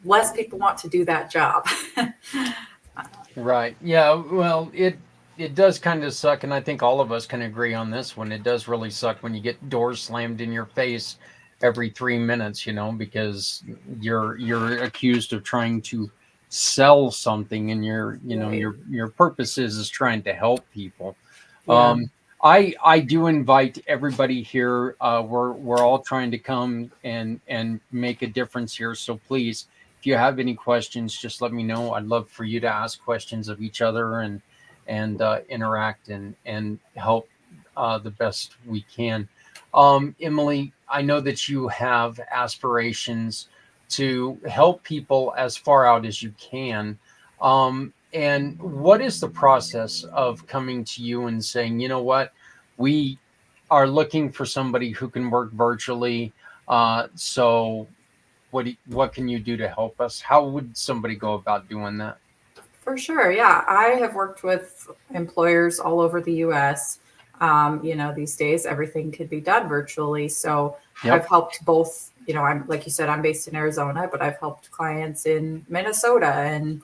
less people want to do that job. Right. Yeah. Well, it does kind of suck, and I think all of us can agree on this one. It does really suck when you get doors slammed in your face every 3 minutes, because you're accused of trying to sell something, and your purpose is trying to help people. Yeah. I do invite everybody here. We're all trying to come and make a difference here. So please, if you have any questions, just let me know. I'd love for you to ask questions of each other and interact and help the best we can. Emily, I know that you have aspirations to help people as far out as you can. And what is the process of coming to you and saying, you know what, we are looking for somebody who can work virtually. So what can you do to help us? How would somebody go about doing that? For sure. Yeah. I have worked with employers all over the US. These days everything could be done virtually. So Yep. I've helped both, I'm, like you said, I'm based in Arizona, but I've helped clients in Minnesota and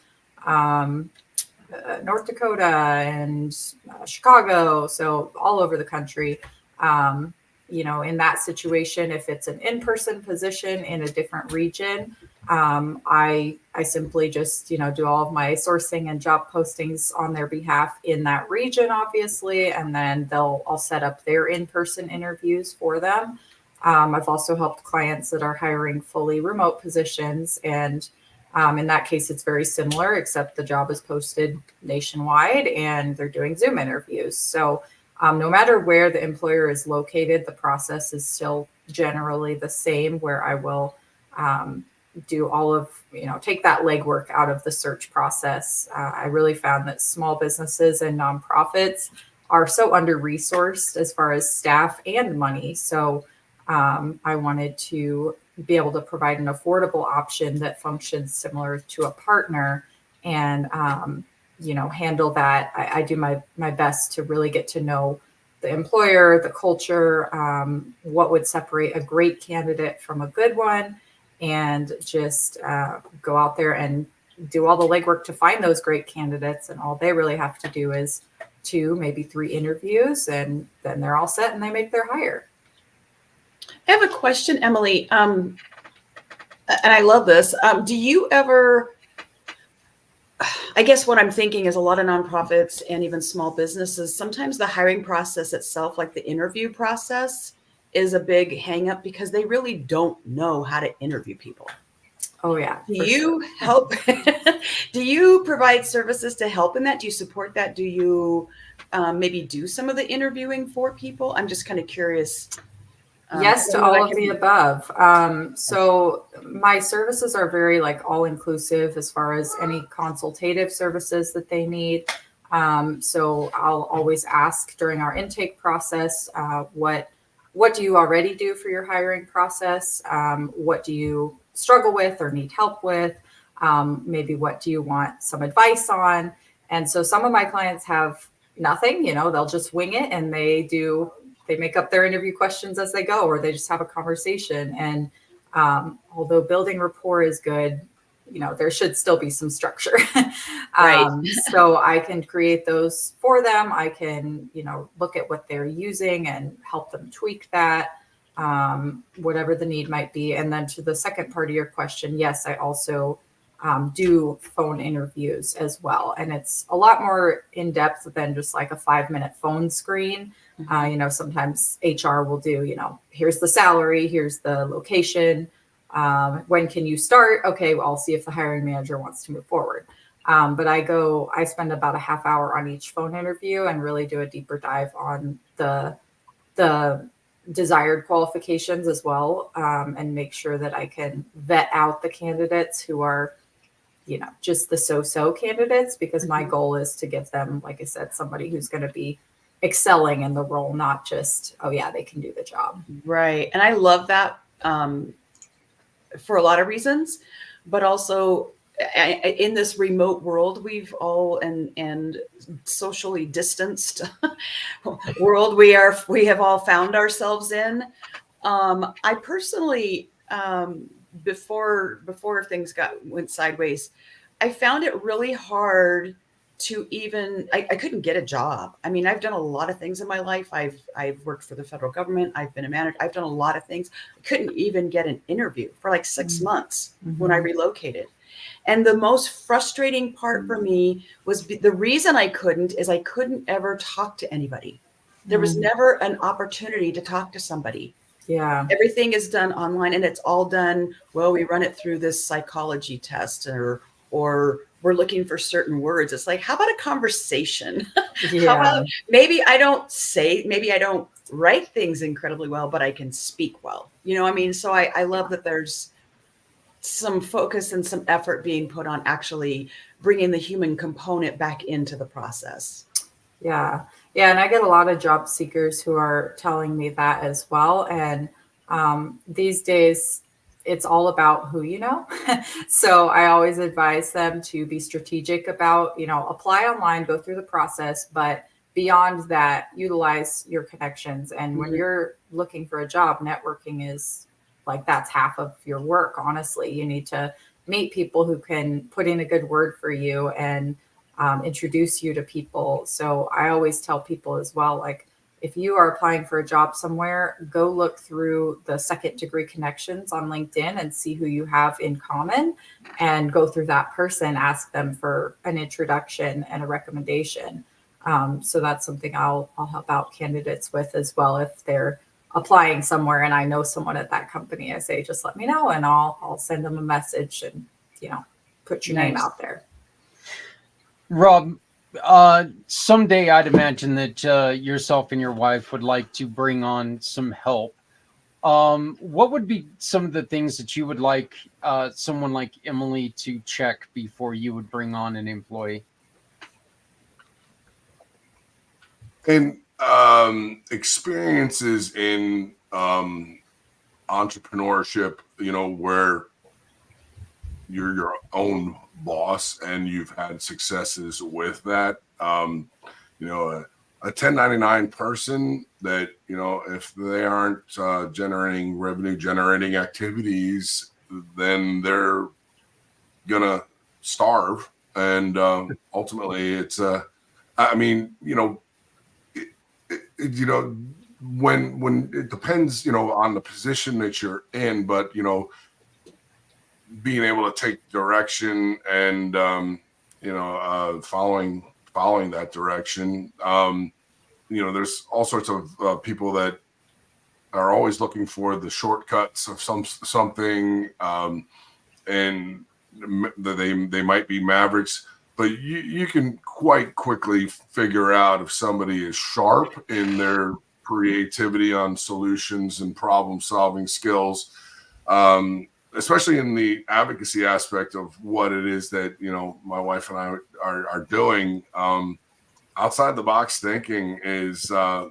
North Dakota and Chicago. So all over the country. In that situation, if it's an in-person position in a different region, I simply just, do all of my sourcing and job postings on their behalf in that region, obviously, and then I'll set up their in-person interviews for them. I've also helped clients that are hiring fully remote positions, and in that case, it's very similar, except the job is posted nationwide and they're doing Zoom interviews. So no matter where the employer is located, the process is still generally the same, where I will do all of, take that legwork out of the search process. I really found that small businesses and nonprofits are so under-resourced as far as staff and money. So I wanted to be able to provide an affordable option that functions similar to a partner and, handle that. I do my best to really get to know the employer, the culture, what would separate a great candidate from a good one, and just go out there and do all the legwork to find those great candidates. And all they really have to do is 2, maybe 3 interviews, and then they're all set and they make their hire. I have a question, Emily, and I love this. Do you ever, I guess what I'm thinking is a lot of nonprofits and even small businesses, sometimes the hiring process itself, like the interview process, is a big hang up because they really don't know how to interview people. Oh yeah. Do you help? Do you provide services to help in that? Do you support that? Do you maybe do some of the interviewing for people? I'm just kind of curious. Yes to all of the above. So my services are very all inclusive as far as any consultative services that they need. So I'll always ask during our intake process, what do you already do for your hiring process? What do you struggle with or need help with? Maybe what do you want some advice on? And so some of my clients have nothing, they'll just wing it, and they they make up their interview questions as they go, or they just have a conversation. And although building rapport is good, there should still be some structure. Right. So I can create those for them. I can, look at what they're using and help them tweak that, whatever the need might be. And then to the second part of your question, yes, I also do phone interviews as well. And it's a lot more in depth than just like a 5-minute phone screen. Sometimes HR will do, here's the salary, here's the location. When can you start? Okay, well, I'll see if the hiring manager wants to move forward. But I spend about a half hour on each phone interview and really do a deeper dive on the desired qualifications as well, and make sure that I can vet out the candidates who are, just the so-so candidates, because my goal is to give them, like I said, somebody who's going to be excelling in the role, not just, oh yeah, they can do the job. Right. And I love that for a lot of reasons, but also in this remote world we've all and socially distanced world we have all found ourselves in. I personally, before things went sideways, I found it really hard to even, I couldn't get a job. I mean, I've done a lot of things in my life. I've worked for the federal government. I've been a manager. I've done a lot of things. I couldn't even get an interview for like 6 months when I relocated. And the most frustrating part for me was the reason I couldn't is I couldn't ever talk to anybody. There was never an opportunity to talk to somebody. Yeah. Everything is done online, and it's all done, well, we run it through this psychology test, or we're looking for certain words. It's like, how about a conversation? Yeah. How about, maybe I don't write things incredibly well, but I can speak well. So I love that there's some focus and some effort being put on actually bringing the human component back into the process. Yeah. Yeah. And I get a lot of job seekers who are telling me that as well. And these days, it's all about who you know. So I always advise them to be strategic about, apply online, go through the process, but beyond that, utilize your connections. And when you're looking for a job, networking is like, that's half of your work. Honestly, you need to meet people who can put in a good word for you and introduce you to people. So I always tell people as well, like, if you are applying for a job somewhere, go look through the second degree connections on LinkedIn and see who you have in common, and go through that person, ask them for an introduction and a recommendation. So that's something I'll help out candidates with as well. If they're applying somewhere and I know someone at that company, I say, just let me know and I'll send them a message and, put your name out there. Rob, someday I'd imagine that yourself and your wife would like to bring on some help. What would be some of the things that you would like someone like Emily to check before you would bring on an employee? And experiences in entrepreneurship, where you're your own boss and you've had successes with that. A 1099 person that, if they aren't generating revenue generating activities, then they're gonna starve. And ultimately it's when it depends, on the position that you're in, but, being able to take direction and, following that direction. There's all sorts of people that are always looking for the shortcuts of something, and they might be mavericks, but you can quite quickly figure out if somebody is sharp in their creativity on solutions and problem solving skills, especially in the advocacy aspect of what it is that, my wife and I are doing. Outside the box thinking is, my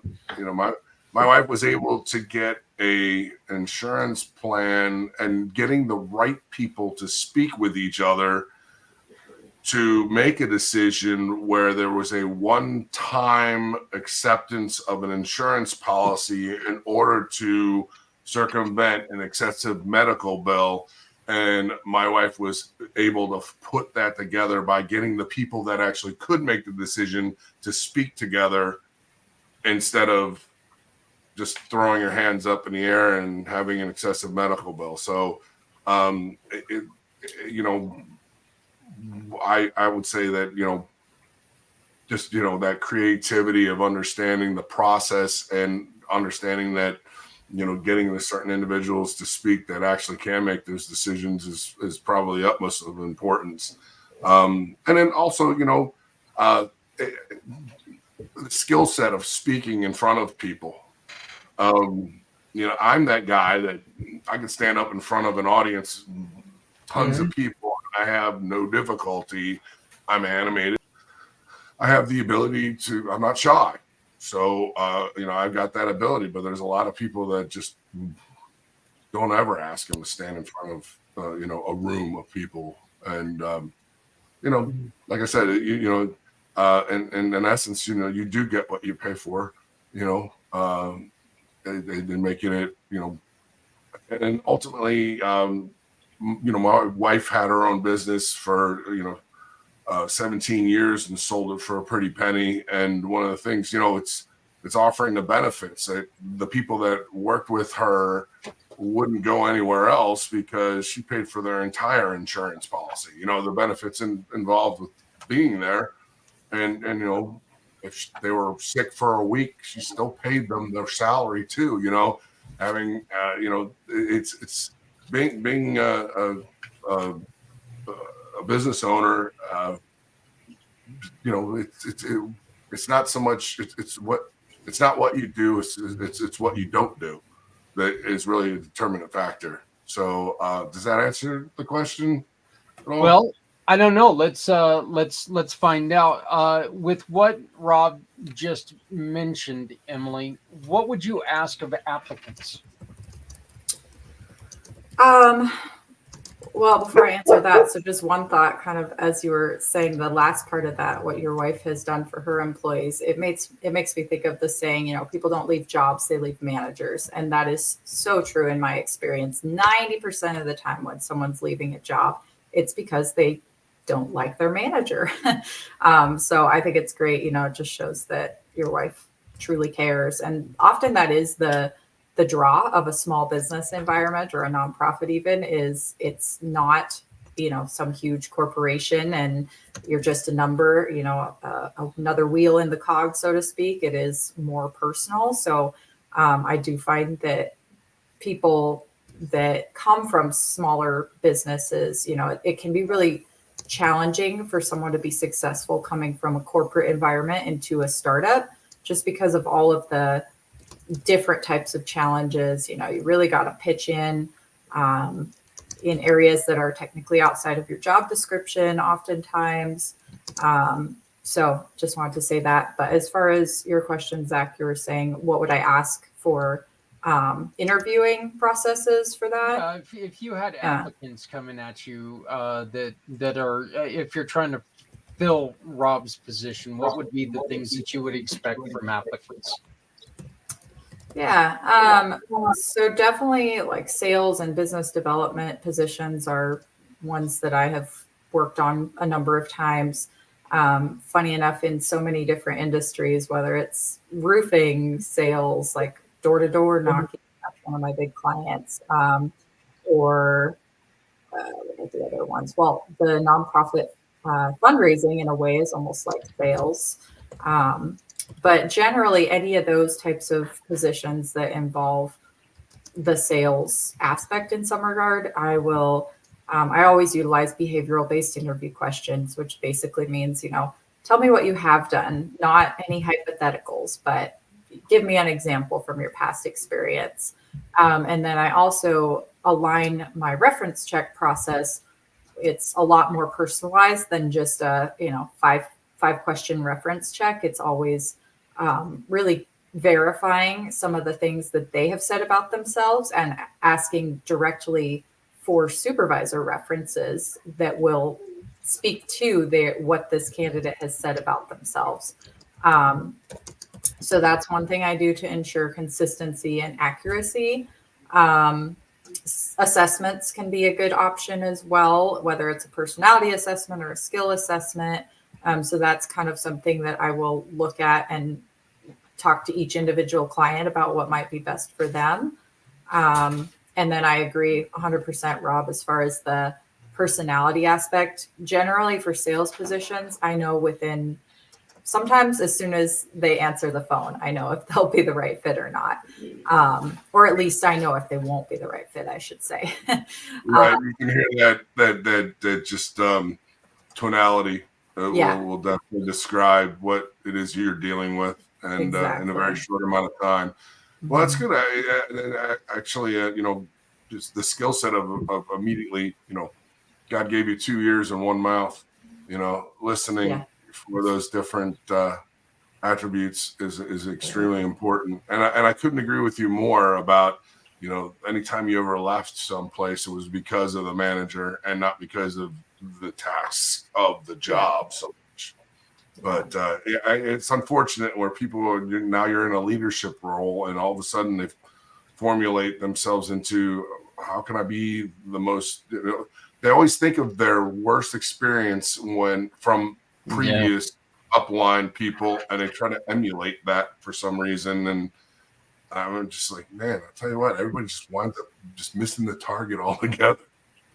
wife was able to get a insurance plan and getting the right people to speak with each other to make a decision where there was a one-time acceptance of an insurance policy in order to circumvent an excessive medical bill. And my wife was able to put that together by getting the people that actually could make the decision to speak together instead of just throwing your hands up in the air and having an excessive medical bill. So, you know, I would say that, you know, just, you know, that creativity of understanding the process and understanding that, you know, getting the certain individuals to speak that actually can make those decisions is probably utmost of importance. And then also, you know, the skill set of speaking in front of people. You know, I'm that guy that I can stand up in front of an audience, tons of people. I have no difficulty. I'm animated. I have the ability to, I'm not shy. So, you know, I've got that ability, but there's a lot of people that just don't ever ask them to stand in front of, you know, a room of people. And, you know, like I said, you know, and in essence, you know, you do get what you pay for, you know, they're making it, you know, and ultimately, you know, my wife had her own business for, you know, 17 years and sold it for a pretty penny. And one of the things, you know, it's offering the benefits that the people that worked with her wouldn't go anywhere else because she paid for their entire insurance policy. You know, the benefits involved with being there. And, you know, if they were sick for a week, she still paid them their salary too, you know, having, you know, it's being a business owner, you know, it's not so much, it's not what you do, it's what you don't do that is really a determinant factor. So does that answer the question at all? Well, I don't know. Let's find out. With what Rob just mentioned, Emily, what would you ask of applicants? Well, before I answer that, so just one thought, kind of as you were saying the last part of that, what your wife has done for her employees, it makes me think of the saying, you know, people don't leave jobs, they leave managers. And that is so true in my experience. 90% of the time when someone's leaving a job, it's because they don't like their manager. So I think it's great, you know, it just shows that your wife truly cares. And often that is the draw of a small business environment or a nonprofit even is it's not, you know, some huge corporation and you're just a number, you know, another wheel in the cog, so to speak. It is more personal. So I do find that people that come from smaller businesses, you know, it can be really challenging for someone to be successful coming from a corporate environment into a startup just because of all of the different types of challenges. You know, you really got to pitch in areas that are technically outside of your job description oftentimes. So just wanted to say that. But as far as your question, Zach, you were saying, what would I ask for interviewing processes for that? If you had applicants coming at you that are, if you're trying to fill Rob's position, what would be the things that you would expect from applicants? Yeah. So definitely like sales and business development positions are ones that I have worked on a number of times. Funny enough, in so many different industries, whether it's roofing sales, like door-to-door knocking, that's one of my big clients, or what are the other ones? Well, the nonprofit fundraising in a way is almost like sales. But generally, any of those types of positions that involve the sales aspect in some regard, I always utilize behavioral-based interview questions, which basically means, you know, tell me what you have done, not any hypotheticals, but give me an example from your past experience. And then I also align my reference check process. It's a lot more personalized than just a, you know, five question reference check. It's always really verifying some of the things that they have said about themselves and asking directly for supervisor references that will speak to what this candidate has said about themselves. So that's one thing I do to ensure consistency and accuracy. Assessments can be a good option as well, whether it's a personality assessment or a skill assessment. So that's kind of something that I will look at and talk to each individual client about what might be best for them. And then I agree 100%, Rob, as far as the personality aspect. Generally for sales positions, I know within sometimes as soon as they answer the phone, I know if they'll be the right fit or not. Or at least I know if they won't be the right fit, I should say. Right. You can hear that just tonality will definitely describe what it is you're dealing with, and Exactly. in a very short amount of time. Well, that's good. Actually, just the skill set of immediately, God gave you 2 ears and one mouth, listening for those different attributes is extremely important. And I couldn't agree with you more about, anytime you ever left someplace, it was because of the manager and not because of the tasks of the job so much. But it's unfortunate where people now you're in a leadership role and all of a sudden they formulate themselves into how can I be the most, they always think of their worst experience from previous upline people, and they try to emulate that for some reason. And I'm just like, man, I'll tell you what, everybody just winds up just missing the target altogether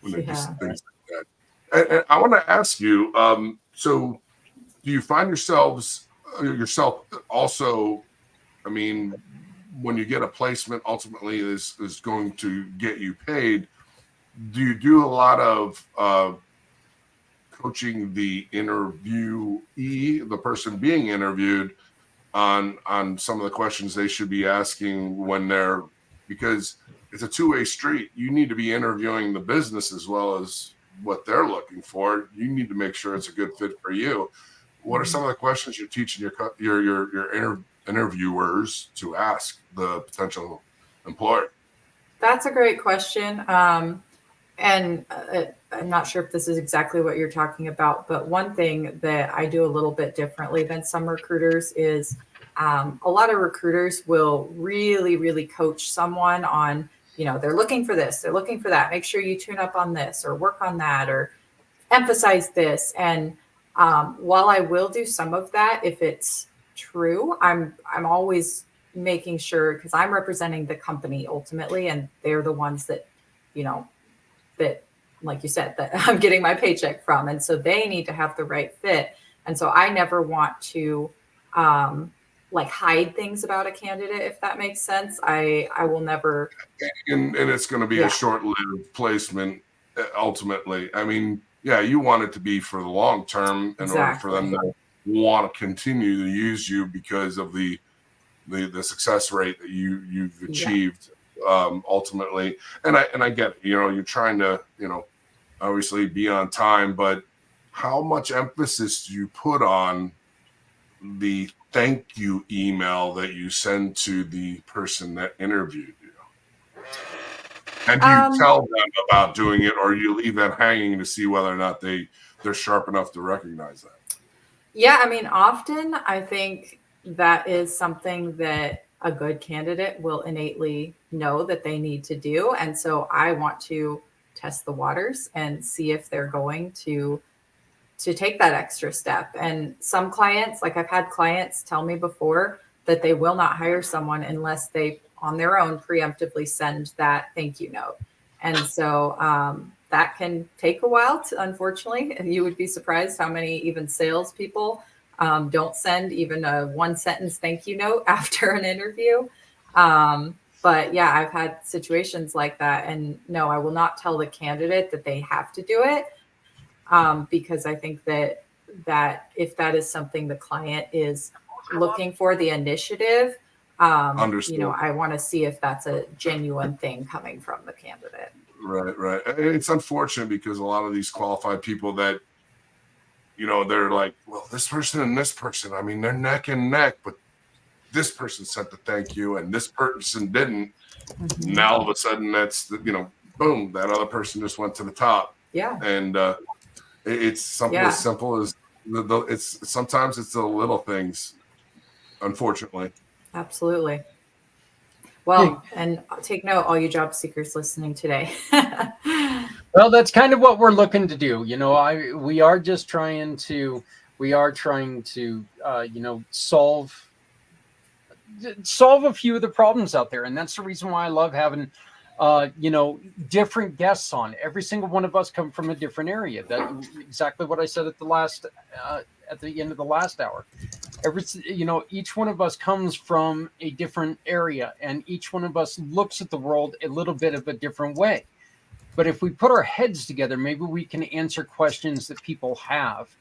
when they do things like that. And I want to ask you, so do you find yourself also, I mean, when you get a placement ultimately is going to get you paid, do you do a lot of coaching the interviewee, the person being interviewed, on some of the questions they should be asking because it's a two-way street. You need to be interviewing the business as well as what they're looking for. You need to make sure it's a good fit for you. What are some of the questions you're teaching your interviewers to ask the potential employer? That's a great question. And I'm not sure if this is exactly what you're talking about, but one thing that I do a little bit differently than some recruiters is a lot of recruiters will really, really coach someone on, they're looking for this, they're looking for that. Make sure you tune up on this or work on that or emphasize this. And while I will do some of that, if it's true, I'm always making sure, because I'm representing the company ultimately, and they're the ones that, that, like you said, that I'm getting my paycheck from. And so they need to have the right fit. And so I never want to hide things about a candidate, if that makes sense. I will never. And it's going to be a short-lived placement ultimately. I mean, you want it to be for the long term in order for them to want to continue to use you because of the success rate that you've achieved. Ultimately, and I get it, you're trying to, obviously be on time, but how much emphasis do you put on the thank you email that you send to the person that interviewed you? And do you tell them about doing it, or you leave them hanging to see whether or not they're sharp enough to recognize that? Yeah, I mean, often I think that is something that a good candidate will innately know that they need to do. And so I want to test the waters and see if they're going to take that extra step. And some clients, like I've had clients tell me before that they will not hire someone unless they on their own preemptively send that thank you note. And so that can take a while unfortunately. You would be surprised how many even salespeople don't send even a one sentence thank you note after an interview. But yeah, I've had situations like that. And no, I will not tell the candidate that they have to do it. Because I think that if that is something the client is looking for, the initiative, I want to see if that's a genuine thing coming from the candidate. Right. It's unfortunate because a lot of these qualified people that, they're like, well, this person and this person, I mean, they're neck and neck, but this person sent the thank you and this person didn't. Mm-hmm. Now all of a sudden that's, boom, that other person just went to the top. Yeah. And It's something Yeah. as simple as it's sometimes it's the little things, unfortunately. Absolutely. Well, and take note, all you job seekers listening today. Well, that's kind of what we're looking to do. We are just trying to, solve a few of the problems out there. And that's the reason why I love having, different guests on. Every single one of us come from a different area. That's exactly what I said at the end of the last hour. Each one of us comes from a different area, and each one of us looks at the world a little bit of a different way. But if we put our heads together, maybe we can answer questions that people have.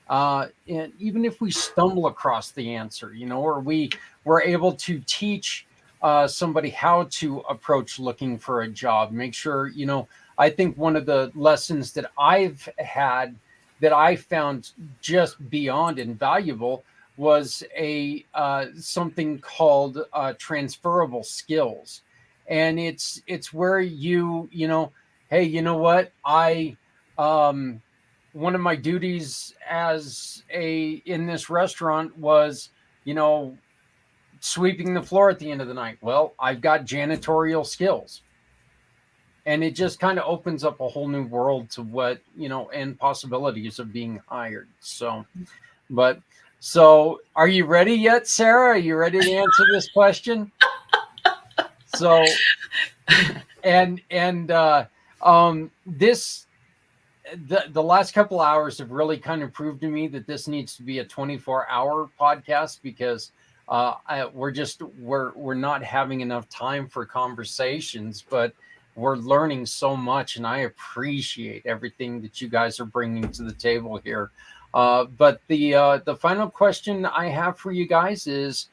And even if we stumble across the answer, or we're able to teach somebody how to approach looking for a job, make sure, I think one of the lessons that I've had that I found just beyond invaluable was something called transferable skills. And it's where hey, you know what? One of my duties in this restaurant was, sweeping the floor at the end of the night. Well, I've got janitorial skills. And it just kind of opens up a whole new world to what, and possibilities of being hired. So are you ready yet, Sarah? Are you ready to answer this question? So, the last couple hours have really kind of proved to me that this needs to be a 24-hour podcast, because we're not having enough time for conversations, but we're learning so much, and I appreciate everything that you guys are bringing to the table here. But the final question I have for you guys is,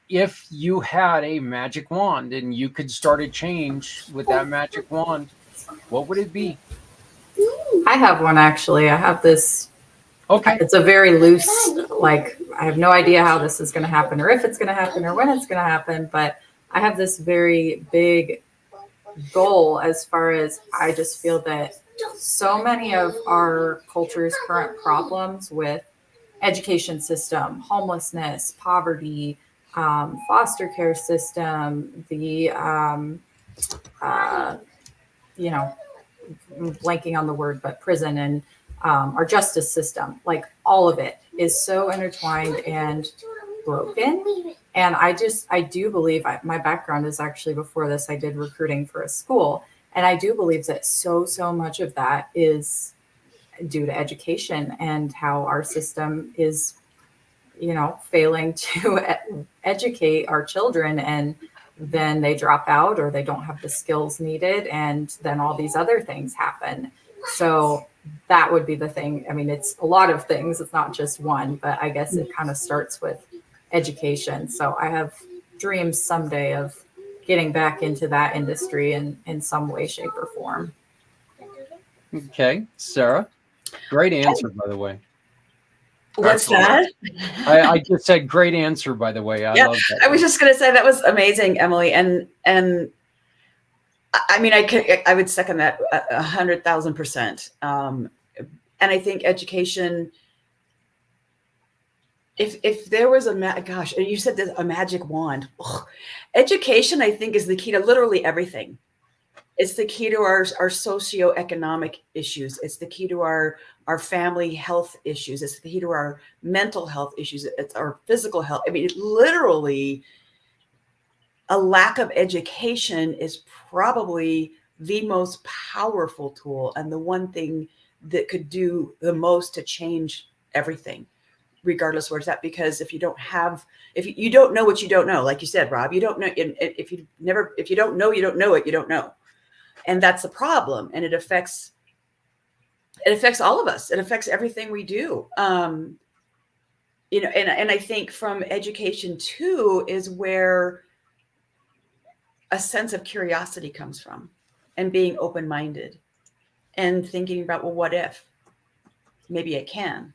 if you had a magic wand and you could start a change with that magic wand, what would it be? I have one, actually. I have this. Okay. It's a very loose, I have no idea how this is going to happen, or if it's going to happen, or when it's going to happen. But I have this very big goal, as far as I just feel that so many of our culture's current problems with education system, homelessness, poverty, foster care system, the, blanking on the word, but prison and our justice system, all of it is so intertwined and broken. And I do believe, my background is actually, before this, I did recruiting for a school. And I do believe that so much of that is due to education, and how our system is, failing to educate our children, and then they drop out, or they don't have the skills needed, and then all these other things happen. So that would be the thing. I mean, it's a lot of things. It's not just one, but I guess it kind of starts with education. So I have dreams someday of getting back into that industry in some way, shape, or form. Okay, Sarah, great answer, by the way. What's that? I just said great answer, by the way. I love that. I was just going to say that was amazing, Emily. And I mean, I would second that 100,000%. And I think education, if there was gosh, you said this, a magic wand. Ugh. Education, I think, is the key to literally everything. It's the key to our socioeconomic issues. It's the key to our family health issues. It's the key to our mental health issues. It's our physical health. I mean, literally, a lack of education is probably the most powerful tool, and the one thing that could do the most to change everything, regardless of where it's at. Because if you don't know what you don't know, like you said, Rob, you don't know. If you don't know, you don't know it, you don't know. And that's the problem. And it affects all of us. It affects everything we do. And I think from education too is where a sense of curiosity comes from, and being open-minded and thinking about, well, what if? Maybe I can.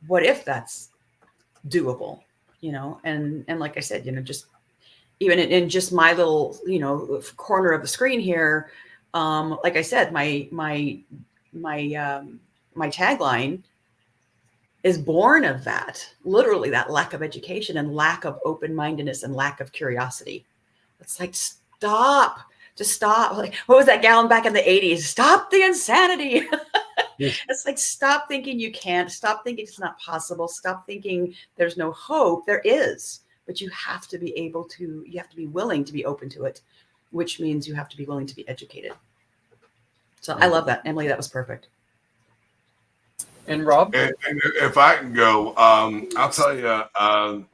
What if that's doable? And like I said, just even in just my little, corner of the screen here, like I said, my my tagline is born of that, literally that lack of education and lack of open-mindedness and lack of curiosity. It's like, stop, just stop. Like, what was that gal back in the 80s? Stop the insanity. Yes. It's like, stop thinking you can't, stop thinking it's not possible, stop thinking there's no hope. There is, but you have to be able to, you have to be willing to be open to it, which means you have to be willing to be educated. So I love that. Emily, that was perfect. And Rob? And if I can go, I'll tell you,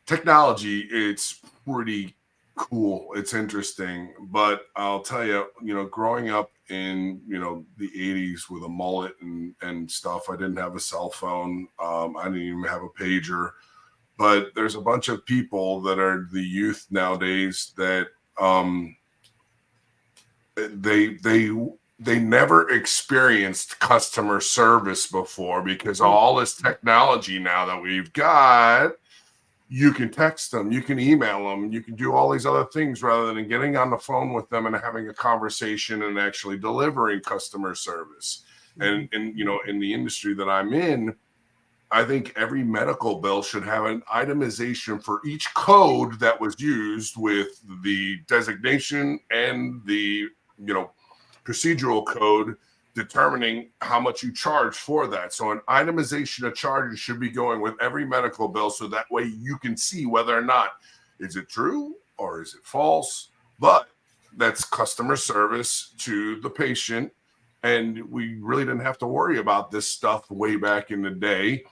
technology, it's pretty cool. It's interesting, but I'll tell you, growing up in, the 80s with a mullet and stuff, I didn't have a cell phone. I didn't even have a pager, but there's a bunch of people that are the youth nowadays that, they never experienced customer service before, because all this technology now that we've got, you can text them, you can email them, you can do all these other things rather than getting on the phone with them and having a conversation and actually delivering customer service. And in the industry that I'm in, I think every medical bill should have an itemization for each code that was used, with the designation and the, procedural code determining how much you charge for that. So an itemization of charges should be going with every medical bill, so that way you can see whether or not is it true or is it false. But that's customer service to the patient, and we really didn't have to worry about this stuff way back in the day.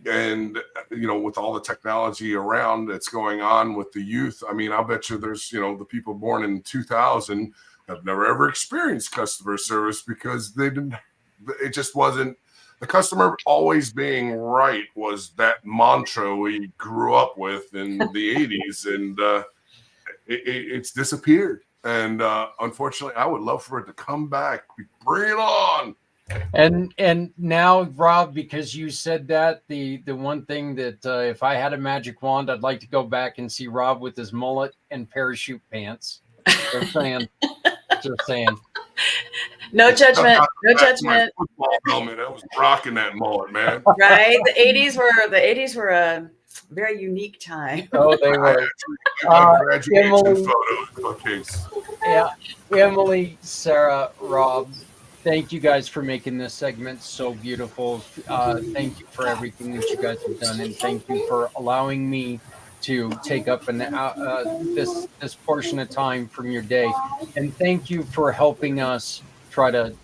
And with all the technology around that's going on with the youth, I mean, I'll bet you there's the people born in 2000 have never ever experienced customer service, because it just wasn't, the customer always being right was that mantra we grew up with in the 80s, and it's disappeared. And unfortunately, I would love for it to come back. Bring it on. And now, Rob, because you said that, the one thing that if I had a magic wand, I'd like to go back and see Rob with his mullet and parachute pants. Just saying. Just saying. No judgment. No That's my judgment. football helmet. I was rocking that mullet, man. Right? The 80s were a very unique time. Oh, they I were. actually got a graduation Emily. photo in my case. Yeah. Emily, Sarah, Rob, thank you guys for making this segment so beautiful. Thank you for everything that you guys have done, and thank you for allowing me to take up this portion of time from your day. And thank you for helping us try to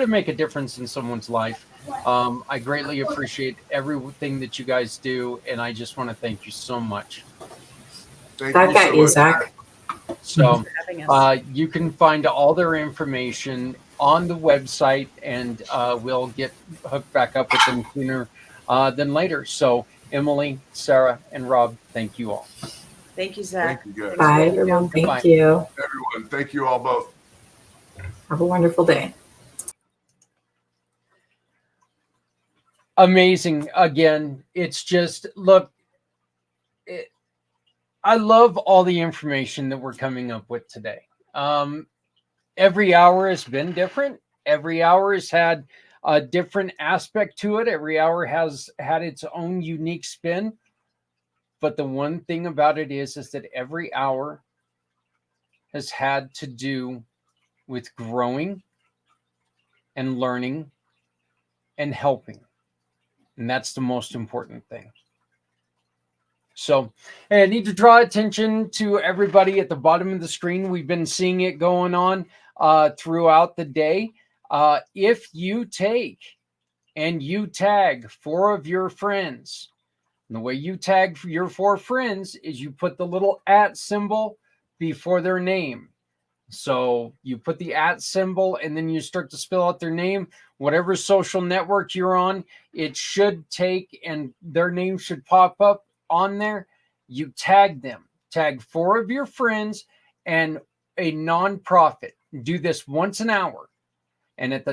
make a difference in someone's life. I greatly appreciate everything that you guys do, and I just want to thank you so much. Thank Back you at so you, much. Zach. So Having us. you can find all their information on the website, and we'll get hooked back up with them sooner than later. So Emily, Sarah, and Rob, thank you all. Thank you, Zach. Thank you, guys. Bye, everyone. Goodbye. Thank you. Everyone, thank you all both. Have a wonderful day. Amazing. Again, it's just, look, I love all the information that we're coming up with today. Every hour has been different. Every hour has had a different aspect to it. Every hour has had its own unique spin. But the one thing about it is that every hour has had to do with growing and learning and helping. And that's the most important thing. So, hey, I need to draw attention to everybody at the bottom of the screen. We've been seeing it going on throughout the day. If you take and you tag 4 of your friends, and the way you tag your 4 friends is you put the little @ symbol before their name. So you put the @ symbol, and then you start to spell out their name. Whatever social network you're on, it should take, and their name should pop up on there. You tag them. Tag 4 of your friends and a nonprofit. Do this once an hour. And at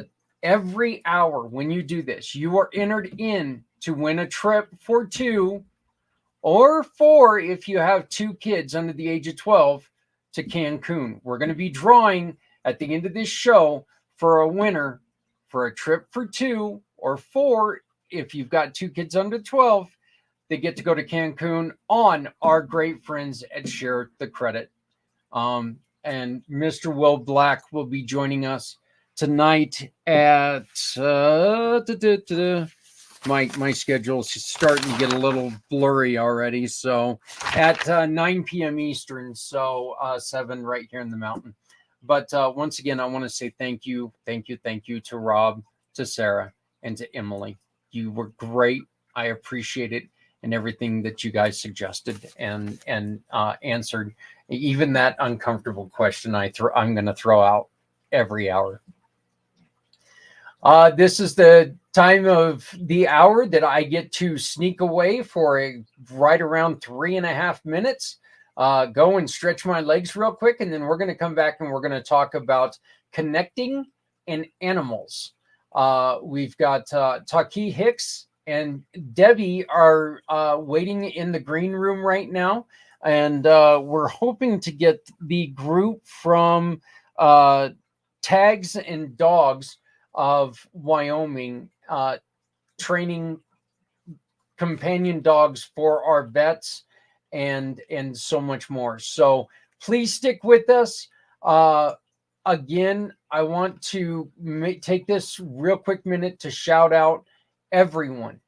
every hour when you do this, you are entered in to win a trip for 2 or 4 if you have 2 kids under the age of 12 to Cancun. We're going to be drawing at the end of this show for a winner for a trip for 2 or 4 if you've got 2 kids under 12. They get to go to Cancun on our great friends at Share the Credit. And Mr. Will Black will be joining us tonight at my schedule's starting to get a little blurry already. So at 9 p.m. Eastern, so 7 right here in the mountain. But once again, I want to say thank you to Rob, to Sarah, and to Emily. You were great. I appreciate it, and everything that you guys suggested and answered. Even that uncomfortable question I'm going to throw out every hour. This is the time of the hour that I get to sneak away for right around 3.5 minutes. Go and stretch my legs real quick, and then we're going to come back and we're going to talk about connecting and animals. We've got Taki Hicks and Debbie are waiting in the green room right now, and we're hoping to get the group from Tags and Dogs of Wyoming training companion dogs for our vets and so much more. So please stick with us. Again, I want to take this real quick minute to shout out everyone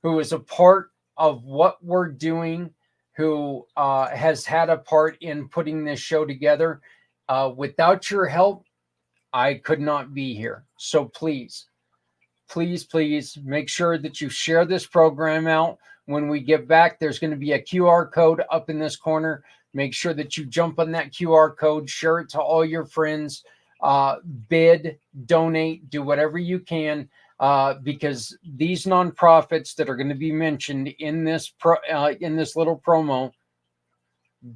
who is a part of what we're doing, who has had a part in putting this show together. Without your help, I could not be here. So please make sure that you share this program out. When we get back, there's going to be a QR code up in this corner. Make sure that you jump on that QR code, share it to all your friends, bid, donate, do whatever you can, because these nonprofits that are going to be mentioned in this little promo,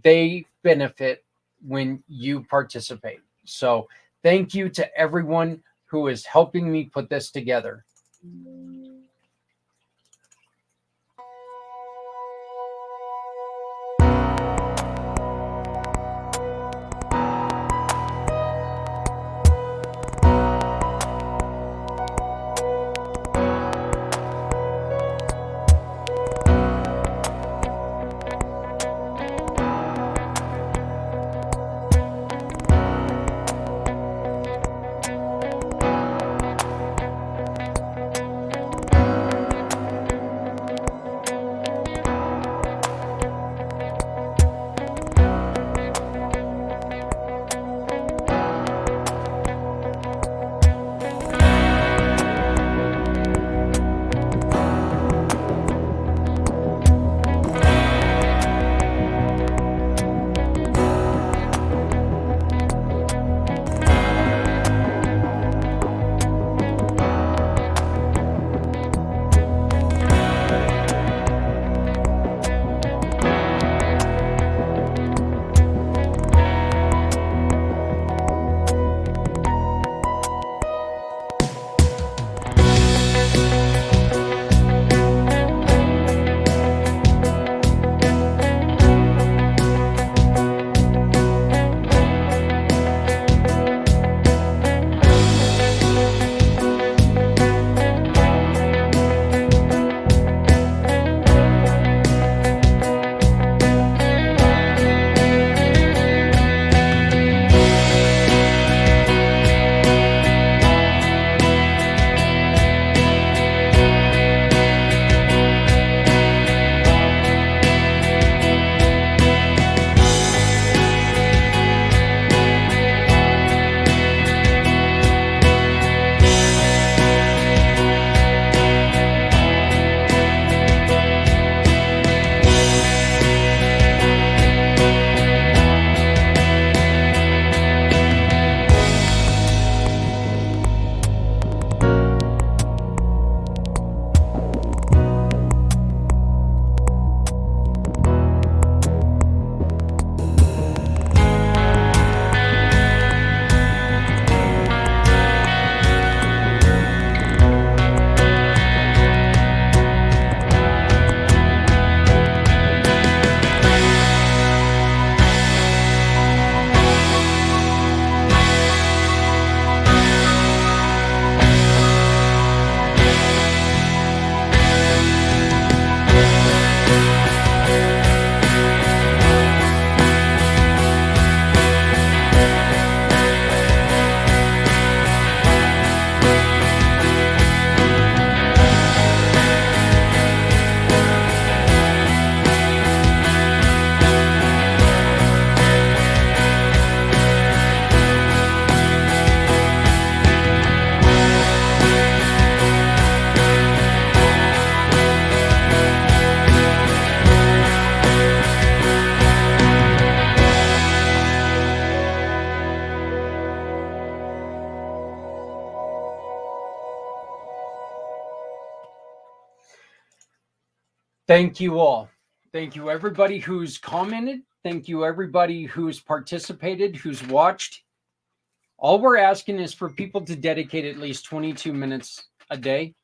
they benefit when you participate. So thank you to everyone who is helping me put this together. Thank you all. Thank you, everybody who's commented. Thank you, everybody who's participated, who's watched. All we're asking is for people to dedicate at least 22 minutes a day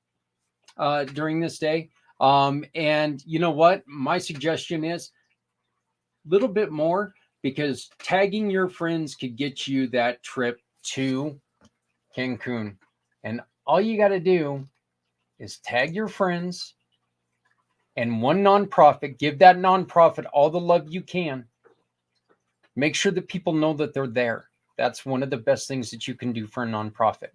during this day. And you know what? My suggestion is a little bit more, because tagging your friends could get you that trip to Cancun. And all you got to do is tag your friends and one nonprofit. Give that nonprofit all the love you can. Make sure that people know that they're there. That's one of the best things that you can do for a nonprofit.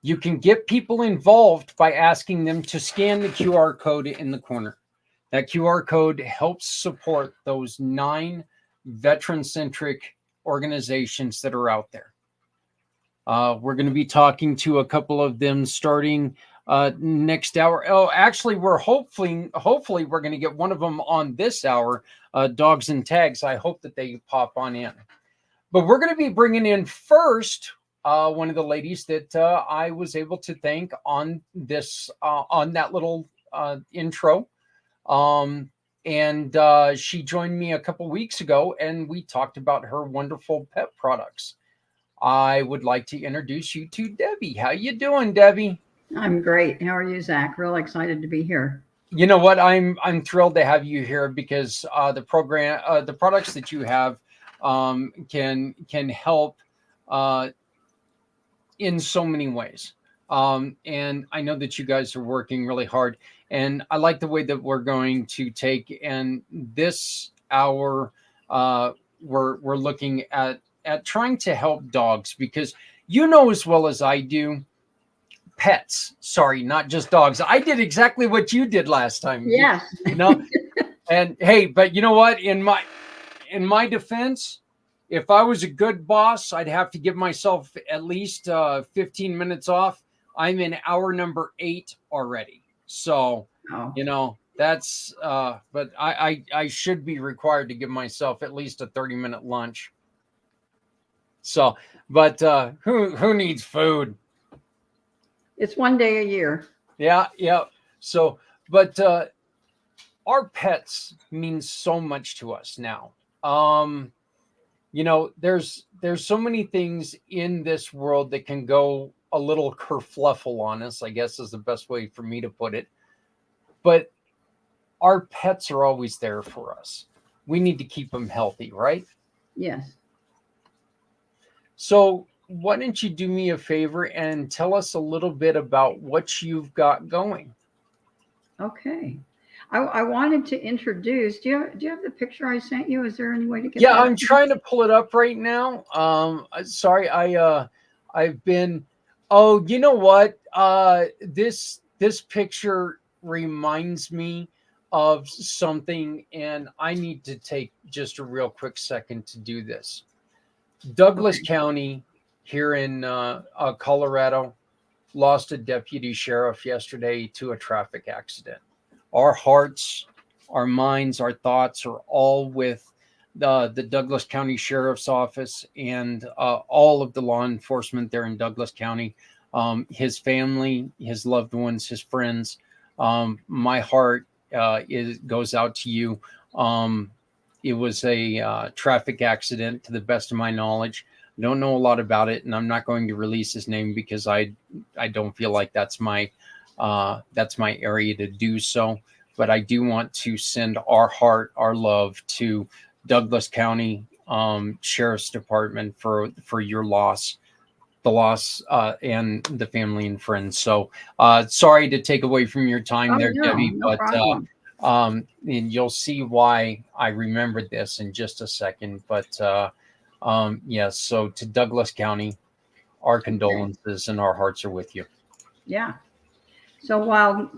You can get people involved by asking them to scan the QR code in the corner. That QR code helps support those 9 veteran-centric organizations that are out there. We're going to be talking to a couple of them starting next hour. Oh, actually, we're hopefully we're going to get one of them on this hour, Dogs and Tags. I hope that they pop on in. But we're going to be bringing in first one of the ladies that I was able to thank on this on that little intro. And she joined me a couple weeks ago, and we talked about her wonderful pet products. I would like to introduce you to Debbie. How you doing, Debbie? I'm great. How are you, Zach? Real excited to be here. You know what? I'm thrilled to have you here, because the products that you have can help in so many ways. And I know that you guys are working really hard, and I like the way that we're going to take, and this hour we're looking at trying to help dogs, because you know as well as I do, pets, sorry, not just dogs. I did exactly what you did last time. Yes. You know, and hey, but you know what? In my defense, if I was a good boss, I'd have to give myself at least 15 minutes off. I'm in hour number 8 already. So, you know, that's, but I should be required to give myself at least a 30-minute lunch. So, but who needs food? It's one day a year. Yeah. So, but our pets mean so much to us now. You know, there's so many things in this world that can go a little kerfluffle on us, I guess is the best way for me to put it. But our pets are always there for us. We need to keep them healthy, right? Yes. So why don't you do me a favor and tell us a little bit about what you've got going? Okay. I wanted to introduce. Do you have the picture I sent you? Is there any way to get? Yeah, that? I'm trying to pull it up right now. Sorry, I've been. Oh, you know what? This picture reminds me of something, and I need to take just a real quick second to do this. Douglas County here in Colorado lost a deputy sheriff yesterday to a traffic accident. Our hearts, our minds, our thoughts are all with the Douglas County Sheriff's Office and all of the law enforcement there in Douglas County, his family, his loved ones, his friends. My heart goes out to you. It was a traffic accident, to the best of my knowledge. I don't know a lot about it, and I'm not going to release his name because I don't feel like that's my area to do so. But I do want to send our heart, our love to Douglas County Sheriff's Department for your loss, the loss, and the family and friends. So sorry to take away from your time there, Debbie, no but and you'll see why I remembered this in just a second. But yes, so to Douglas County, our condolences and our hearts are with you. Yeah. So while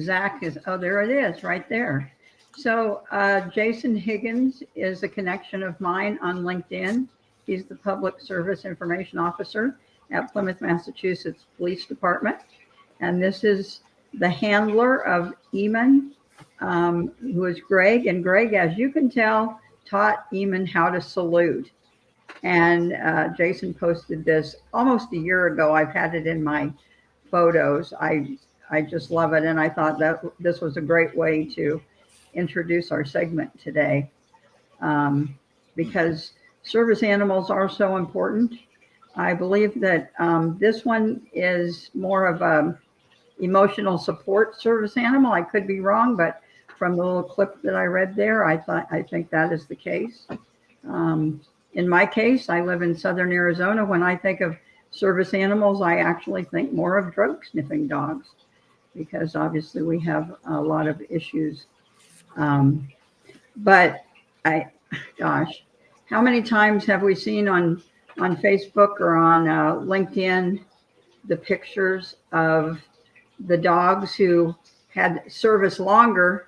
Zach is, oh, there it is right there. So Jason Higgins is a connection of mine on LinkedIn. He's the Public Service Information Officer at Plymouth, Massachusetts Police Department. And this is the handler of Eamon, who is Greg. And Greg, as you can tell, taught Eamon how to salute. And Jason posted this almost a year ago. I've had it in my photos. I just love it. And I thought that this was a great way to introduce our segment today, because service animals are so important. I believe that this one is more of a emotional support service animal. I could be wrong, but from the little clip that I read there, I think that is the case. In my case, I live in Southern Arizona. When I think of service animals, I actually think more of drug sniffing dogs, because obviously we have a lot of issues. But gosh, how many times have we seen on Facebook or on LinkedIn the pictures of the dogs who had service longer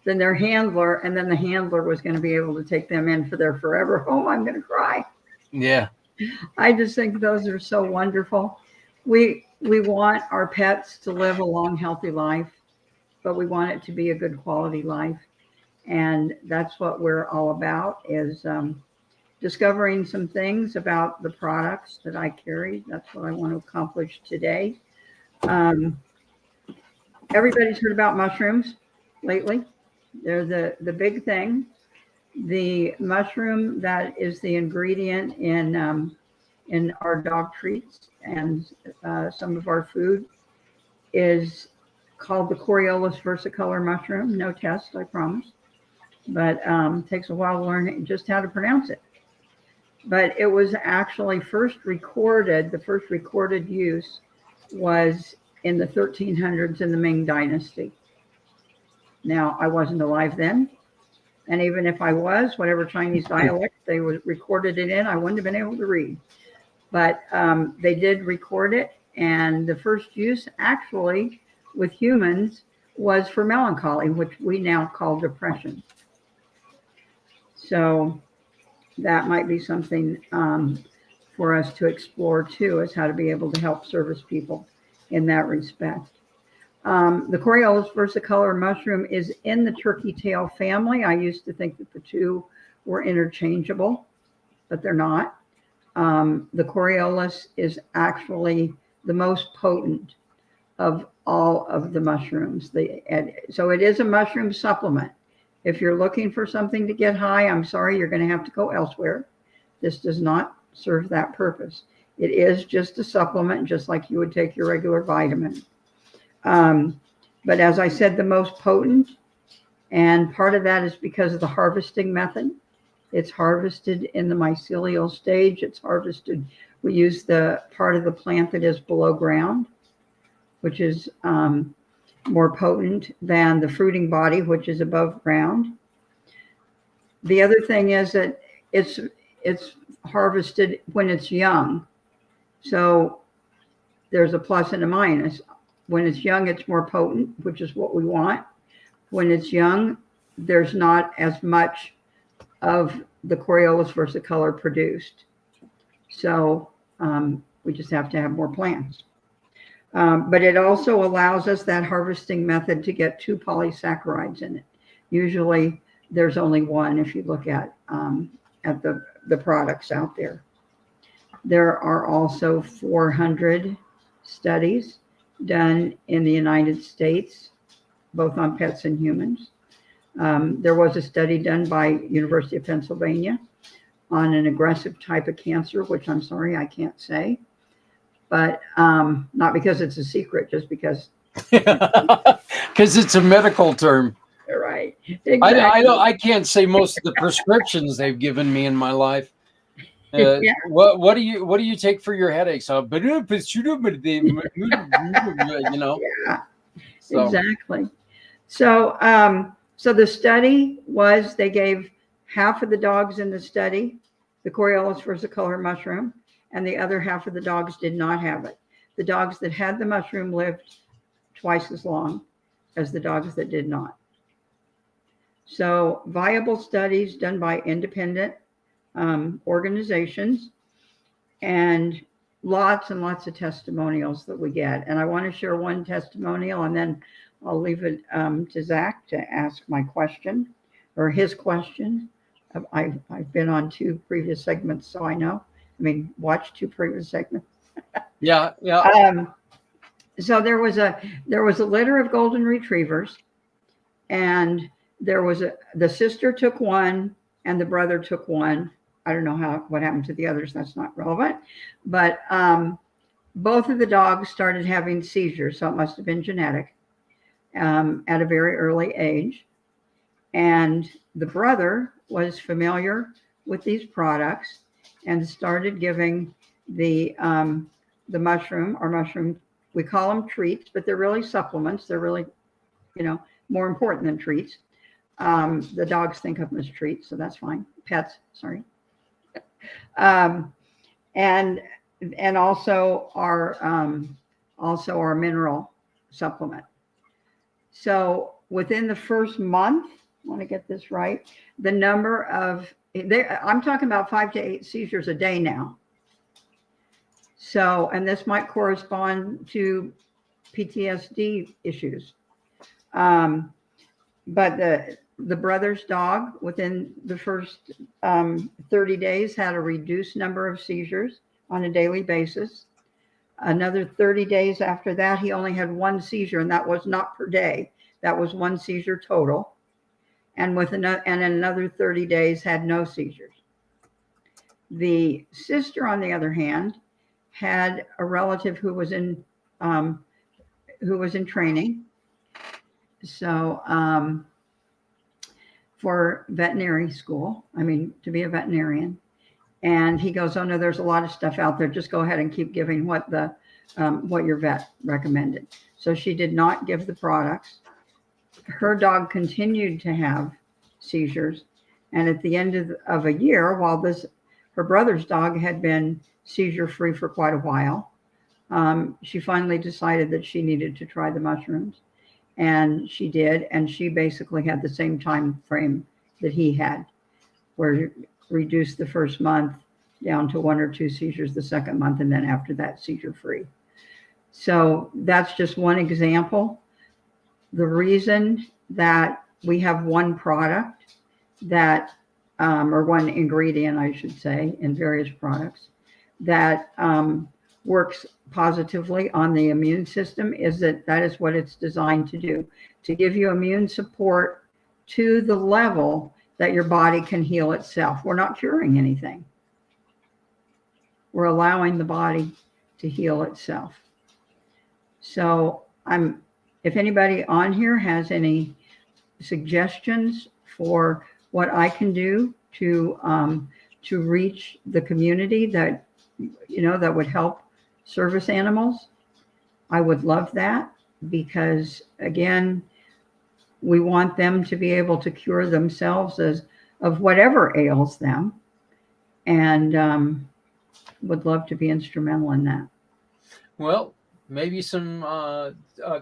than their handler, and then the handler was going to be able to take them in for their forever home? I'm going to cry. Yeah. I just think those are so wonderful. We want our pets to live a long, healthy life, but we want it to be a good quality life. And that's what we're all about, is discovering some things about the products that I carry. That's what I want to accomplish today. Everybody's heard about mushrooms lately. They're the big thing. The mushroom that is the ingredient in our dog treats and some of our food is called the Coriolis versicolor mushroom. No test, I promise, but takes a while to learn just how to pronounce it. But it was actually the first recorded use was in the 1300s in the Ming Dynasty. Now, I wasn't alive then. And even if I was, whatever Chinese dialect they recorded it in, I wouldn't have been able to read. But they did record it. And the first use actually with humans was for melancholy, which we now call depression. So that might be something for us to explore too, is how to be able to help service people in that respect. The Coriolis versicolor mushroom is in the turkey tail family. I used to think that the two were interchangeable, but they're not. The Coriolis is actually the most potent of all of the mushrooms. So it is a mushroom supplement. If you're looking for something to get high, I'm sorry, you're going to have to go elsewhere. This does not serve that purpose. It is just a supplement, just like you would take your regular vitamin. But as I said, the most potent, and part of that is because of the harvesting method. It's harvested in the mycelial stage. It's harvested, we use the part of the plant that is below ground, which is more potent than the fruiting body, which is above ground. The other thing is that it's harvested when it's young. So there's a plus and a minus. When it's young, it's more potent, which is what we want. When it's young, there's not as much of the Coriolis versicolor produced. So we just have to have more plants. But it also allows us, that harvesting method, to get 2 polysaccharides in it. Usually there's only one if you look at the products out there. There are also 400 studies done in the United States, both on pets and humans. There was a study done by University of Pennsylvania on an aggressive type of cancer, which I'm sorry, I can't say, but not because it's a secret, just because. Because it's a medical term. Right. Exactly. I can't say most of the prescriptions they've given me in my life. Yeah. What do you take for your headaches? You know. Yeah. So. Exactly. So so the study was, they gave half of the dogs in the study the Coriolis versicolor mushroom, and the other half of the dogs did not have it. The dogs that had the mushroom lived twice as long as the dogs that did not. So viable studies done by independent organizations, and lots of testimonials that we get. And I want to share one testimonial, and then I'll leave it to Zach to ask my question, or his question. I've been on 2 previous segments, so I know. Watched 2 previous segments. Yeah. So there was a litter of golden retrievers, and the sister took one and the brother took one. I don't know what happened to the others. That's not relevant. But both of the dogs started having seizures, so it must have been genetic at a very early age. And the brother was familiar with these products and started giving the mushroom. We call them treats, but they're really supplements. They're really, more important than treats. The dogs think of them as treats, so that's fine. Pets, sorry. And also our mineral supplement. So within the first month, I want to get this right, the number of I'm talking about 5 to 8 seizures a day now. So, and this might correspond to PTSD issues. But the brother's dog within the first 30 days had a reduced number of seizures on a daily basis. Another 30 days after that, he only had 1 seizure, and that was not per day. That was 1 seizure total. And in another 30 days had no seizures. The sister, on the other hand, had a relative who was in training. So for veterinary school, to be a veterinarian. And he goes, oh no, there's a lot of stuff out there. Just go ahead and keep giving what your vet recommended. So she did not give the products. Her dog continued to have seizures. And at the end of a year, while her brother's dog had been seizure-free for quite a while, she finally decided that she needed to try the mushrooms. And she did. And she basically had the same time frame that he had, where reduced the first month down to 1 or 2 seizures the second month, and then after that, seizure-free. So that's just one example. The reason that we have one product that, or one ingredient, I should say, in various products that works positively on the immune system is that is what it's designed to do, to give you immune support to the level that your body can heal itself. We're not curing anything. We're allowing the body to heal itself. So if anybody on here has any suggestions for what I can do to reach the community that would help service animals, I would love that, because again, we want them to be able to cure themselves of whatever ails them, and would love to be instrumental in that. Well, maybe a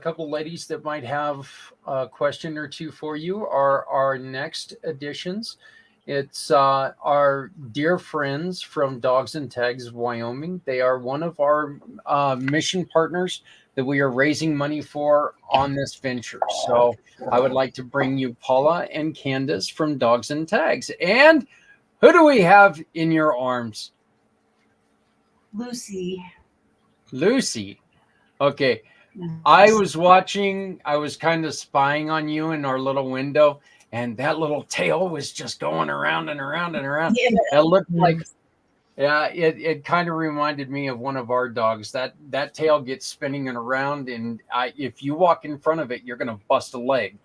couple ladies that might have a question or two for you are our next additions. It's our dear friends from Dogs and Tags Wyoming. They are one of our mission partners that we are raising money for on this venture. So I would like to bring you Paula and Candace from Dogs and Tags. And who do we have in your arms? Lucy. Lucy. Okay. I was kind of spying on you in our little window, and that little tail was just going around and around and around. Yeah. It looked like, it kind of reminded me of one of our dogs. That tail gets spinning and around, and if you walk in front of it, you're going to bust a leg.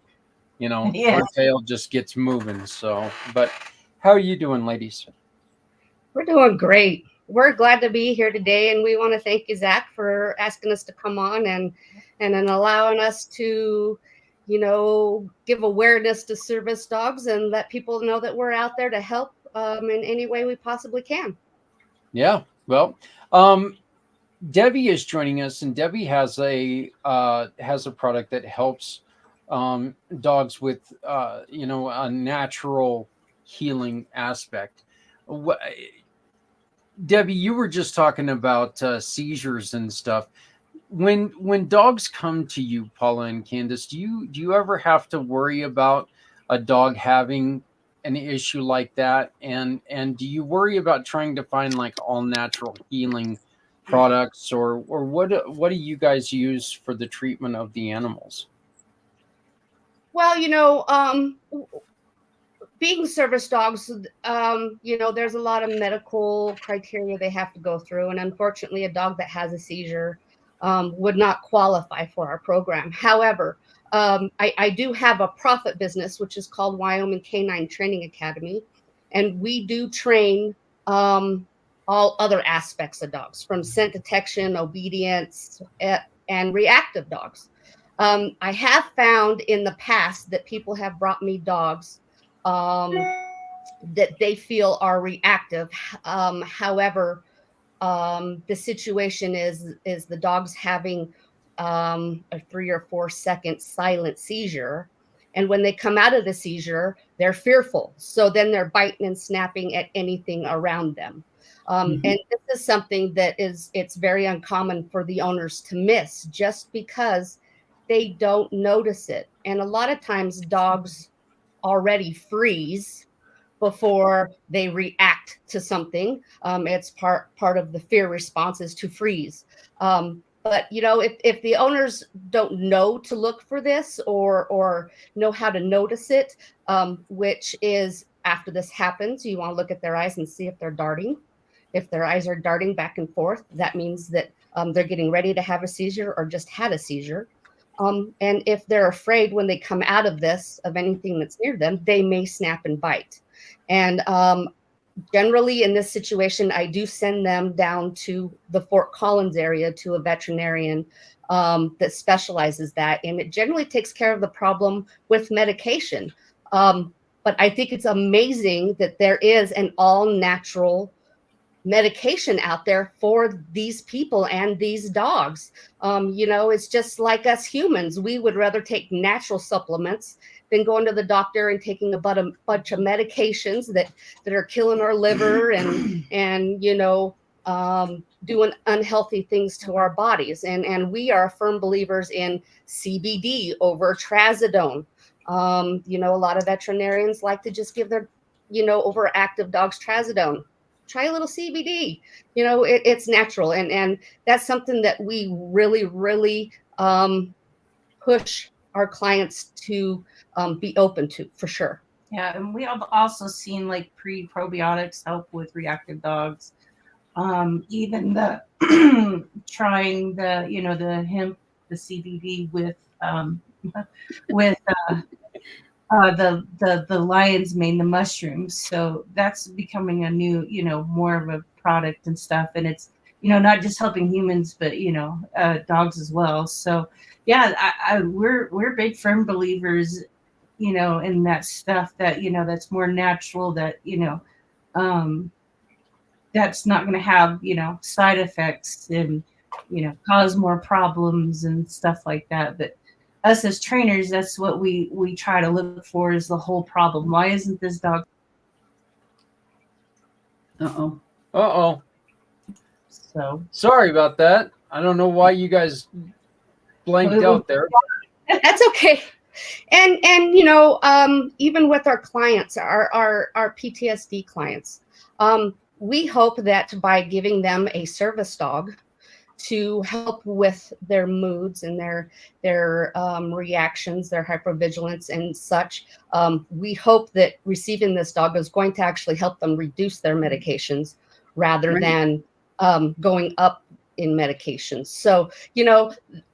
Our tail just gets moving. So, but how are you doing, ladies? We're doing great. We're glad to be here today, and we want to thank you, Zach, for asking us to come on and allowing us to, give awareness to service dogs and let people know that we're out there to help in any way we possibly can. Yeah. Well, Debbie is joining us, and Debbie has a product that helps dogs with a natural healing aspect. Debbie, you were just talking about seizures and stuff. When dogs come to you, Paula and Candace, do you ever have to worry about a dog having an issue like that? And do you worry about trying to find like all natural healing products, or what do you guys use for the treatment of the animals? Well, being service dogs, there's a lot of medical criteria they have to go through. And unfortunately, a dog that has a seizure would not qualify for our program. However, I do have a profit business, which is called Wyoming Canine Training Academy. And we do train all other aspects of dogs, from scent detection, obedience, and reactive dogs. I have found in the past that people have brought me dogs that they feel are reactive. However, the situation is the dog's having a 3 or 4 second silent seizure. And when they come out of the seizure, they're fearful. So then they're biting and snapping at anything around them. And this is something that it's very uncommon for the owners to miss, just because they don't notice it. And a lot of times dogs already freeze before they react to something. It's part of the fear response is to freeze. But if the owners don't know to look for this or know how to notice it, which is after this happens, you want to look at their eyes and see if they're darting. If their eyes are darting back and forth, that means that they're getting ready to have a seizure or just had a seizure. And if they're afraid when they come out of this, of anything that's near them, they may snap and bite. And generally in this situation, I do send them down to the Fort Collins area to a veterinarian that specializes that. And it generally takes care of the problem with medication. But I think it's amazing that there is an all-natural medication out there for these people and these dogs. It's just like us humans. We would rather take natural supplements than going to the doctor and taking a bunch of medications that are killing our liver and doing unhealthy things to our bodies. And we are firm believers in CBD over trazodone. A lot of veterinarians like to just give their, overactive dogs trazodone. Try a little CBD. It's natural. And that's something that we really, really push our clients to be open to, for sure. Yeah, and we have also seen like pre-probiotics help with reactive dogs. Even the trying the hemp, the CBD with the lion's mane, the mushrooms. So that's becoming a new, more of a product and stuff. And it's, not just helping humans, but, dogs as well. So yeah, we're big firm believers, in that stuff that, that's more natural, that, that's not going to have, side effects and, cause more problems and stuff like that. But us as trainers, that's what we try to look for, is the whole problem. Why isn't this dog? Uh-oh. So sorry about that. I don't know why you guys blanked out there. That's okay. And even with our clients, our PTSD clients, we hope that by giving them a service dog to help with their moods and their reactions, their hypervigilance and such, we hope that receiving this dog is going to actually help them reduce their medications rather than going up in medications. So,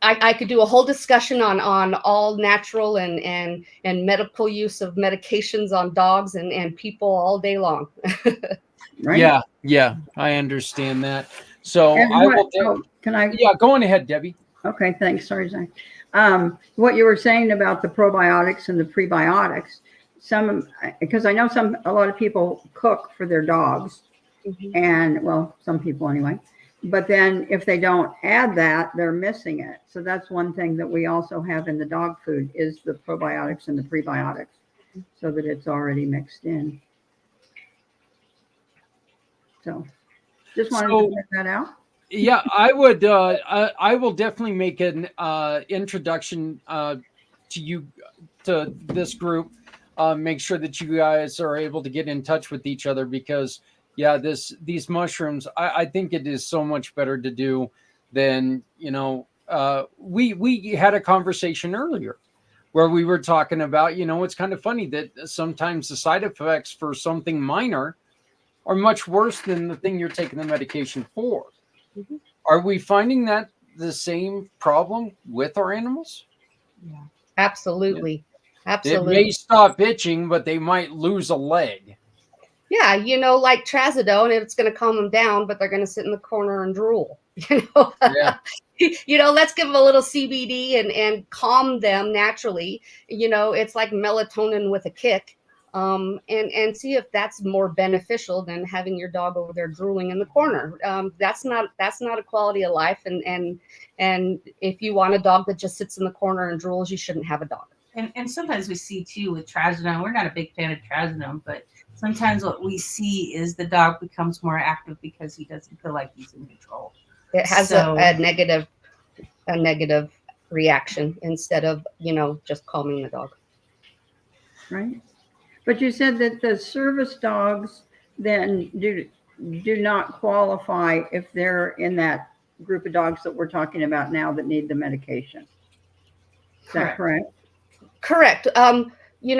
I could do a whole discussion on all natural and medical use of medications on dogs and people all day long. Right? Yeah, I understand that. So And I what- will. Can I? Yeah, go on ahead, Debbie. Okay, thanks. Sorry, Zach. What you were saying about the probiotics and the prebiotics, because I know a lot of people cook for their dogs, and some people anyway. But then if they don't add that, they're missing it. So that's one thing that we also have in the dog food is the probiotics and the prebiotics, so that it's already mixed in. So just wanted to get that out. Yeah, I would. I will definitely make an introduction to you, to this group. Make sure that you guys are able to get in touch with each other, because yeah, these mushrooms, I think it is so much better to do than, we had a conversation earlier where we were talking about, it's kind of funny that sometimes the side effects for something minor are much worse than the thing you're taking the medication for. Mhm. Are we finding that the same problem with our animals? Yeah. Absolutely. It Absolutely. may stop itching, but they might lose a leg. Yeah, like trazodone, it's going to calm them down, but they're going to sit in the corner and drool. You know, Yeah. Let's give them a little CBD and calm them naturally. It's like melatonin with a kick. And see if that's more beneficial than having your dog over there drooling in the corner. That's not a quality of life. And if you want a dog that just sits in the corner and drools, you shouldn't have a dog. And sometimes we see too with trazodone, we're not a big fan of trazodone, but sometimes what we see is the dog becomes more active because he doesn't feel like he's in control. It has So- a negative reaction instead of, just calming the dog. Right. But you said that the service dogs then do not qualify if they're in that group of dogs that we're talking about now that need the medication. Is that correct? Correct. We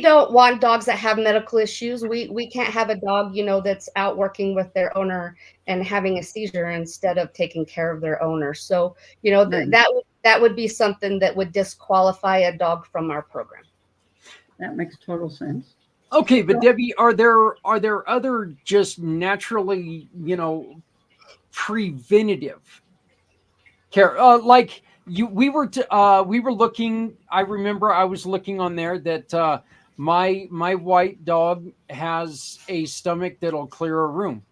don't want dogs that have medical issues. We can't have a dog, that's out working with their owner and having a seizure instead of taking care of their owner. So, Right. that would be something that would disqualify a dog from our program. That makes total sense. Okay, but Debbie, are there other just naturally, preventative care? Like we were looking. I remember I was looking on there that my white dog has a stomach that'll clear a room.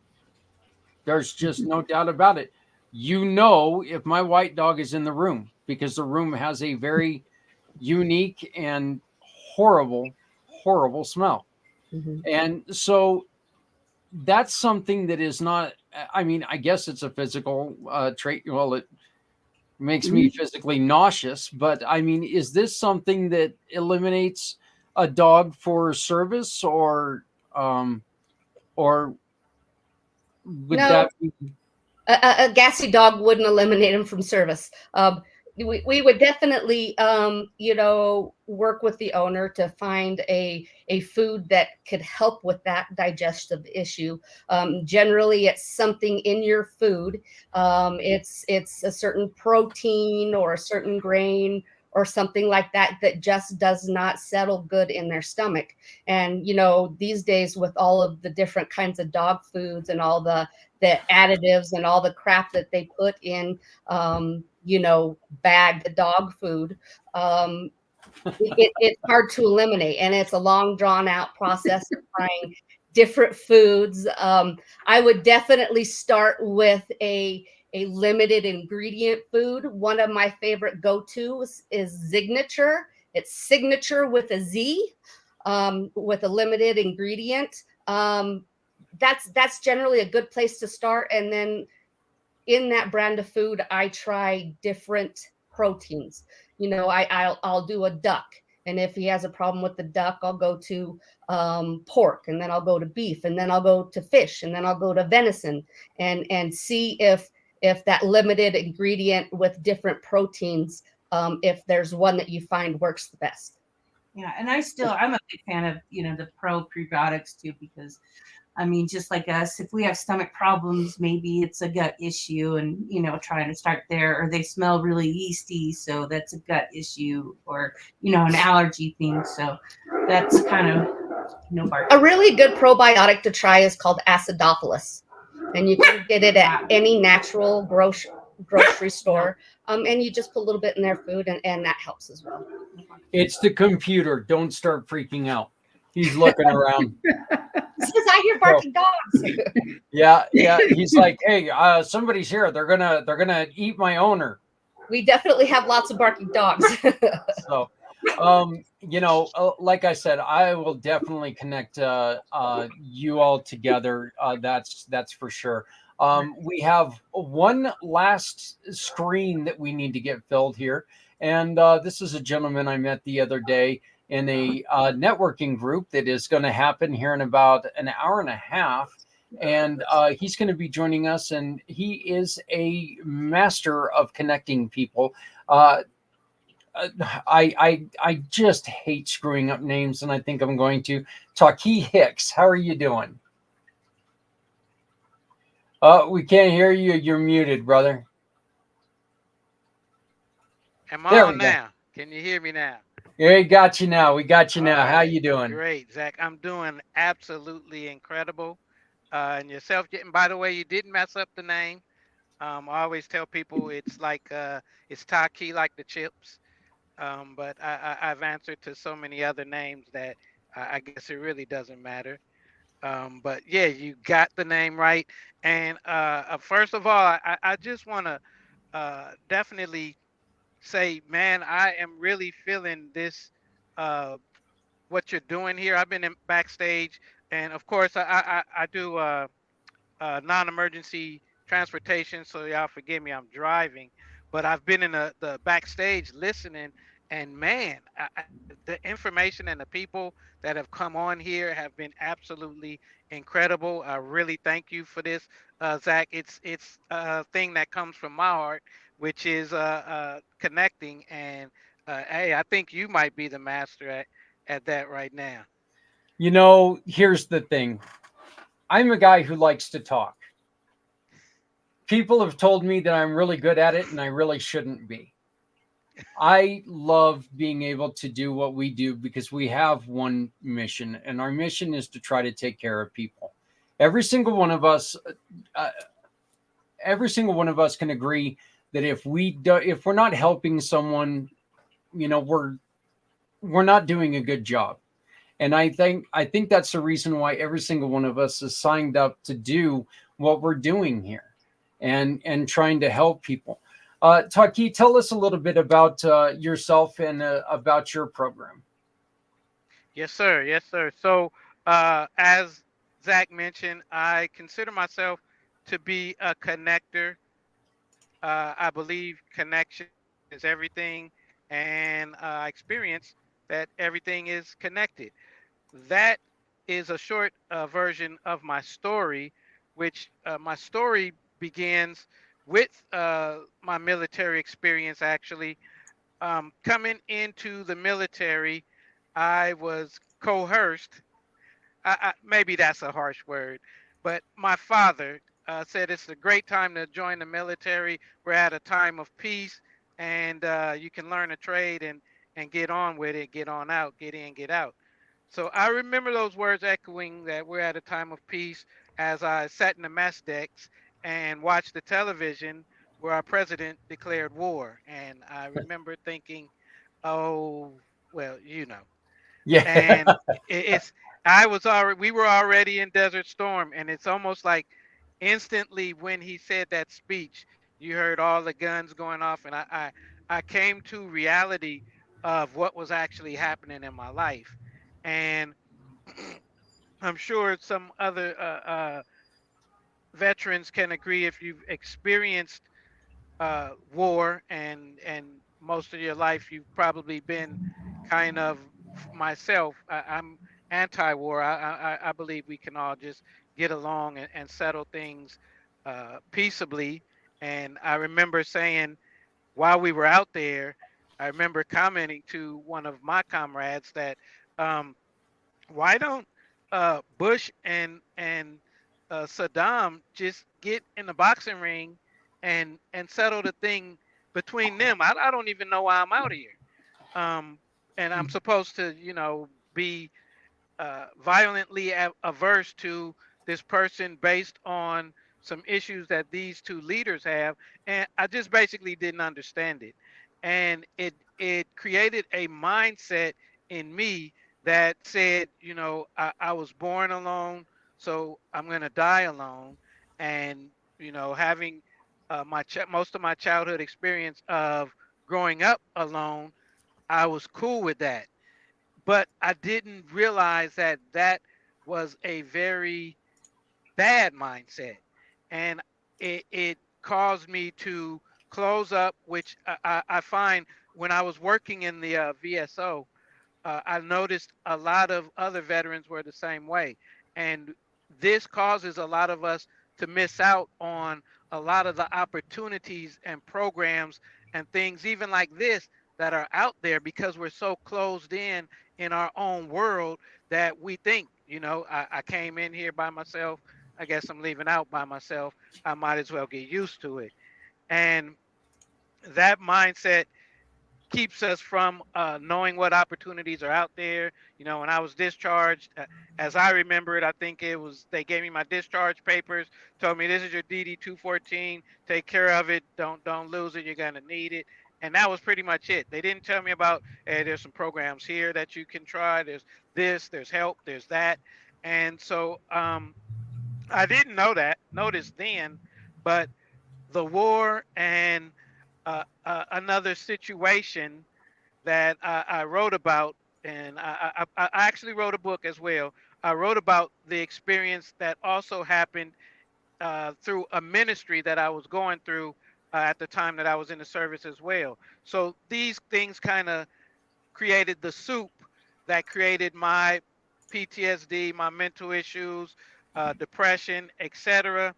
There's just no doubt about it. If my white dog is in the room because the room has a very unique and horrible smell. Mhm. And so that's something that is not, I mean, I guess it's a physical trait. Well, it makes me physically nauseous, but I mean, is this something that eliminates a dog for service or would No. that be? A gassy dog wouldn't eliminate him from service. We would definitely, work with the owner to find a food that could help with that digestive issue. Generally, it's something in your food. It's a certain protein or a certain grain or something like that just does not settle good in their stomach. And, these days with all of the different kinds of dog foods and all the additives and all the crap that they put in, bagged dog food, it's hard to eliminate. And it's a long drawn out process of trying different foods. I would definitely start with a limited ingredient food. One of my favorite go-tos is Signature. It's Signature with a Z, with a limited ingredient. That's generally a good place to start. And then in that brand of food, I try different proteins. I'll do a duck. And if he has a problem with the duck, I'll go to pork, and then I'll go to beef, and then I'll go to fish, and then I'll go to venison, and see if that limited ingredient with different proteins, if there's one that you find works the best. Yeah, and I'm a big fan of, the prebiotics too, because I mean, just like us, if we have stomach problems, maybe it's a gut issue and, trying to start there, or they smell really yeasty. So that's a gut issue, or, an allergy thing. So that's kind of, A really good probiotic to try is called Acidophilus, and you can get it at any natural grocery store. And you just put a little bit in their food, and that helps as well. It's the computer. Don't start freaking out. He's looking around. Says I hear barking dogs. Yeah. He's like, hey, somebody's here. They're gonna eat my owner. We definitely have lots of barking dogs. So, like I said, I will definitely connect you all together. That's for sure. We have one last screen that we need to get filled here, and this is a gentleman I met the other day in a networking group that is going to happen here in about an hour and a half. and he's going to be joining us, and he is a master of connecting people. I just hate screwing up names, and I think I'm going to. Taki Hicks, how are you doing? We can't hear you. You're muted, brother. Am There I we on go. now? Can you hear me now? Yeah, we got you now. We got you All now. How right. you doing? Great, Zach. I'm doing absolutely incredible. And yourself, and by the way, you didn't mess up the name. I always tell people it's like it's Taki like the chips. But I've answered to so many other names that I guess it really doesn't matter. But yeah, you got the name right. And first of all, I just want to definitely say, man, I am really feeling this, uh, what you're doing here. I've been in backstage, and of course, I do non-emergency transportation, so y'all forgive me, I'm driving, but I've been in the backstage listening, and man, the information and the people that have come on here have been absolutely incredible. I really thank you for this, Zach. It's a thing that comes from my heart, which is connecting, and hey, I think you might be the master at that right now. You know, here's the thing. I'm a guy who likes to talk. People have told me that I'm really good at it, and I really shouldn't be. I love being able to do what we do because we have one mission, and our mission is to try to take care of people. Every single one of us, uh, every single one of us can agree that if we're not helping someone, you know, we're not doing a good job. And I think that's the reason why every single one of us is signed up to do what we're doing here, and trying to help people. Taki, tell us a little bit about yourself and about your program. Yes, sir. Yes, sir. So, as Zach mentioned, I consider myself to be a connector. I believe connection is everything, and I experience that everything is connected. That is a short version of my story, which my story begins with my military experience, actually. Coming into the military, I was coerced. Maybe that's a harsh word, but my father said it's a great time to join the military. We're at a time of peace, and you can learn a trade and get on with it, get on out, get in, get out. So I remember those words echoing that we're at a time of peace as I sat in the mess decks and watched the television where our president declared war. And I remember thinking, oh, well, you know. Yeah. And it's we were already in Desert Storm, and it's almost like instantly when he said that speech, you heard all the guns going off, and I came to reality of what was actually happening in my life. And I'm sure some other veterans can agree, if you've experienced war and most of your life you've probably been kind of myself. I'm anti-war. I believe we can all just get along and settle things peaceably. And I remember saying while we were out there, I remember commenting to one of my comrades that um, why don't Bush and Saddam just get in the boxing ring and settle the thing between them? I don't even know why I'm out here. Um, and I'm supposed to, be violently averse to this person based on some issues that these two leaders have, and I just basically didn't understand it, and it created a mindset in me that said, I was born alone, so I'm gonna die alone, and having most of my childhood experience of growing up alone, I was cool with that, but I didn't realize that that was a very bad mindset. And it caused me to close up, which I find when I was working in the VSO, I noticed a lot of other veterans were the same way. And this causes a lot of us to miss out on a lot of the opportunities and programs and things even like this that are out there because we're so closed in our own world that we think, I came in here by myself. I guess I'm leaving out by myself. I might as well get used to it. And that mindset keeps us from knowing what opportunities are out there. When I was discharged, as I remember it, I think it was they gave me my discharge papers, told me this is your DD 214, take care of it, don't lose it, you're gonna need it, and that was pretty much it. They didn't tell me about, hey, there's some programs here that you can try. There's this, there's help, there's that, and so I didn't notice then, but the war and another situation that I wrote about, and I actually wrote a book as well. I wrote about the experience that also happened through a ministry that I was going through at the time that I was in the service as well. So these things kind of created the soup that created my PTSD, my mental issues, depression, etc.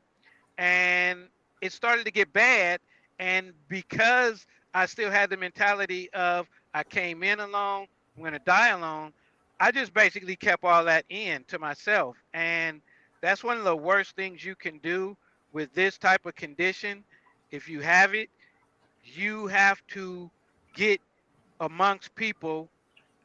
And it started to get bad. And because I still had the mentality of I came in alone, I'm going to die alone, I just basically kept all that in to myself. And that's one of the worst things you can do with this type of condition. If you have it, you have to get amongst people.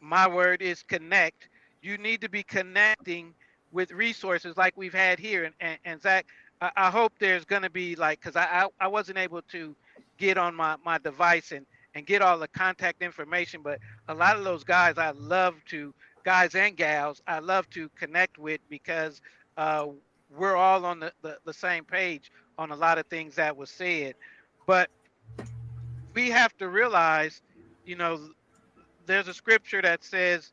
My word is connect. You need to be connecting with resources like we've had here. And Zach, I hope there's going to be like, because I wasn't able to get on my device and get all the contact information, but a lot of those guys guys and gals, I love to connect with because we're all on the same page on a lot of things that was said. But we have to realize, there's a scripture that says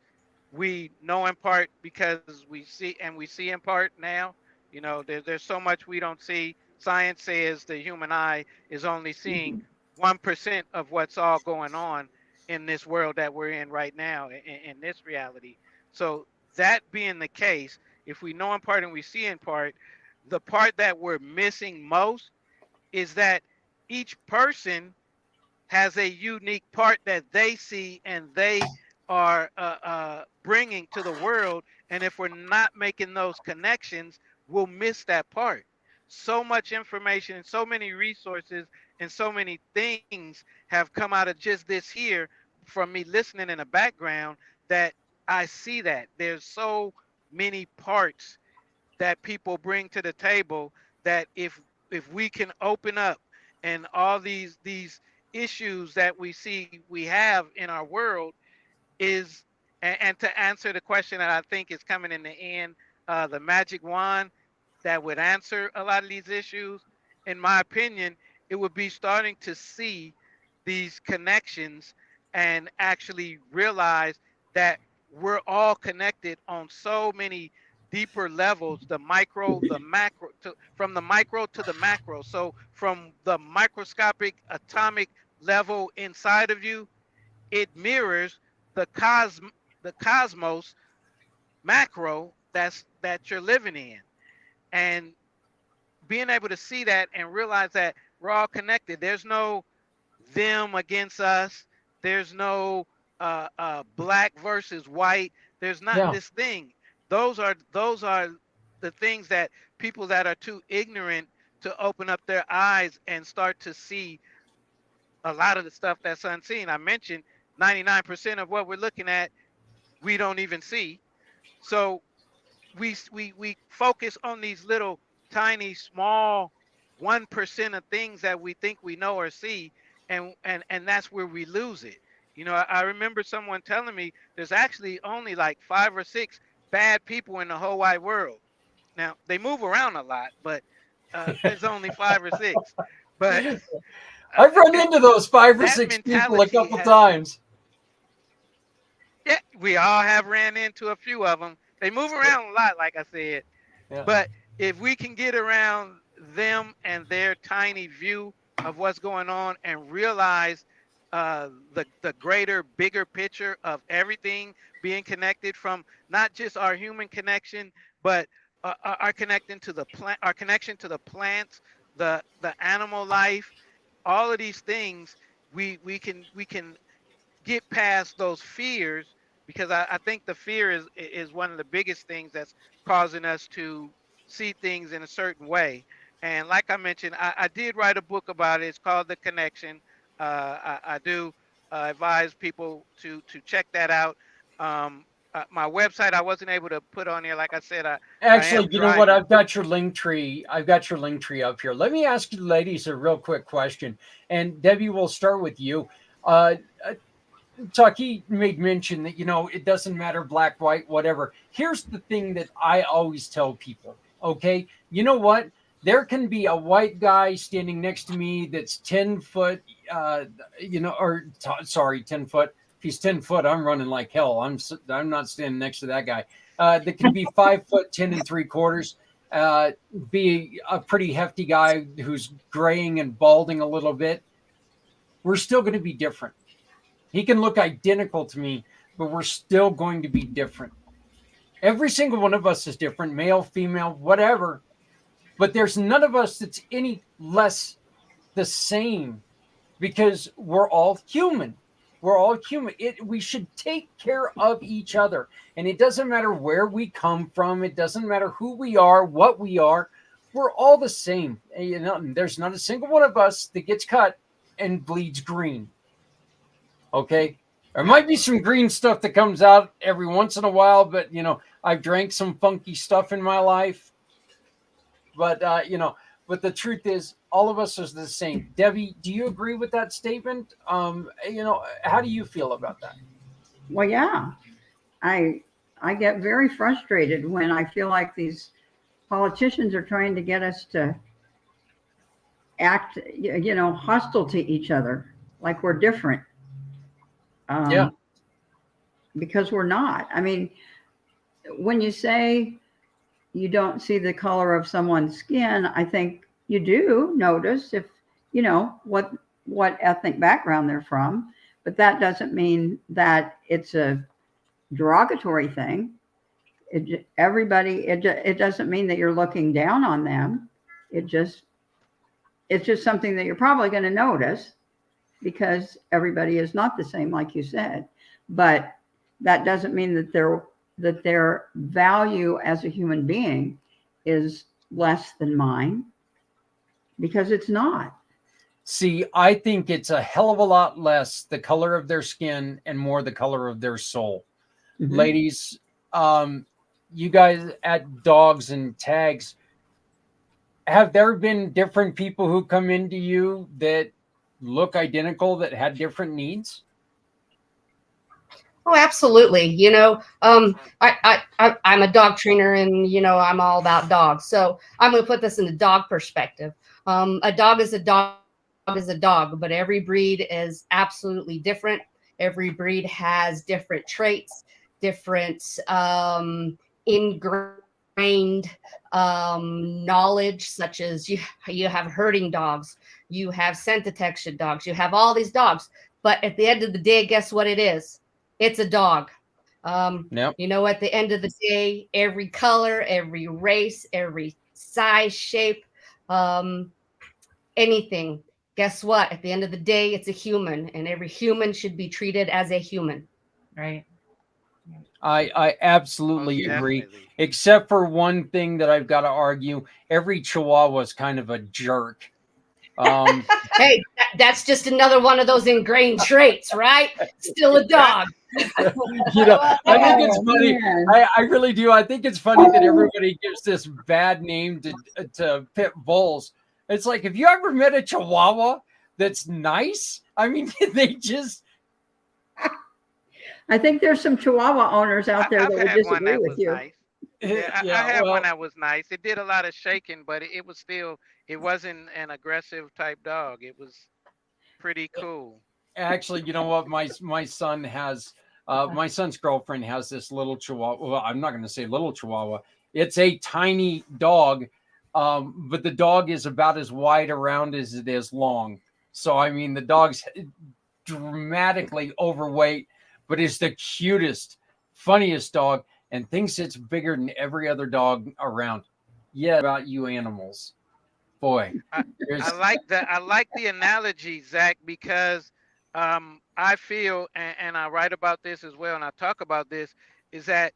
we know in part because we see in part now. There's so much we don't see. Science says the human eye is only seeing 1% of what's all going on in this world that we're in right now, in this reality. So that being the case, if we know in part and we see in part, the part that we're missing most is that each person has a unique part that they see and they are bringing to the world. And if we're not making those connections, we'll miss that part. So much information and so many resources and so many things have come out of just this here from me listening in the background that I see that there's so many parts that people bring to the table that if we can open up and all these issues that we see we have in our world is, and to answer the question that I think is coming in the end, the magic wand that would answer a lot of these issues, in my opinion, it would be starting to see these connections and actually realize that we're all connected on so many deeper levels, the micro, the macro, from the micro to the macro. So from the microscopic atomic level inside of you, it mirrors the cosmos macro that you're living in. And being able to see that and realize that we're all connected. There's no them against us. There's no black versus white. There's not this thing. Those are the things that people that are too ignorant to open up their eyes and start to see a lot of the stuff that's unseen. I mentioned 99% of what we're looking at, we don't even see. So we focus on these little tiny small 1% of things that we think we know or see, and that's where we lose it. I remember someone telling me there's actually only like 5 or 6 bad people in the whole wide world. Now they move around a lot, but there's only 5 or 6. But I've run into those 5 or 6 people a couple times. Yeah, we all have ran into a few of them. They move around a lot, like I said. Yeah. But if we can get around them and their tiny view of what's going on and realize the greater, bigger picture of everything being connected, from not just our human connection, but our connecting to the plant, our connection to the plants, the animal life, all of these things, we can get past those fears, because I think the fear is one of the biggest things that's causing us to see things in a certain way. And like I mentioned, I did write a book about it. It's called The Connection. I do advise people to check that out. My website I wasn't able to put on here. Like I said, I Actually, am you know what? trying. I've got your link tree. I've got your link tree up here. Let me ask you ladies a real quick question. And Debbie, we'll start with you. Tucky made mention that, it doesn't matter black, white, whatever. Here's the thing that I always tell people, okay? You know what? There can be a white guy standing next to me that's 10 foot, 10 foot. If he's 10 foot, I'm running like hell. I'm not standing next to that guy. That can be 5 foot 10 3/4, be a pretty hefty guy who's graying and balding a little bit. We're still going to be different. He can look identical to me, but we're still going to be different. Every single one of us is different, male, female, whatever. But there's none of us that's any less the same, because we're all human. We're all human. We should take care of each other. And it doesn't matter where we come from. It doesn't matter who we are, what we are. We're all the same. There's not a single one of us that gets cut and bleeds green. Okay? There might be some green stuff that comes out every once in a while, but, I've drank some funky stuff in my life. But, but the truth is, all of us are the same. Debbie, do you agree with that statement? How do you feel about that? Well, yeah, I get very frustrated when I feel like these politicians are trying to get us to act, hostile to each other, like we're different. Yeah. Because we're not. I mean, when you say you don't see the color of someone's skin, I think you do notice if, what ethnic background they're from, but that doesn't mean that it's a derogatory thing. It doesn't mean that you're looking down on them. It's just something that you're probably going to notice, because everybody is not the same, like you said. But that doesn't mean that their value as a human being is less than mine, because it's not. See, I think it's a hell of a lot less the color of their skin and more the color of their soul. Mm-hmm. Ladies, you guys at Dogs and Tags, have there been different people who come into you that look identical, that had different needs? Oh, absolutely. I'm a dog trainer, and, I'm all about dogs. So I'm going to put this in the dog perspective. A dog is a dog is a dog, but every breed is absolutely different. Every breed has different traits, different ingrained knowledge, such as you have herding dogs, you have scent detection dogs, you have all these dogs. But at the end of the day, guess what it is? It's a dog. Yep. At the end of the day, every color, every race, every size, shape, anything. Guess what? At the end of the day, it's a human, and every human should be treated as a human. Right. I absolutely agree, except for one thing that I've got to argue. Every Chihuahua is kind of a jerk. Hey, that's just another one of those ingrained traits, right? Still a dog. I think it's funny. I really do. I think it's funny that everybody gives this bad name to pit bulls. It's like, have you ever met a Chihuahua that's nice? I mean, they just... I think there's some Chihuahua owners out there that would disagree with you. Nice. Yeah, I had one that was nice. It did a lot of shaking, but it wasn't an aggressive type dog. It was pretty cool. Actually, you know what? My son has, my son's girlfriend has this little Chihuahua. Well, I'm not going to say little Chihuahua. It's a tiny dog, but the dog is about as wide around as it is long. So, I mean, the dog's dramatically overweight, but is the cutest, funniest dog. and thinks it's bigger than every other dog around. Yeah, about you animals. Boy, I like that. I like the analogy, Zach, because I feel, and I write about this as well, and I talk about this, is that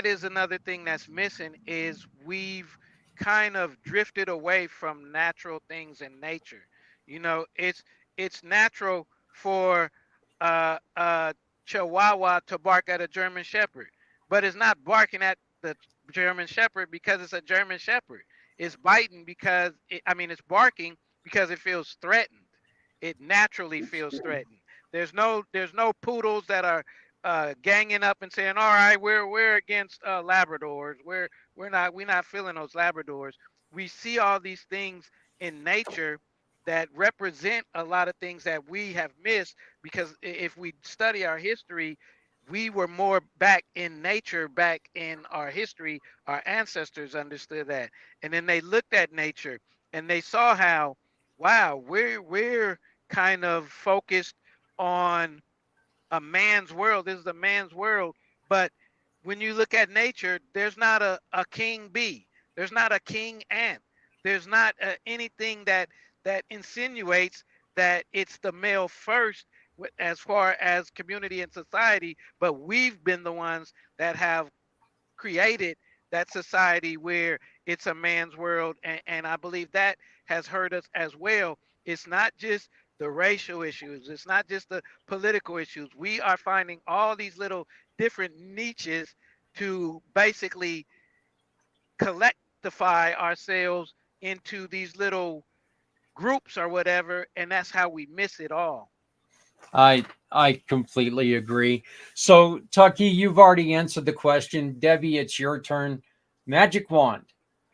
is another thing that's missing is we've kind of drifted away from natural things in nature. You know, it's natural for a Chihuahua to bark at a German Shepherd, but it's not barking at the German Shepherd because it's a German Shepherd. It's biting because it's barking because it feels threatened. It naturally feels threatened. There's no poodles that are ganging up and saying, "All right, we're against Labradors. We're not feeling those Labradors." We see all these things in nature that represent a lot of things that we have missed because if we study our history, we were more back in nature, back in our history. Our ancestors understood that, and then they looked at nature and they saw how, wow, we're kind of focused on a man's world. This is a man's world, but when you look at nature, there's not a king bee, there's not a king ant, there's not anything that insinuates that it's the male first as far as community and society, but we've been the ones that have created that society where it's a man's world, and I believe that has hurt us as well. It's not just the racial issues, it's not just the political issues. We are finding all these little different niches to basically collectivify ourselves into these little groups or whatever, and that's how we miss it all. I completely agree. So, Tucky, you've already answered the question. Debbie, it's your turn. Magic wand.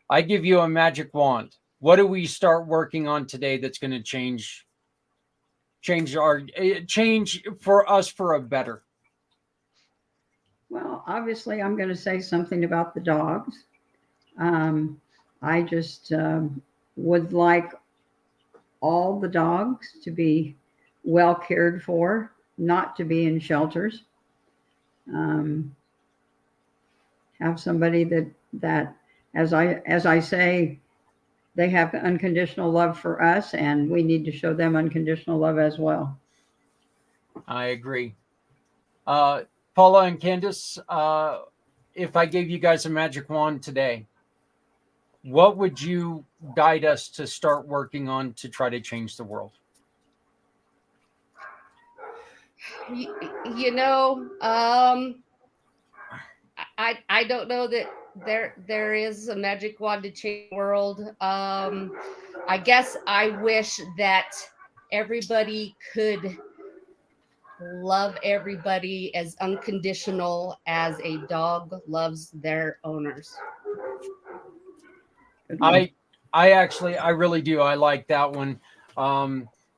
I give you a magic wand. What do we start working on today that's going to change for us for a better? Well, obviously, I'm going to say something about the dogs. I just would like all the dogs to be well cared for, not to be in shelters. Have somebody that as I say, they have unconditional love for us, and we need to show them unconditional love as well. I agree. Paula and Candace, if I gave you guys a magic wand today, what would you guide us to start working on to try to change the world? You know, I don't know that there is a magic wand to change the world. I guess I wish that everybody could love everybody as unconditional as a dog loves their owners. I really do. I like that one.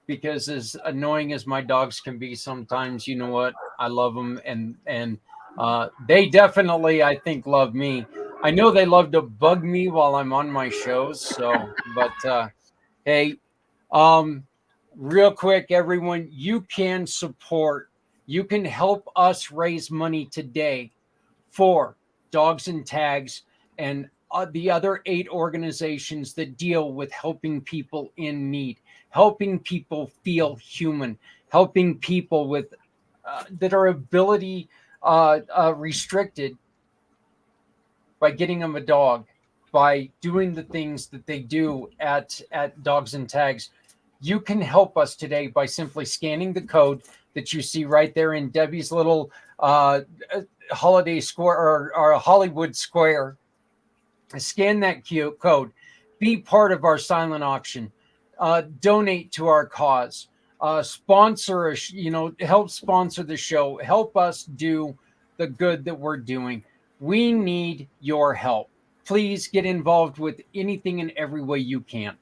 Because as annoying as my dogs can be sometimes, you know what? I love them, and they definitely, I think, love me. I know they love to bug me while I'm on my shows. So, but hey, real quick, everyone, you can help us raise money today for Dogs and Tags and the other 8 organizations that deal with helping people in need, helping people feel human, helping people with that are ability restricted by getting them a dog, by doing the things that they do at Dogs and Tags. You can help us today by simply scanning the code that you see right there in Debbie's little holiday square or Hollywood square. Scan that code. Be part of our silent auction. Donate to our cause. Sponsor, help sponsor the show. Help us do the good that we're doing. We need your help. Please get involved with anything and every way you can.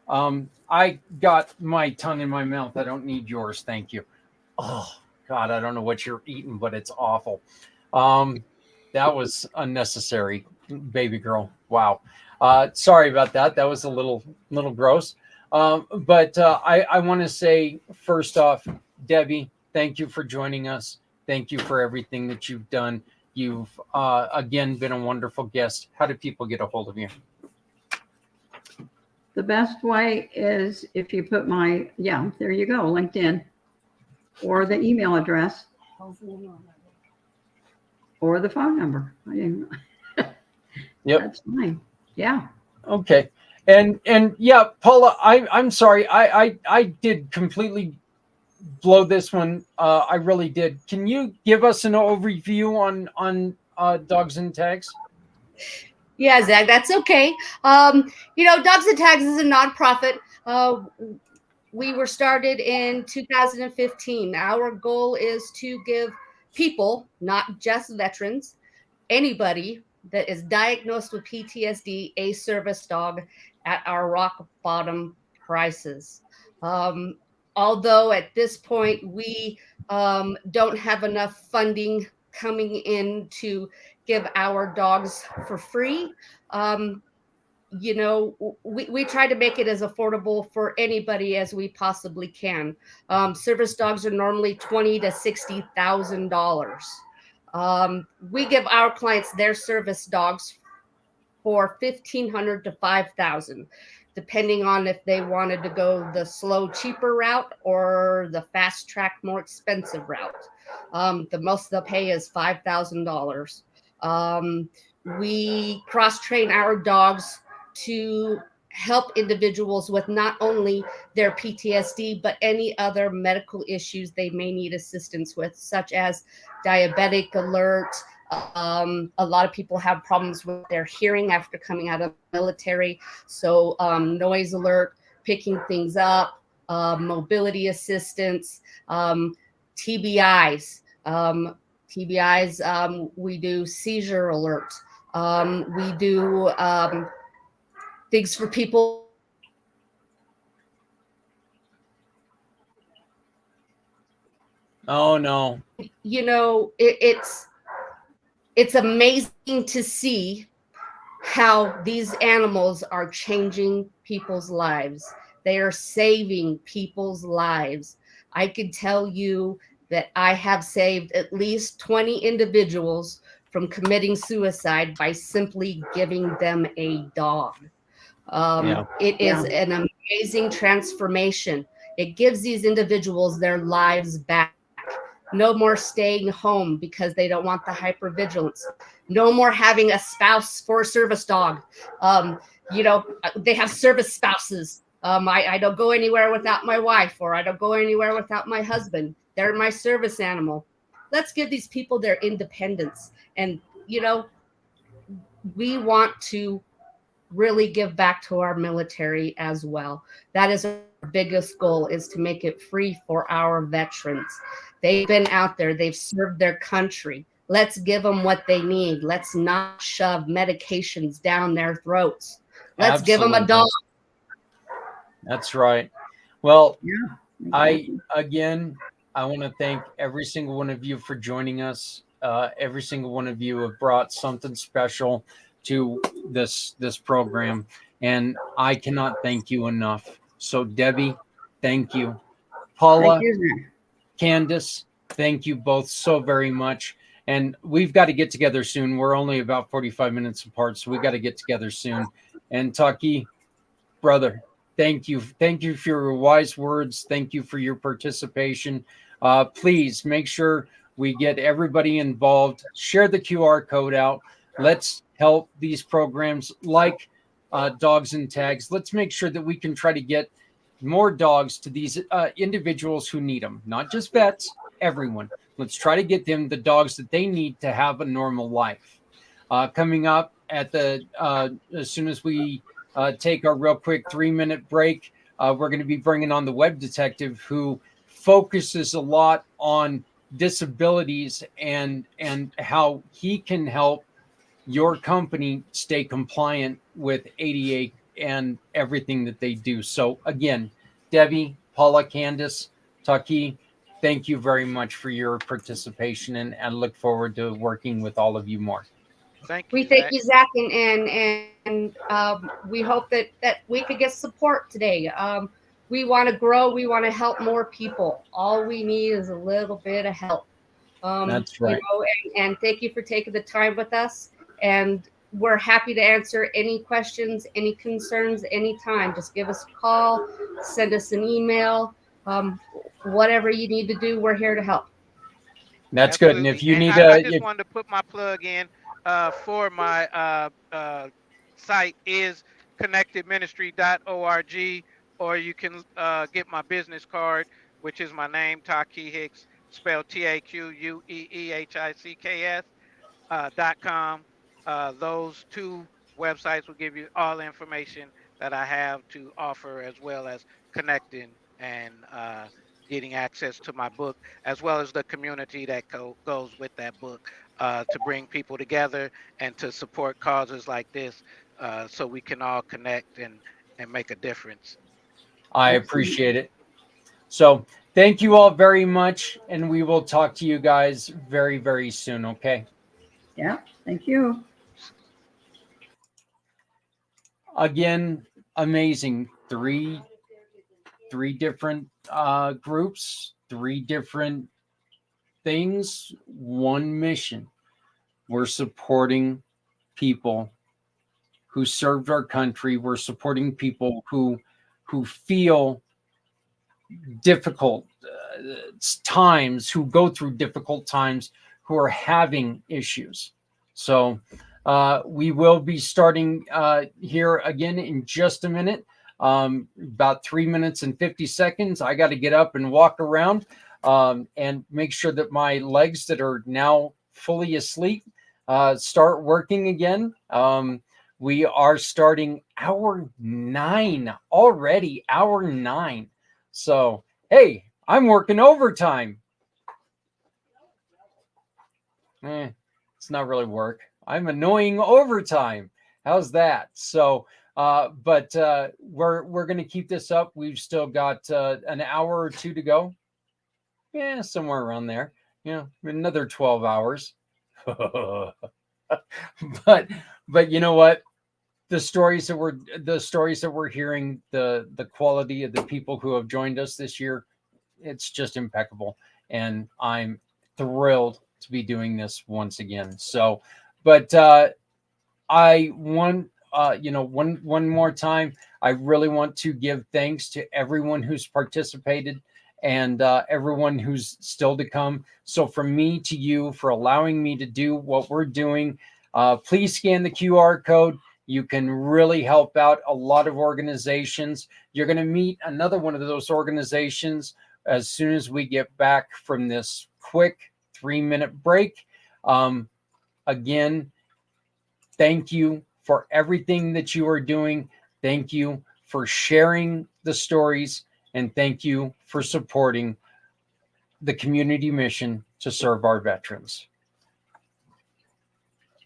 I got my tongue in my mouth. I don't need yours. Thank you. Oh, God, I don't know what you're eating, but it's awful. That was unnecessary, baby girl. Wow. Sorry about that. That was a little gross. But I want to say, first off, Debbie, thank you for joining us. Thank you for everything that you've done. You've again been a wonderful guest. How do people get a hold of you? The best way is if you put there you go, LinkedIn, or the email address, or the phone number. Yep. That's fine. Yeah. Okay. And yeah, Paula, I'm sorry. I did completely blow this one. I really did. Can you give us an overview on Dogs and Tags? Yeah, Zach, that's okay. Dogs and Tags is a nonprofit. We were started in 2015. Our goal is to give people, not just veterans, anybody that is diagnosed with PTSD, a service dog at our rock bottom prices. Although at this point we don't have enough funding coming in to give our dogs for free, we try to make it as affordable for anybody as we possibly can. Service dogs are normally $20,000 to $60,000. We give our clients their service dogs for $1,500 to $5,000, depending on if they wanted to go the slow, cheaper route or the fast track, more expensive route. The most they'll pay is $5,000. We cross-train our dogs to help individuals with not only their PTSD, but any other medical issues they may need assistance with, such as diabetic alert. A lot of people have problems with their hearing after coming out of the military. So noise alert, picking things up, mobility assistance, TBIs. We do seizure alert. We do things for people. Oh no. It's amazing to see how these animals are changing people's lives. They are saving people's lives. I can tell you that I have saved at least 20 individuals from committing suicide by simply giving them a dog. It is an amazing transformation. It gives these individuals their lives back. No more staying home because they don't want the hypervigilance. No more having a spouse for a service dog. They have service spouses. I don't go anywhere without my wife, or I don't go anywhere without my husband. They're my service animal. Let's give these people their independence. And, we want to really give back to our military as well. That is our biggest goal, is to make it free for our veterans. They've been out there, they've served their country. Let's give them what they need. Let's not shove medications down their throats. Let's give them a dog. That's right. Well, I want to thank every single one of you for joining us. Every single one of you have brought something special to this program, and I cannot thank you enough. So Debbie, thank you. Paula, Candace, thank you both so very much. And we've got to get together soon. We're only about 45 minutes apart, so we got to get together soon. And Taki, brother, thank you. Thank you for your wise words. Thank you for your participation. Please make sure we get everybody involved. Share the QR code out. Let's help these programs like Dogs and Tags. Let's make sure that we can try to get more dogs to these individuals who need them, not just vets, everyone. Let's try to get them the dogs that they need to have a normal life. Coming up at as soon as we take our real quick 3-minute break, we're going to be bringing on the web detective, who focuses a lot on disabilities and how he can help your company stay compliant with ADA and everything that they do. So again, Debbie, Paula, Candace, Taki, thank you very much for your participation, and I look forward to working with all of you more. Thank you, Zach, and we hope that we could get support today. We want to grow. We want to help more people. All we need is a little bit of help. That's right. And thank you for taking the time with us. And we're happy to answer any questions, any concerns, anytime. Just give us a call, send us an email, whatever you need to do, we're here to help. That's good. And if you need I just wanted to put my plug in for my site is connectedministry.org, or you can get my business card, which is my name, Taki Hicks, spelled TAQUEEHICKS.com. Those two websites will give you all the information that I have to offer, as well as connecting and getting access to my book, as well as the community that goes with that book, to bring people together and to support causes like this, so we can all connect and make a difference. I appreciate it. So thank you all very much, and we will talk to you guys very, very soon, okay? Yeah, thank you. Again, amazing. Three different groups, three different things, one mission. We're supporting people who served our country. We're supporting people who feel difficult times, who go through difficult times, who are having issues. So we will be starting here again in just a minute. About 3 minutes and 50 seconds. I got to get up and walk around and make sure that my legs that are now fully asleep start working again. We are starting hour 9 already, hour 9. So, hey, I'm working overtime. It's not really work. I'm annoying overtime. How's that? So, but we're going to keep this up. We've still got an hour or two to go. Yeah, somewhere around there. Another 12 hours. But you know what? The stories that we're hearing, the quality of the people who have joined us this year, it's just impeccable, and I'm thrilled to be doing this once again. So, but I want. One more time, I really want to give thanks to everyone who's participated and everyone who's still to come. So from me to you, for allowing me to do what we're doing, please scan the QR code. You can really help out a lot of organizations. You're going to meet another one of those organizations as soon as we get back from this quick 3-minute break. Again, thank you for everything that you are doing. Thank you for sharing the stories, and thank you for supporting the community mission to serve our veterans.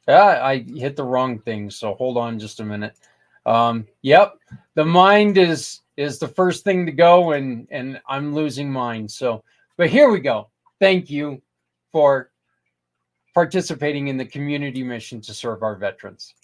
I hit the wrong thing, so hold on just a minute. Yep, the mind is the first thing to go, and I'm losing mine. So, but here we go. Thank you for participating in the community mission to serve our veterans.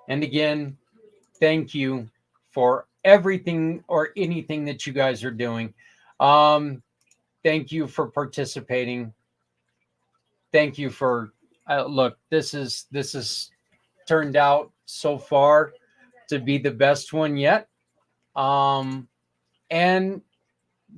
And again, thank you for everything or anything that you guys are doing. Thank you for participating. Thank you for look. This is turned out so far to be the best one yet. And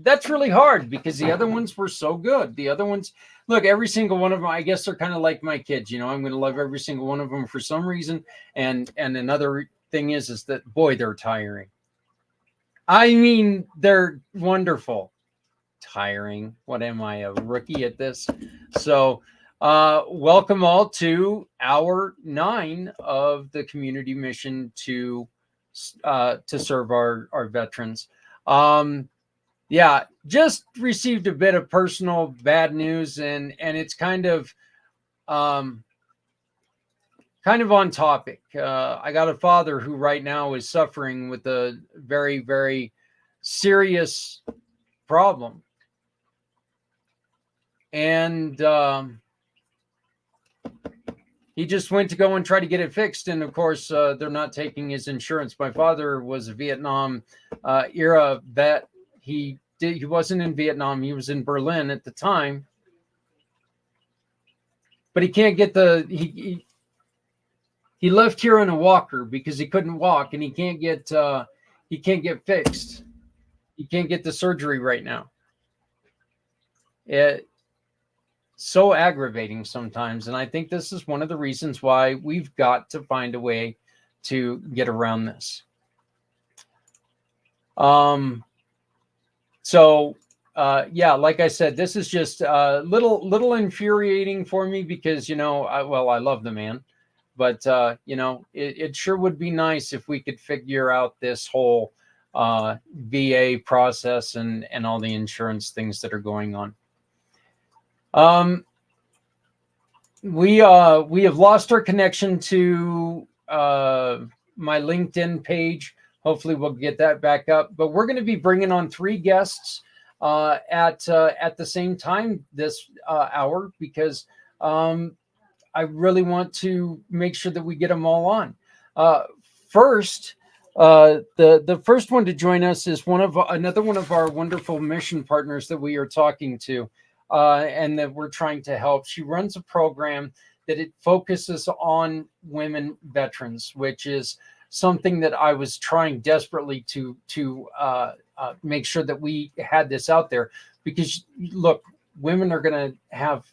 that's really hard because the other ones were so good. The other ones, look, every single one of them, I guess they're kind of like my kids. You know, I'm going to love every single one of them for some reason. And another thing is that, boy, they're tiring. I mean, they're wonderful. Tiring. What am I, a rookie at this? So welcome all to hour 9 of the community mission to serve our veterans. Yeah, just received a bit of personal bad news, and it's kind of on topic. I got a father who right now is suffering with a very, very serious problem. And he just went to go and try to get it fixed. And of course, they're not taking his insurance. My father was a Vietnam era vet. He wasn't in Vietnam. He was in Berlin at the time. But he can't get he left here in a walker because he couldn't walk, and he can't get fixed. He can't get the surgery right now. It's so aggravating sometimes, and I think this is one of the reasons why we've got to find a way to get around this. So yeah, like I said, this is just a little infuriating for me because, you know, I love the man, but you know, it sure would be nice if we could figure out this whole VA process and all the insurance things that are going on. We have lost our connection to my LinkedIn page. Hopefully we'll get that back up, but we're going to be bringing on 3 guests at the same time this hour because I really want to make sure that we get them all on. First, the first one to join us is another one of our wonderful mission partners that we are talking to and that we're trying to help. She runs a program that it focuses on women veterans, which is something that I was trying desperately to make sure that we had this out there, because look, women are going to have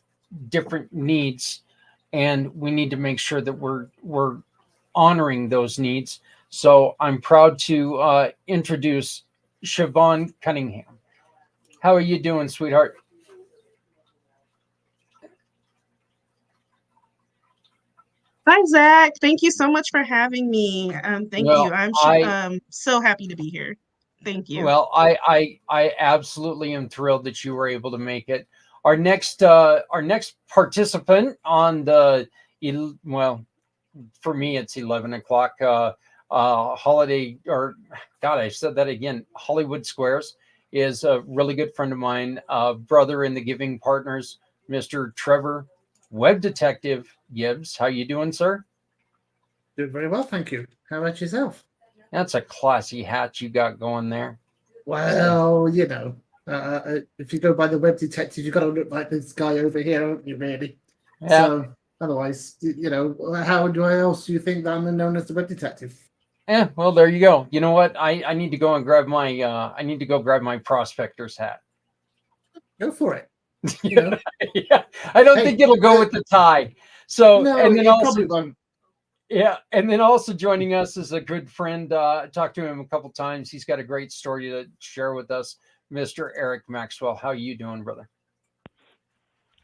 different needs, and we need to make sure that we're honoring those needs. So I'm proud to introduce Siobhan Cunningham. How are you doing, sweetheart? Hi, Zach. Thank you so much for having me. Thank you. I'm so happy to be here. Thank you. Well, I absolutely am thrilled that you were able to make it. Our next participant on the for me it's 11 o'clock holiday, or God, I said that again. Hollywood Squares is a really good friend of mine, brother in the Giving Partners, Mr. Trevor Web Detective Gibbs. How you doing, sir? Doing very well, thank you. How about yourself? That's a classy hat you got going there. Well, you know, if you go by the Web Detective, you've got to look like this guy over here, haven't you, really? Yeah. So, otherwise, you know, how else do you think that I'm known as the Web Detective? Yeah, well, there you go. You know what? I need to go and grab my prospector's hat. Go for it. You know? Yeah, I don't think it'll go with the tie. So, no, and then also, probably won't. Yeah, and then also joining us is a good friend. I talked to him a couple times. He's got a great story to share with us, Mr. Eric Maxwell. How you doing, brother?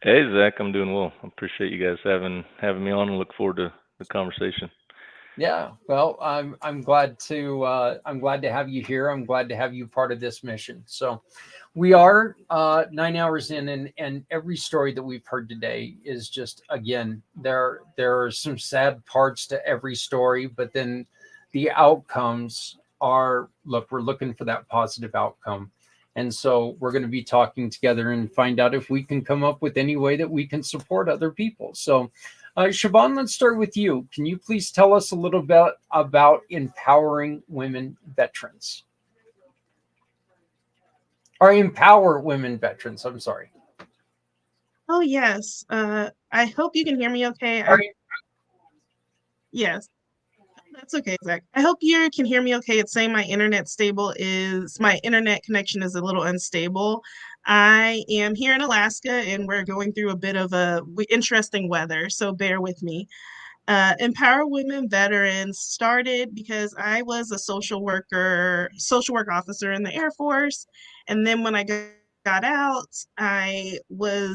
Hey, Zach, I'm doing well. I appreciate you guys having me on, and look forward to the conversation. Yeah, well, I'm glad to have you here. I'm glad to have you part of this mission. So we are 9 hours in, and every story that we've heard today is just, again, there are some sad parts to every story, but then the outcomes are, look, we're looking for that positive outcome. And so we're going to be talking together and find out if we can come up with any way that we can support other people. So Siobhan, let's start with you. Can you please tell us a little bit about empowering women veterans? Or empower women veterans, I'm sorry. Oh, yes. I hope you can hear me okay. Yes, that's okay, Zach. I hope you can hear me okay. It's saying my internet connection is a little unstable. I am here in Alaska and we're going through a bit of interesting weather, so bear with me. Empower Women Veterans started because I was a social work officer in the Air Force. And then when I got out, I'm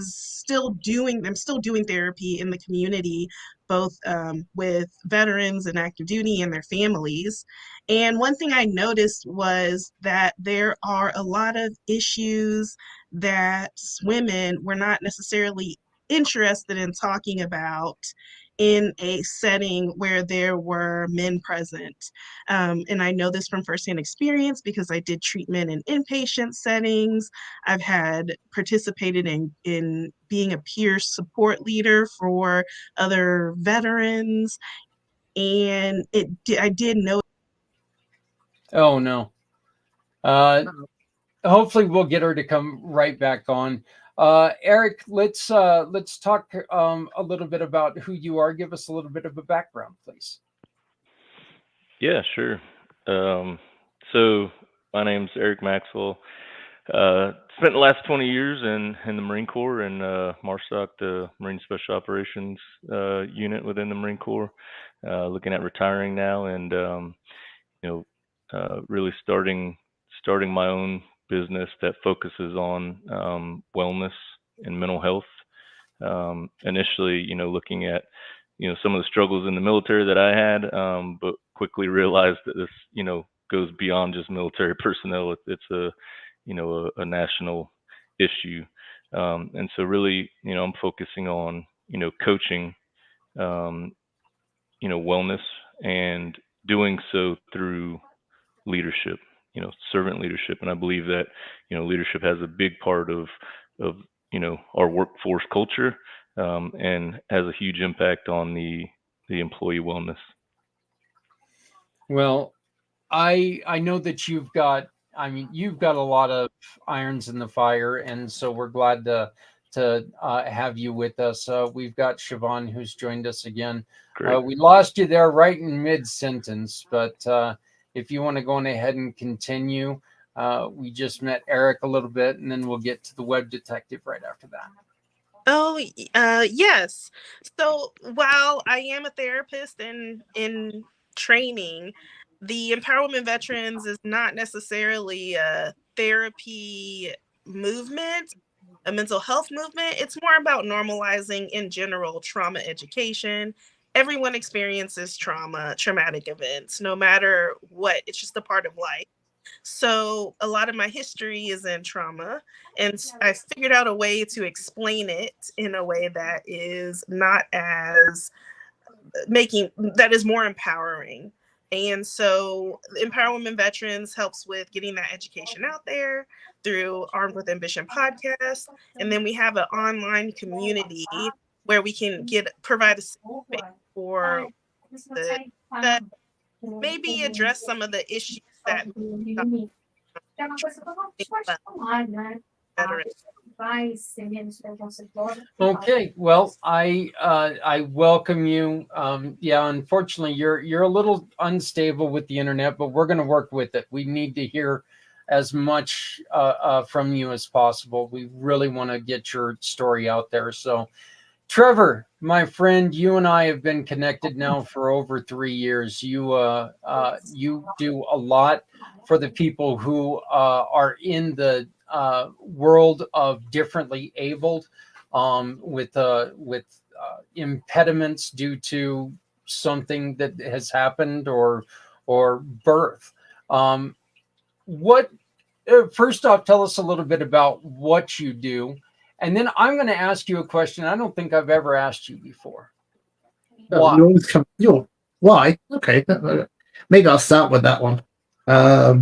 still doing therapy in the community, both with veterans and active duty and their families. And one thing I noticed was that there are a lot of issues that women were not necessarily interested in talking about in a setting where there were men present. And I know this from firsthand experience because I did treatment in inpatient settings. I've participated in being a peer support leader for other veterans. And I did know. Oh, no. Hopefully we'll get her to come right back on. Eric, let's talk a little bit about who you are. Give us a little bit of a background, please. Yeah, sure. So my name's Eric Maxwell. Spent the last 20 years in the Marine Corps in MARSOC, the Marine Special Operations unit within the Marine Corps. Looking at retiring now, and really starting my own business that focuses on wellness and mental health. Initially, looking at some of the struggles in the military that I had, but quickly realized that this goes beyond just military personnel. It's a national issue, and so really I'm focusing on coaching wellness, and doing so through leadership, servant leadership. And I believe that leadership has a big part of our workforce culture, and has a huge impact on the employee wellness. Well, I know that you've got a lot of irons in the fire, and so we're glad to have you with us. We've got Siobhan, who's joined us again. We lost you there right in mid-sentence, but if you want to go on ahead and continue, we just met Eric a little bit, and then we'll get to the web detective right after that. Oh, yes. So while I am a therapist in training, the Empower Women Veterans is not necessarily a therapy movement, a mental health movement. It's more about normalizing in general trauma education. Everyone experiences traumatic events, no matter what. It's just a part of life. So a lot of my history is in trauma, and I figured out a way to explain it in a way that is not as that is more empowering. And so Empower Women Veterans helps with getting that education out there through Armed with Ambition podcast. And then we have an online community where we can provide a space for that maybe address some of the issues that Okay, well, I welcome you. Yeah, unfortunately, you're a little unstable with the internet, but we're going to work with it. We need to hear as much from you as possible. We really want to get your story out there. So, Trevor, my friend, you and I have been connected now for over 3 years. You do a lot for the people who are in the world of differently abled, with impediments due to something that has happened or birth. First off, tell us a little bit about what you do. And then I'm going to ask you a question I don't think I've ever asked you before. Why? You always come. Why? Okay, maybe I'll start with that one. I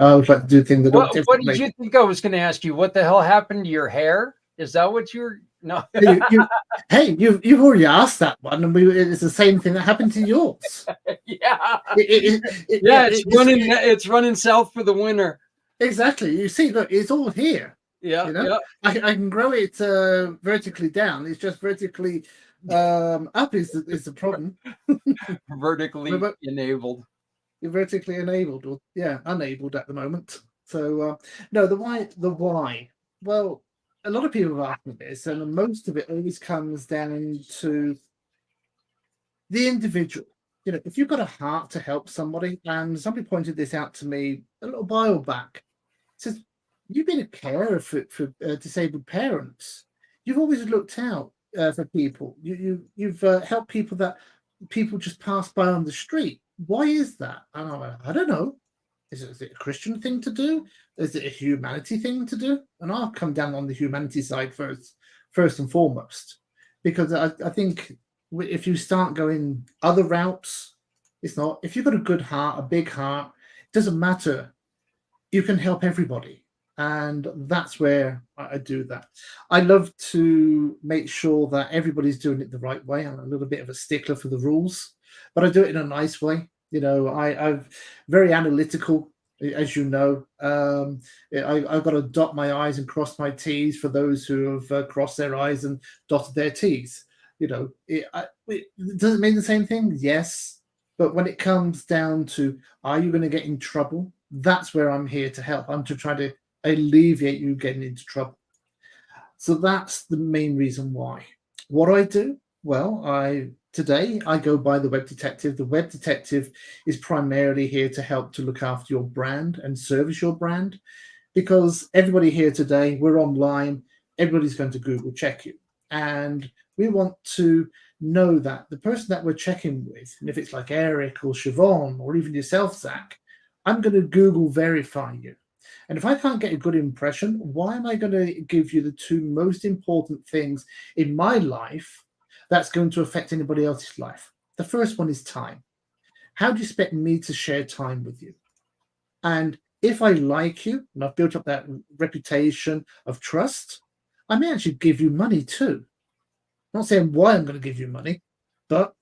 always like to do things. What did you think I was going to ask you? What the hell happened to your hair? Is that what you're? No. You've already asked that one, and it's the same thing that happened to yours. Yeah. It's running south for the winter. Exactly. You see, look, it's all here. Yeah. You know? Yeah. I can grow it vertically down. It's just vertically up is the problem. Vertically enabled. You're vertically enabled, or unabled at the moment. So no, the why. Well, a lot of people have asked me this, and most of it always comes down to the individual. You know, if you've got a heart to help somebody, and somebody pointed this out to me a little while back, says you've been a carer for disabled parents. You've always looked out for people. You've helped people that people just pass by on the street. Why is that? And I'm like, I don't know. Is it a Christian thing to do? Is it a humanity thing to do? And I'll come down on the humanity side first and foremost, because I think if you start going other routes, it's not. If you've got a good heart, a big heart, it doesn't matter. You can help everybody. And that's where I do that. I love to make sure that everybody's doing it the right way. I'm a little bit of a stickler for the rules, but I do it in a nice way. You know, I'm very analytical, as you know. I've got to dot my I's and cross my T's for those who have crossed their I's and dotted their T's. You know, it does it mean the same thing? Yes. But when it comes down to, are you going to get in trouble? That's where I'm here to help. I'm to try to alleviate you getting into trouble. So that's the main reason why. What do I do? Well, today I go by the Web Detective. The Web Detective is primarily here to help to look after your brand and service your brand, because everybody here today, we're online. Everybody's going to Google check you. And we want to know that the person that we're checking with, and if it's like Eric or Siobhan or even yourself, Zach, I'm going to Google verify you. And if I can't get a good impression, why am I going to give you the two most important things in my life that's going to affect anybody else's life? The first one is time. How do you expect me to share time with you? And if I like you, and I've built up that reputation of trust, I may actually give you money too. I'm not saying why I'm going to give you money, but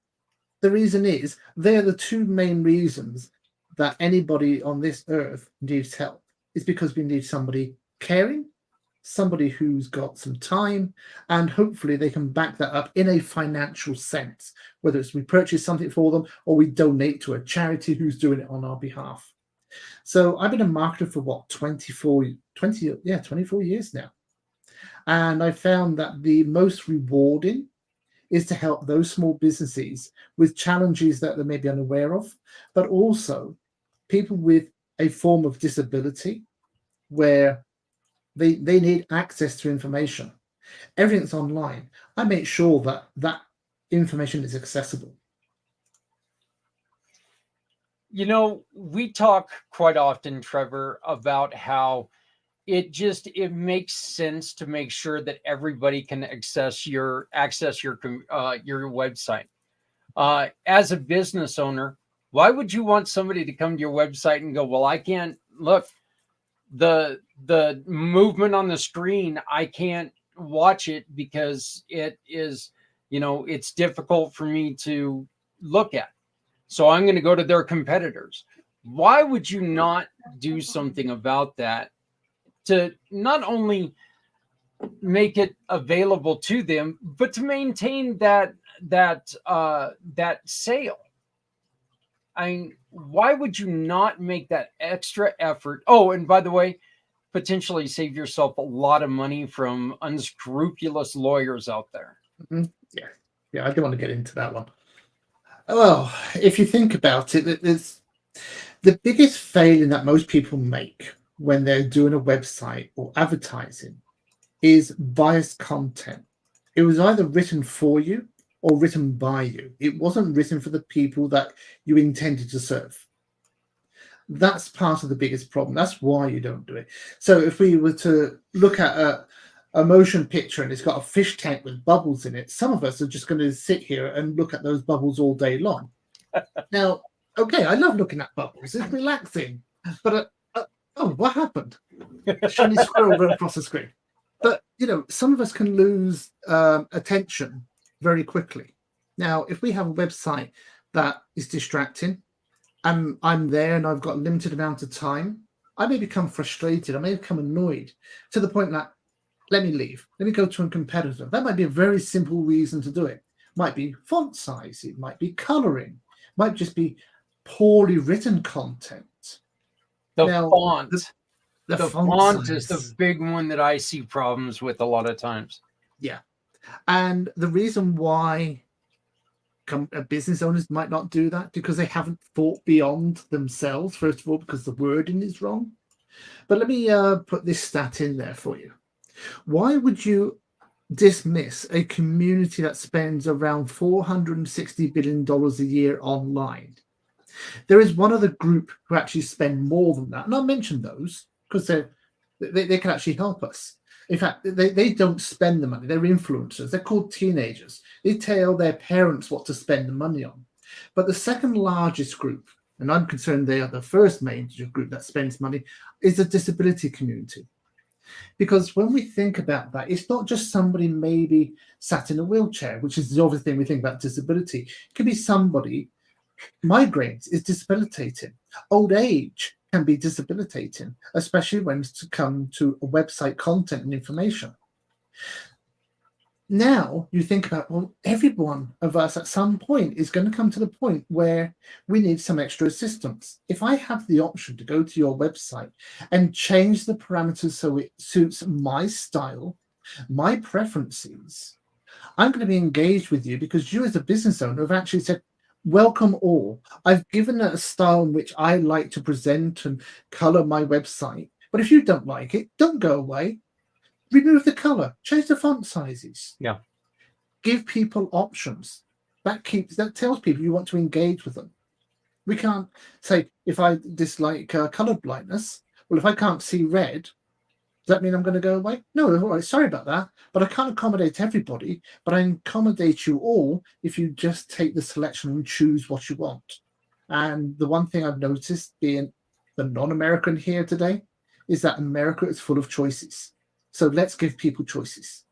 the reason is they're the two main reasons that anybody on this earth needs help. Is because we need somebody caring, somebody who's got some time, and hopefully they can back that up in a financial sense, whether it's we purchase something for them or we donate to a charity who's doing it on our behalf. So I've been a marketer for 24 years now. And I found that the most rewarding is to help those small businesses with challenges that they may be unaware of, but also people with a form of disability where they need access to information. Everything's online. I make sure that that information is accessible. You know, we talk quite often, Trevor, about how it makes sense to make sure that everybody can access your website. As a business owner, why would you want somebody to come to your website and go, well, I can't look the movement on the screen, I can't watch it because it is, it's difficult for me to look at. So I'm going to go to their competitors. Why would you not do something about that to not only make it available to them, but to maintain that sale? I mean, why would you not make that extra effort? Oh, and by the way, potentially save yourself a lot of money from unscrupulous lawyers out there. Mm-hmm. Yeah, I don't want to get into that one. Well, if you think about it, there's the biggest failing that most people make when they're doing a website or advertising is biased content. It was either written for you or written by you. It wasn't written for the people that you intended to serve. That's part of the biggest problem. That's why you don't do it. So if we were to look at a motion picture and it's got a fish tank with bubbles in it, some of us are just going to sit here and look at those bubbles all day long. Now, okay, I love looking at bubbles. It's relaxing. But, oh, what happened? A shiny squirrel ran across the screen. But some of us can lose attention very quickly. Now, if we have a website that is distracting, and I'm there and I've got a limited amount of time, I may become frustrated. I may become annoyed to the point that, let me leave. Let me go to a competitor. That might be a very simple reason to do it. Might be font size. It might be coloring. Might just be poorly written content. The Now, font. The The font font is size. the big one that I see problems with a lot of times. Yeah. And the reason why business owners might not do that, because they haven't thought beyond themselves, first of all, because the wording is wrong. But let me put this stat in there for you. Why would you dismiss a community that spends around $460 billion a year online? There is one other group who actually spend more than that. And I'll mention those because they can actually help us. In fact, they don't spend the money. They're influencers. They're called teenagers. They tell their parents what to spend the money on. But the second largest group, and I'm concerned they are the first major group that spends money, is the disability community. Because when we think about that, it's not just somebody maybe sat in a wheelchair, which is the obvious thing we think about disability. It could be somebody, migraines is debilitating. Old age can be debilitating, especially when it's to come to a website content and information. Now you think about, well, every one of us at some point is going to come to the point where we need some extra assistance. If I have the option to go to your website and change the parameters so it suits my style, my preferences, I'm going to be engaged with you because you as a business owner have actually said, welcome all. I've given it a style in which I like to present and color my website. But if you don't like it, don't go away. Remove the color, change the font sizes. Yeah. Give people options. That tells people you want to engage with them. We can't say, if I dislike color blindness, well, if I can't see red, does that mean I'm going to go away? No, all right, sorry about that. But I can't accommodate everybody, but I accommodate you all if you just take the selection and choose what you want. And the one thing I've noticed being the non-American here today is that America is full of choices. So let's give people choices.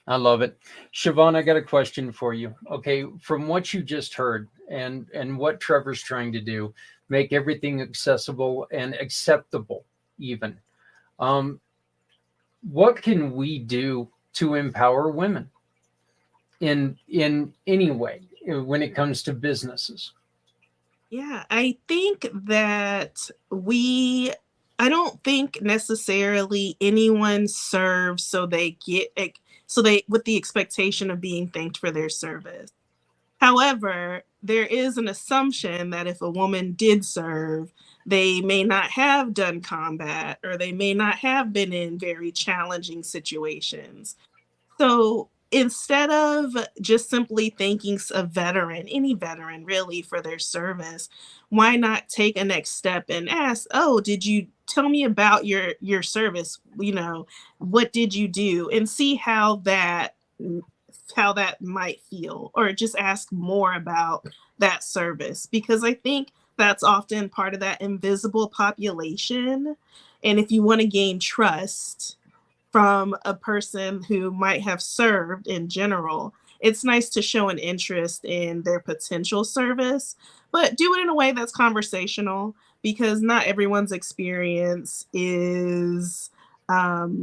I love it. Siobhan, I got a question for you. Okay, from what you just heard and what Trevor's trying to do, make everything accessible and acceptable even. What can we do to empower women in any way when it comes to businesses? Yeah, I think that I don't think necessarily anyone serves so they with the expectation of being thanked for their service. However, there is an assumption that if a woman did serve, they may not have done combat or they may not have been in very challenging situations. So instead of just simply thanking a veteran, any veteran really, for their service, why not take a next step and ask, oh, did you tell me about your service? What did you do? And see how that might feel, or just ask more about that service, because I think that's often part of that invisible population. And if you want to gain trust from a person who might have served in general, it's nice to show an interest in their potential service, but do it in a way that's conversational, because not everyone's experience is, a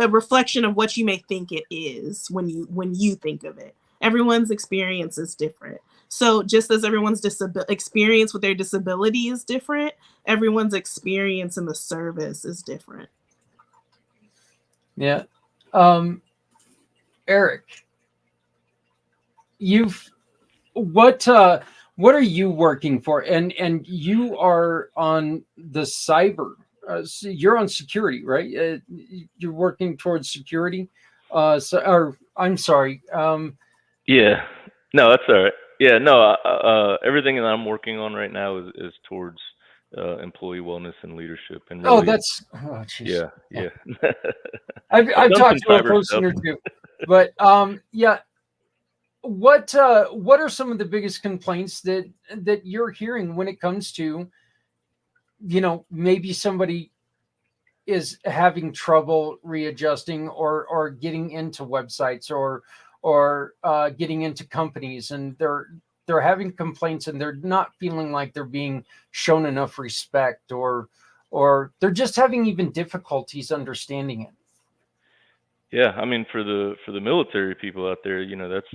reflection of what you may think it is when you think of it. Everyone's experience is different. So just as everyone's experience with their disability is different, everyone's experience in the service is different. Yeah. Eric, what are you working for? And you are on the cyber, so you're on security, right? You're working towards security. I'm sorry. Yeah, no, that's all right. Yeah, no, everything that I'm working on right now is towards employee wellness and leadership. And really, geez. Yeah. I've done talked some to a cyber person or stuff. two, but yeah. What are some of the biggest complaints that you're hearing when it comes to, maybe somebody is having trouble readjusting or getting into websites or getting into companies, and they're having complaints and they're not feeling like they're being shown enough respect, or they're just having even difficulties understanding it. Yeah, I mean, for the military people out there,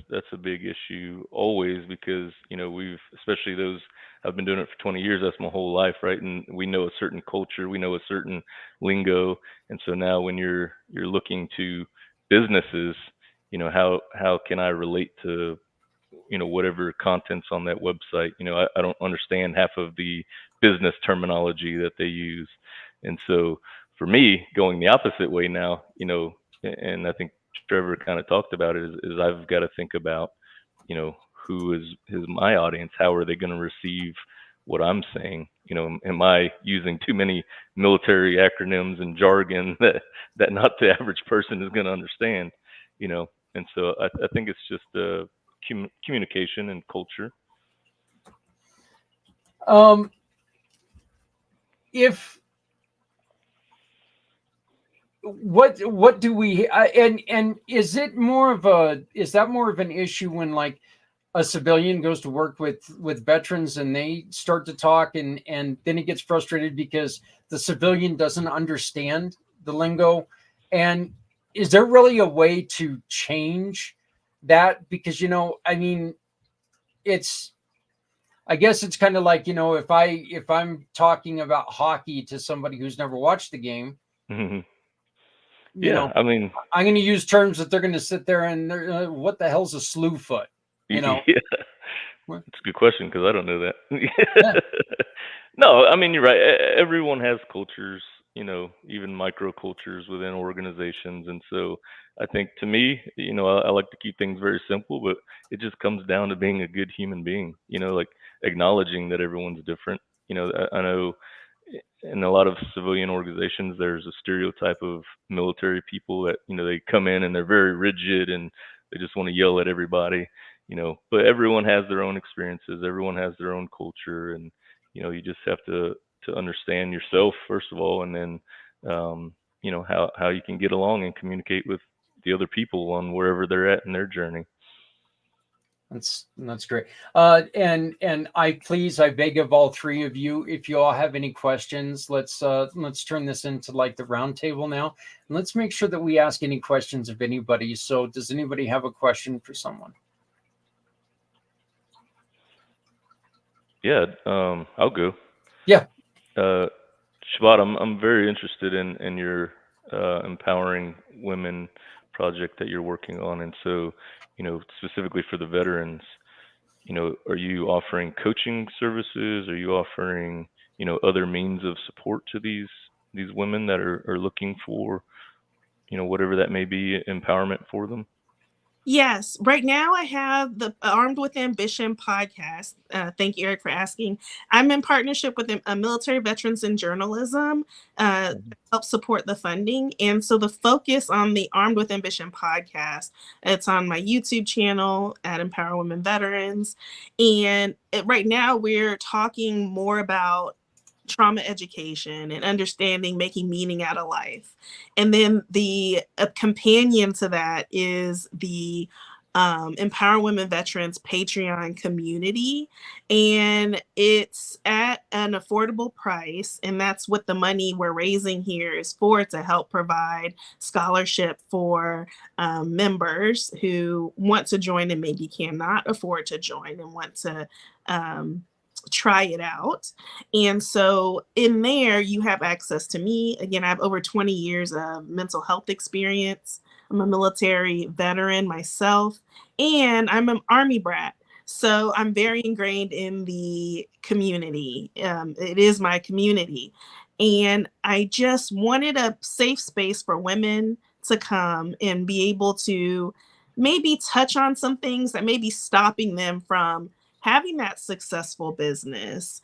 that's a big issue always, because we've, especially those, I've been doing it for 20 years. That's my whole life, right? And we know a certain culture, we know a certain lingo, and so now when you're looking to businesses, how can I relate to whatever content's on that website? I don't understand half of the business terminology that they use, and so for me, going the opposite way now, and I think Trevor kind of talked about it, is I've got to think about, who is my audience? How are they going to receive what I'm saying? Am I using too many military acronyms and jargon that not the average person is going to understand? And so I think it's just communication and culture. If what do we and is that more of an issue when, like, a civilian goes to work with veterans and they start to talk and then it gets frustrated because the civilian doesn't understand the lingo? And is there really a way to change that? Because I mean, I guess it's kind of like, if I'm talking about hockey to somebody who's never watched the game, Mm-hmm. Yeah, I mean, I'm going to use terms that they're going to sit there and what the hell's a slew foot? Yeah, it's a good question, because I don't know that. No, I mean, you're right. Everyone has cultures, even microcultures within organizations, and so I think, to me, I like to keep things very simple, but it just comes down to being a good human being. Like acknowledging that everyone's different. I know in a lot of civilian organizations, there's a stereotype of military people that, they come in and they're very rigid and they just want to yell at everybody, but everyone has their own experiences. Everyone has their own culture. And, you just have to understand yourself, first of all, and then, how you can get along and communicate with the other people on wherever they're at in their journey. That's great. And I beg of all three of you, if you all have any questions, let's turn this into like the round table now. And let's make sure that we ask any questions of anybody. So does anybody have a question for someone? Yeah, I'll go. Yeah. Shabbat, I'm very interested in your empowering women project that you're working on. And so, specifically for the veterans, are you offering coaching services? Are you offering, other means of support to these women that are looking for, whatever that may be, empowerment for them? Yes. Right now, I have the Armed with Ambition podcast. Thank you, Eric, for asking. I'm in partnership with Military Veterans in Journalism, help support the funding. And so the focus on the Armed with Ambition podcast, it's on my YouTube channel at Empower Women Veterans. And right now, we're talking more about trauma education and understanding, making meaning out of life. And then the companion to that is the Empower Women Veterans Patreon community. And it's at an affordable price. And that's what the money we're raising here is for, to help provide scholarship for members who want to join and maybe cannot afford to join and want to try it out. And so in there, you have access to me. Again, I have over 20 years of mental health experience. I'm a military veteran myself, and I'm an Army brat. So I'm very ingrained in the community. It is my community. And I just wanted a safe space for women to come and be able to maybe touch on some things that may be stopping them from having that successful business,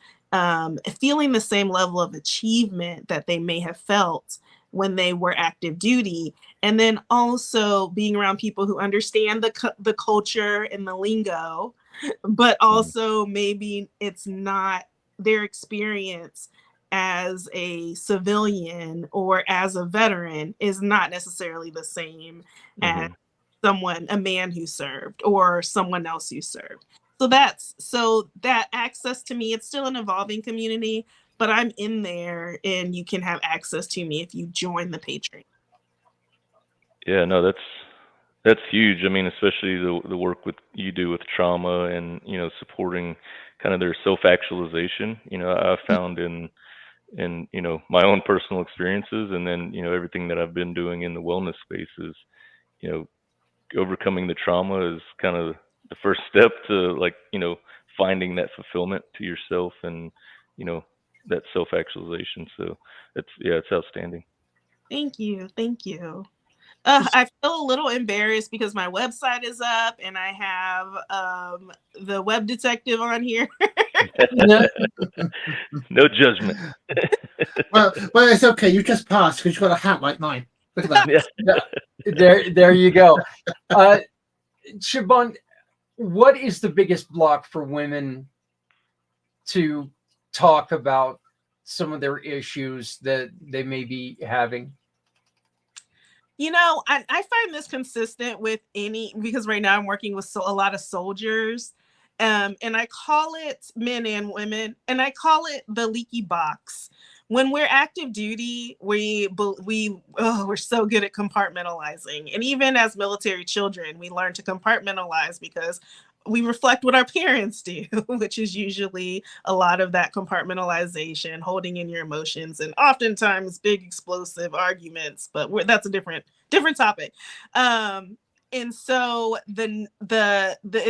feeling the same level of achievement that they may have felt when they were active duty, and then also being around people who understand the culture and the lingo, but also maybe it's not their experience as a civilian or as a veteran is not necessarily the same as a man who served or someone else who served. So that access to me, it's still an evolving community, but I'm in there and you can have access to me if you join the Patreon. Yeah, no, that's huge. I mean, especially the work with you do with trauma and, you know, supporting kind of their self-actualization. You know, I found in you know, my own personal experiences, and then, you know, everything that I've been doing in the wellness space is, you know, overcoming the trauma is kind of the first step to, like, you know, finding that fulfillment to yourself and, you know, that self-actualization. So it's outstanding. Thank you. Thank you. I feel a little embarrassed because my website is up and I have the web detective on here. No judgment. well, it's okay. You just passed because you got a hat like mine. Look at that. There you go. Siobhan, what is the biggest block for women to talk about some of their issues that they may be having? You know, I find this consistent with because right now I'm working with a lot of soldiers, and I call it men and women, and I call it the leaky box. When we're active duty, we're so good at compartmentalizing, and even as military children, we learn to compartmentalize because we reflect what our parents do, which is usually a lot of that compartmentalization, holding in your emotions, and oftentimes big explosive arguments. But that's a different topic. And so they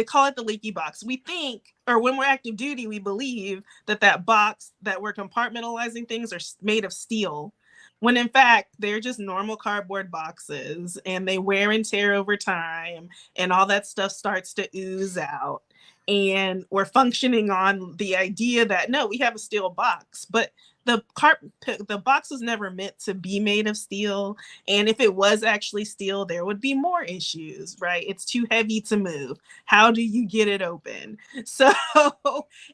call it the leaky box. We think, or when we're active duty, we believe that box that we're compartmentalizing things are made of steel, when in fact they're just normal cardboard boxes and they wear and tear over time and all that stuff starts to ooze out. And we're functioning on the idea that no, we have a steel box, but the box was never meant to be made of steel. And if it was actually steel, there would be more issues, right? It's too heavy to move. How do you get it open? So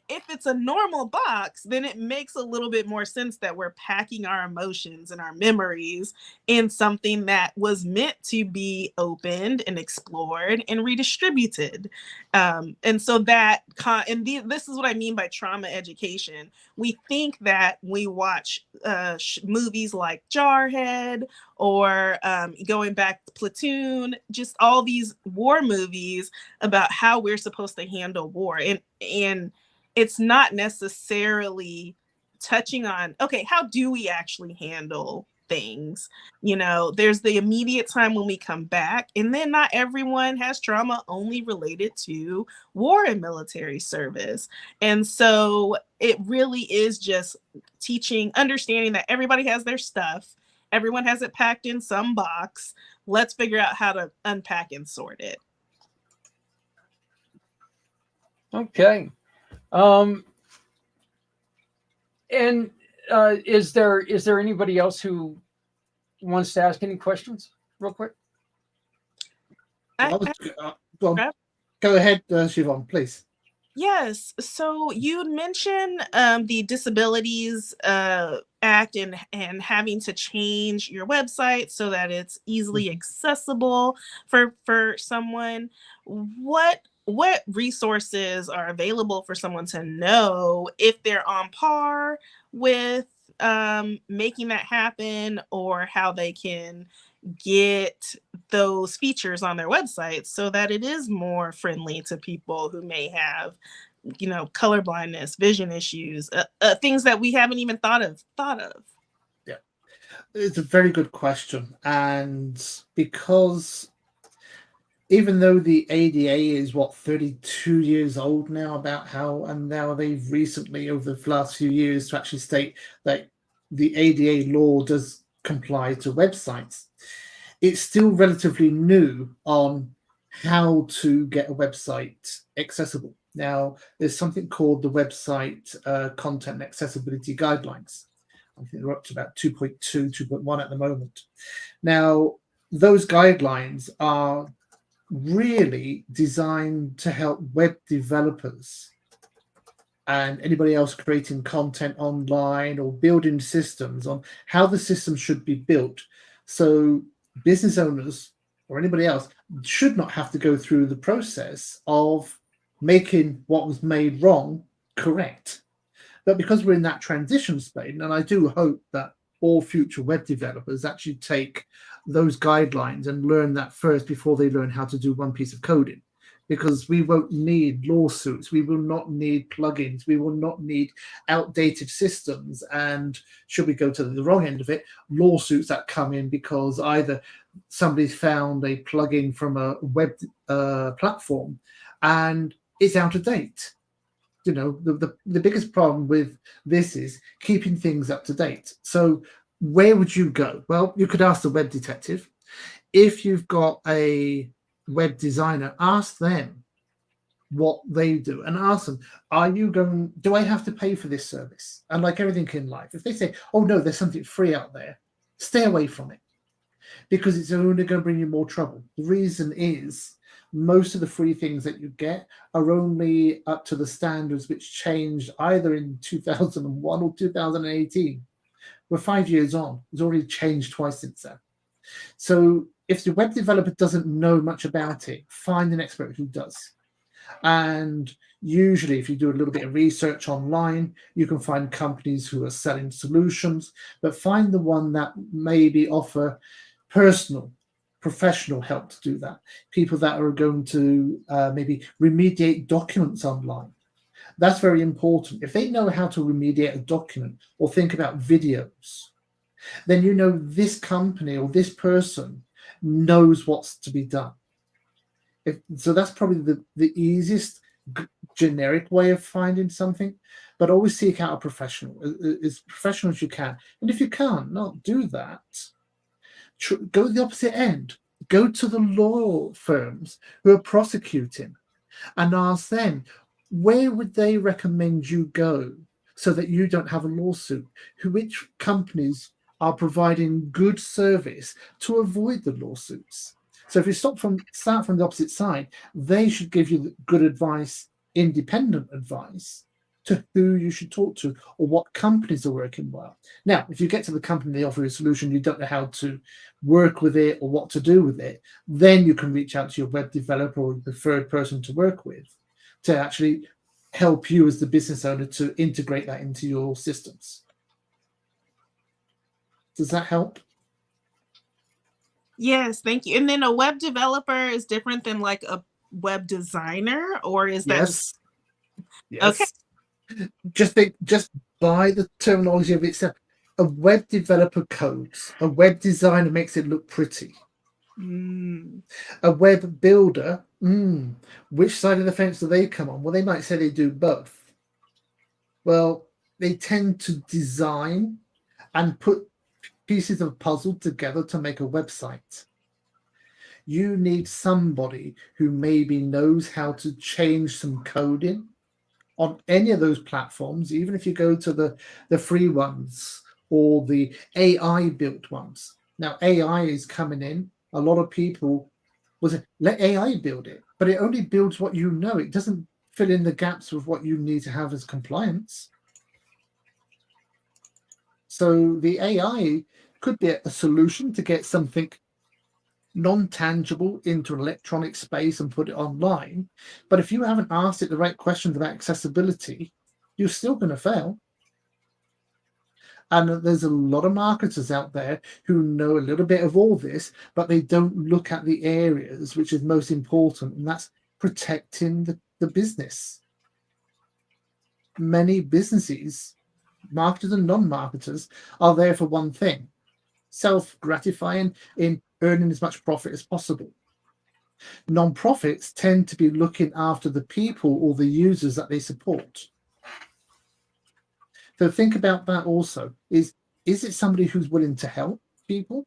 if it's a normal box, then it makes a little bit more sense that we're packing our emotions and our memories in something that was meant to be opened and explored and redistributed. And so this is what I mean by trauma education. We think that we watch movies like Jarhead or going back to Platoon, just all these war movies about how we're supposed to handle war. And it's not necessarily touching on, okay, how do we actually handle things? You know, there's the immediate time when we come back, and then not everyone has trauma only related to war and military service. And so it really is just understanding that everybody has their stuff, everyone has it packed in some box. Let's figure out how to unpack and sort it. Okay. And is there anybody else who wants to ask any questions real quick? Go ahead, Siobhan, please. Yes. So you mentioned the Disabilities Act and having to change your website so that it's easily accessible for someone. What resources are available for someone to know if they're on par with making that happen, or how they can get those features on their website so that it is more friendly to people who may have, you know, color blindness, vision issues, things that we haven't even thought of. Yeah, it's a very good question. And because even though the ADA is 32 years old now, and now they've recently, over the last few years, to actually state that the ADA law does comply to websites, it's still relatively new on how to get a website accessible. Now, there's something called the Website Content Accessibility Guidelines. I think they're up to about 2.2, 2.1 at the moment. Now, those guidelines are really designed to help web developers and anybody else creating content online or building systems on how the system should be built. So business owners or anybody else should not have to go through the process of making what was made wrong correct. But because we're in that transition state, and I do hope that all future web developers actually take those guidelines and learn that first before they learn how to do one piece of coding, because we won't need lawsuits, we will not need plugins, we will not need outdated systems, and should we go to the wrong end of it, lawsuits that come in because either somebody found a plugin from a web platform and it's out of date. You know, the biggest problem with this is keeping things up to date. So where would you go? Well, you could ask the web detective. If you've got a web designer, ask them what they do and ask them, do I have to pay for this service? And like everything in life, if they say, oh no, there's something free out there, stay away from it, because it's only going to bring you more trouble. The reason is most of the free things that you get are only up to the standards which changed either in 2001 or 2018. We're 5 years on. It's already changed twice since then. So if the web developer doesn't know much about it, find an expert who does. And usually if you do a little bit of research online, you can find companies who are selling solutions, but find the one that maybe offer professional help to do that. People that are going to maybe remediate documents online. That's very important. If they know how to remediate a document or think about videos, then you know this company or this person knows what's to be done. So that's probably the easiest generic way of finding something, but always seek out a professional, as professional as you can. And if you can't not do that, go the opposite end. Go to the law firms who are prosecuting and ask them, where would they recommend you go so that you don't have a lawsuit? Which companies are providing good service to avoid the lawsuits? So if you start from the opposite side, they should give you good advice, independent advice to who you should talk to or what companies are working well. Now, if you get to the company, they offer you a solution, you don't know how to work with it or what to do with it, then you can reach out to your web developer or the third person to work with to actually help you as the business owner to integrate that into your systems. Does that help? Yes, thank you. And then a web developer is different than like a web designer, or is that? Yes. Okay. Just by the terminology of itself, a web developer codes, a web designer makes it look pretty. A web builder, which side of the fence do they come on? Well, they might say they do both. Well, they tend to design and put pieces of puzzle together to make a website. You need somebody who maybe knows how to change some coding on any of those platforms, even if you go to the free ones or the AI built ones. Now, AI is coming in. A lot of people will say, let AI build it, but it only builds what you know. It doesn't fill in the gaps of what you need to have as compliance. So the AI could be a solution to get something non-tangible into an electronic space and put it online. But if you haven't asked it the right questions about accessibility, you're still going to fail. And there's a lot of marketers out there who know a little bit of all this, but they don't look at the areas which is most important, and that's protecting the business. Many businesses, marketers and non-marketers, are there for one thing: self-gratifying in earning as much profit as possible. Non-profits tend to be looking after the people or the users that they support. So think about that also. Is it somebody who's willing to help people,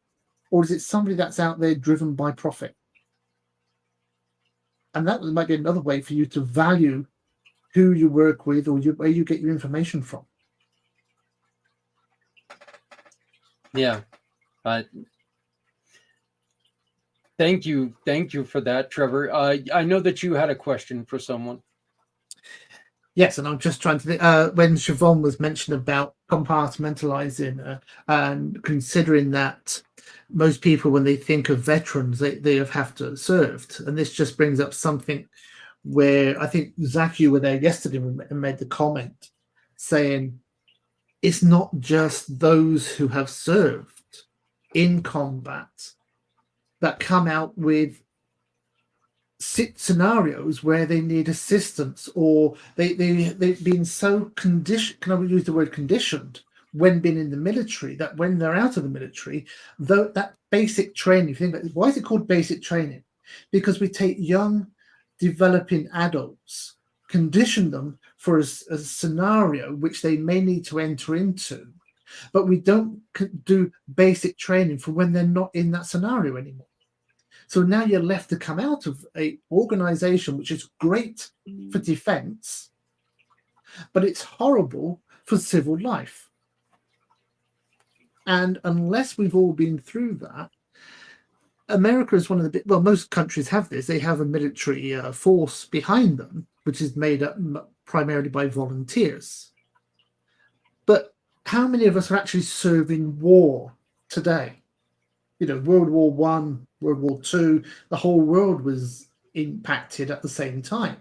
or is it somebody that's out there driven by profit? And that might be another way for you to value who you work with or where you get your information from. Yeah. Thank you for that, Trevor. I know that you had a question for someone. Yes, and I'm just trying to think, when Siobhan was mentioned about compartmentalizing and considering that most people, when they think of veterans, they have to have served. And this just brings up something where I think, Zach, you were there yesterday and made the comment saying it's not just those who have served in combat that come out with scenarios where they need assistance, or they've been so conditioned, can I use the word conditioned, when being in the military, that when they're out of the military, though that basic training, think about it, why is it called basic training? Because we take young developing adults, condition them for a scenario which they may need to enter into, but we don't do basic training for when they're not in that scenario anymore. So now you're left to come out of a organization which is great for defense, but it's horrible for civil life. And unless we've all been through that, America is one of the well, most countries have this. They have a military force behind them, which is made up primarily by volunteers. But how many of us are actually serving war today? You know, World War One, World War Two, the whole world was impacted at the same time.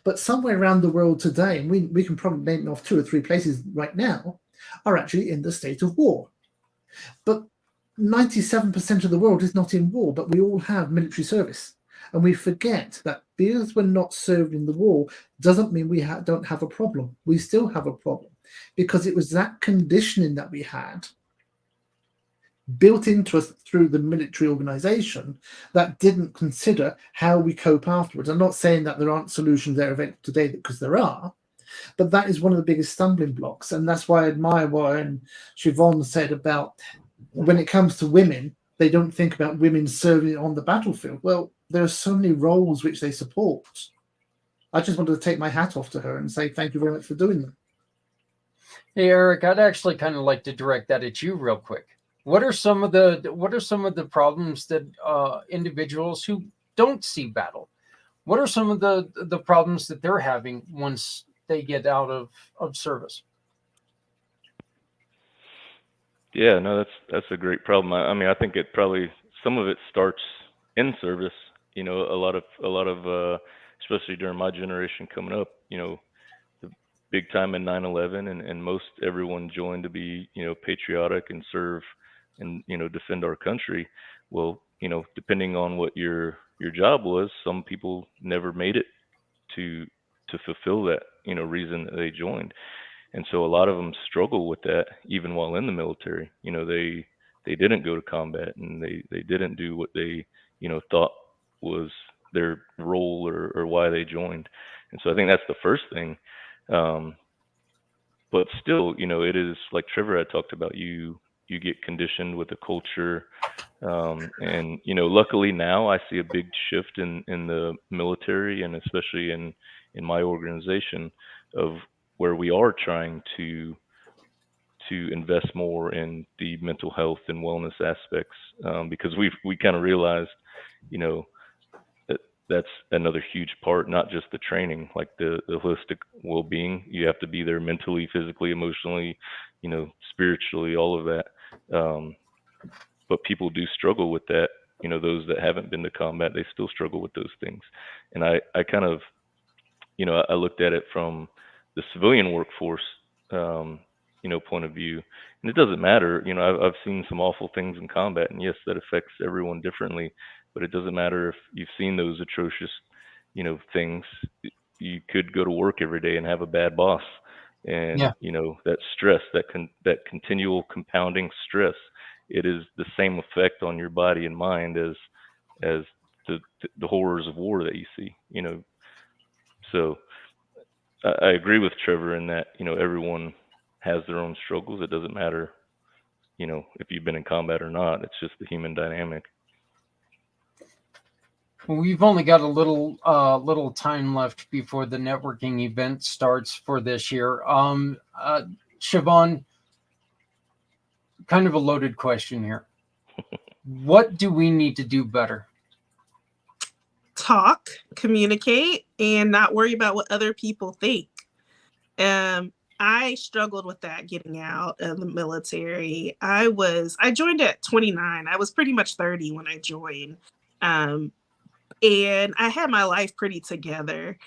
But somewhere around the world today, and we can probably name off 2 or 3 places right now, are actually in the state of war. But 97% of the world is not in war, but we all have military service. And we forget that because we're not served in the war doesn't mean we don't have a problem. We still have a problem, because it was that conditioning that we had built into us through the military organization that didn't consider how we cope afterwards. I'm not saying that there aren't solutions there today, because there are, but that is one of the biggest stumbling blocks. And that's why I admire what Siobhan said about when it comes to women, they don't think about women serving on the battlefield. Well, there are so many roles which they support. I just wanted to take my hat off to her and say thank you very much for doing them. Hey, Eric, I'd actually kind of like to direct that at you real quick. What are some of the problems that individuals who don't see battle, what are some of the problems that they're having once they get out of service? Yeah, no, that's a great problem. I mean, I think it probably, some of it starts in service. You know, a lot of especially during my generation coming up, you know, the big time in 9/11, and most everyone joined to be, you know, patriotic and serve and, you know, defend our country. Well, you know, depending on what your job was, some people never made it to fulfill that, you know, reason that they joined. And so a lot of them struggle with that even while in the military. You know, they didn't go to combat, and they didn't do what they, you know, thought was their role or why they joined. And so I think that's the first thing. But still, you know, it is like Trevor had talked about, you get conditioned with the culture. And, you know, luckily now I see a big shift in the military, and especially in my organization, of where we are trying to invest more in the mental health and wellness aspects, because we kind of realized, you know, that's another huge part, not just the training, like the holistic well-being. You have to be there mentally, physically, emotionally, you know, spiritually, all of that. But people do struggle with that. You know, those that haven't been to combat, they still struggle with those things. And I kind of, you know, I looked at it from the civilian workforce, you know, point of view. And it doesn't matter, you know, I've seen some awful things in combat, and yes, that affects everyone differently, but it doesn't matter if you've seen those atrocious, you know, things. You could go to work every day and have a bad boss. And, Yeah. you know, that stress, that continual compounding stress, it is the same effect on your body and mind as the horrors of war that you see, you know. So I agree with Trevor in that, you know, everyone has their own struggles. It doesn't matter, you know, if you've been in combat or not. It's just the human dynamic. We've only got a little time left before the networking event starts for this year. Siobhan, kind of a loaded question here. What do we need to do better? Talk, communicate, and not worry about what other people think. I struggled with that getting out of the military. I joined at 29. I was pretty much 30 when I joined. And I had my life pretty together.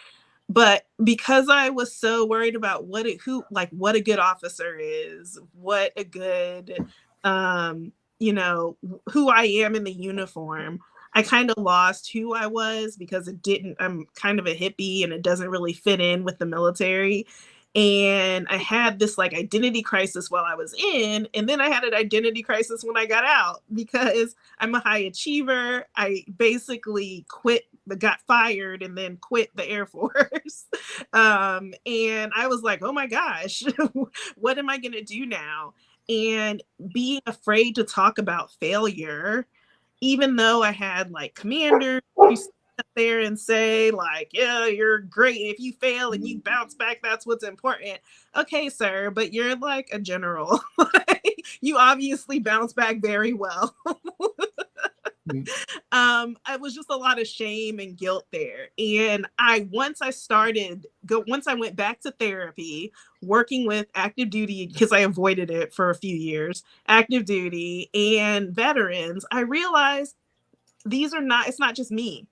But because I was so worried about what a good officer is, what a good who I am in the uniform, I kind of lost who I was because I'm kind of a hippie and it doesn't really fit in with the military. And I had this like identity crisis while I was in, and then I had an identity crisis when I got out because I'm a high achiever. I basically got fired and then quit the Air Force. And I was like, oh my gosh, what am I going to do now? And being afraid to talk about failure, even though I had like commanders who sit there and say like, yeah, you're great. If you fail and you bounce back, that's what's important. Okay, sir, but you're like a general. You obviously bounce back very well. I was just a lot of shame and guilt there. And once I went back to therapy, working with active duty, because I avoided it for a few years, active duty and veterans, I realized it's not just me.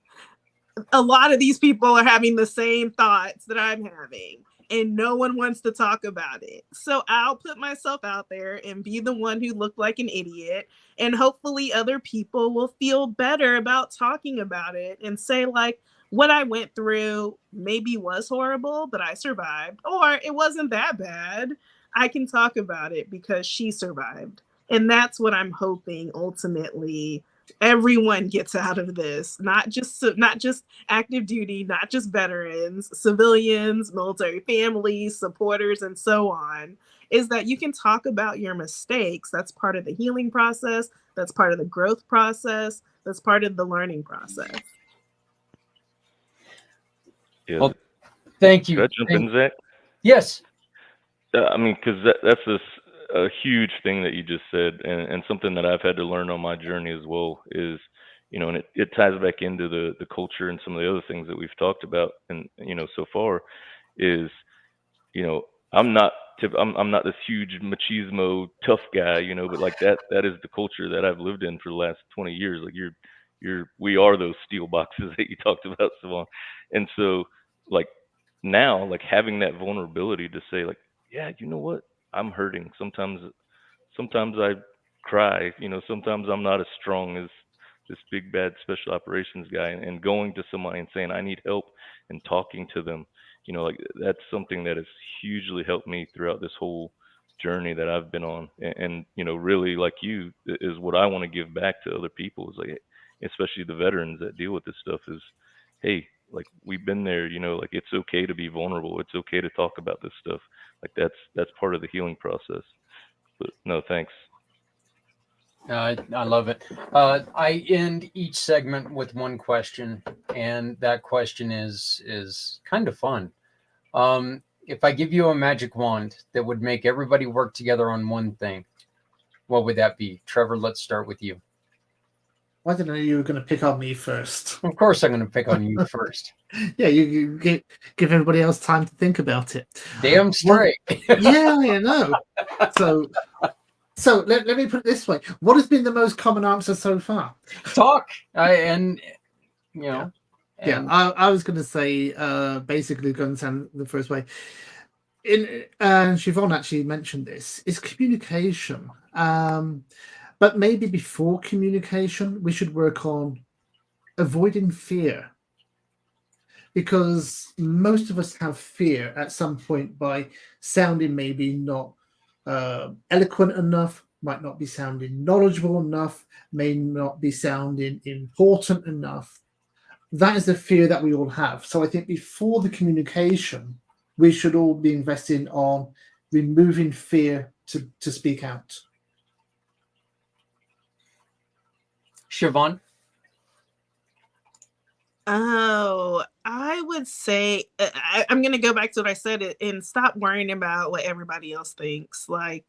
A lot of these people are having the same thoughts that I'm having, and no one wants to talk about it. So I'll put myself out there and be the one who looked like an idiot. And hopefully other people will feel better about talking about it and say like, what I went through maybe was horrible, but I survived, or it wasn't that bad. I can talk about it because she survived. And that's what I'm hoping ultimately everyone gets out of this, not just active duty, not just veterans, civilians, military families, supporters, and so on, is that you can talk about your mistakes. That's part of the healing process. That's part of the growth process. That's part of the learning process. Yeah. Well, thank you. Could I jump in, Zach? Yes. I mean, because that's a huge thing that you just said, and something that I've had to learn on my journey as well is, and it ties back into the culture and some of the other things that we've talked about, and so far, is, I'm not this huge machismo tough guy, but like that is the culture that I've lived in for the last 20 years. Like we are those steel boxes that you talked about, Savon. And so like now, like having that vulnerability to say like, yeah, you know what? I'm hurting. Sometimes I cry, sometimes I'm not as strong as this big bad special operations guy, and going to somebody and saying I need help and talking to them, like that's something that has hugely helped me throughout this whole journey that I've been on. And really like you is what I want to give back to other people is like, especially the veterans that deal with this stuff is, hey, like we've been there, like it's okay to be vulnerable. It's okay to talk about this stuff. Like that's part of the healing process. But no, thanks. I love it. I end each segment with one question, and that question is kind of fun. If I give you a magic wand that would make everybody work together on one thing, what would that be? Trevor, let's start with you. I didn't know you were going to pick on me first. Of course I'm going to pick on you first. Yeah, you give everybody else time to think about it. Damn straight. Yeah, I know. So let me put it this way. What has been the most common answer so far? Talk. I was going to say basically going to sound the first way. And Siobhan actually mentioned this, is communication. But maybe before communication, we should work on avoiding fear. Because most of us have fear at some point by sounding maybe not eloquent enough, might not be sounding knowledgeable enough, may not be sounding important enough. That is the fear that we all have. So I think before the communication, we should all be investing on removing fear to speak out. Siobhan? Oh, I would say I'm going to go back to what I said and stop worrying about what everybody else thinks. Like,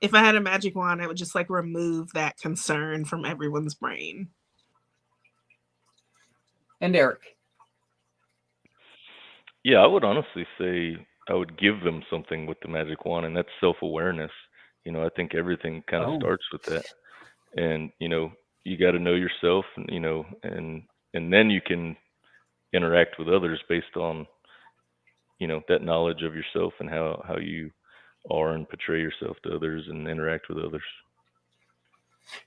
if I had a magic wand, I would just like remove that concern from everyone's brain. And Eric? Yeah, I would honestly say would give them something with the magic wand, and that's self-awareness. I think everything kind of Oh. starts with that. And you got to know yourself, and and then you can interact with others based on that knowledge of yourself and how you are and portray yourself to others and interact with others.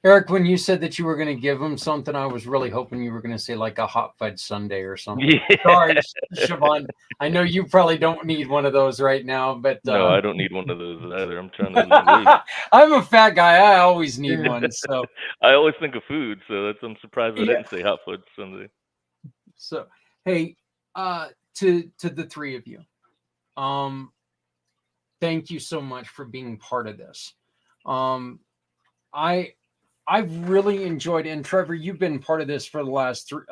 Eric, when you said that you were going to give them something, I was really hoping you were going to say like a hot fudge sundae or something. Yeah. Sorry, Siobhan. I know you probably don't need one of those right now, but No, I don't need one of those either. I'm trying to lose. I'm a fat guy. I always need one. So I always think of food, so I'm surprised I Yeah. didn't say hot fudge sundae. So, hey, to the three of you, thank you so much for being part of this. I've really enjoyed it. And Trevor, you've been part of this for the last three.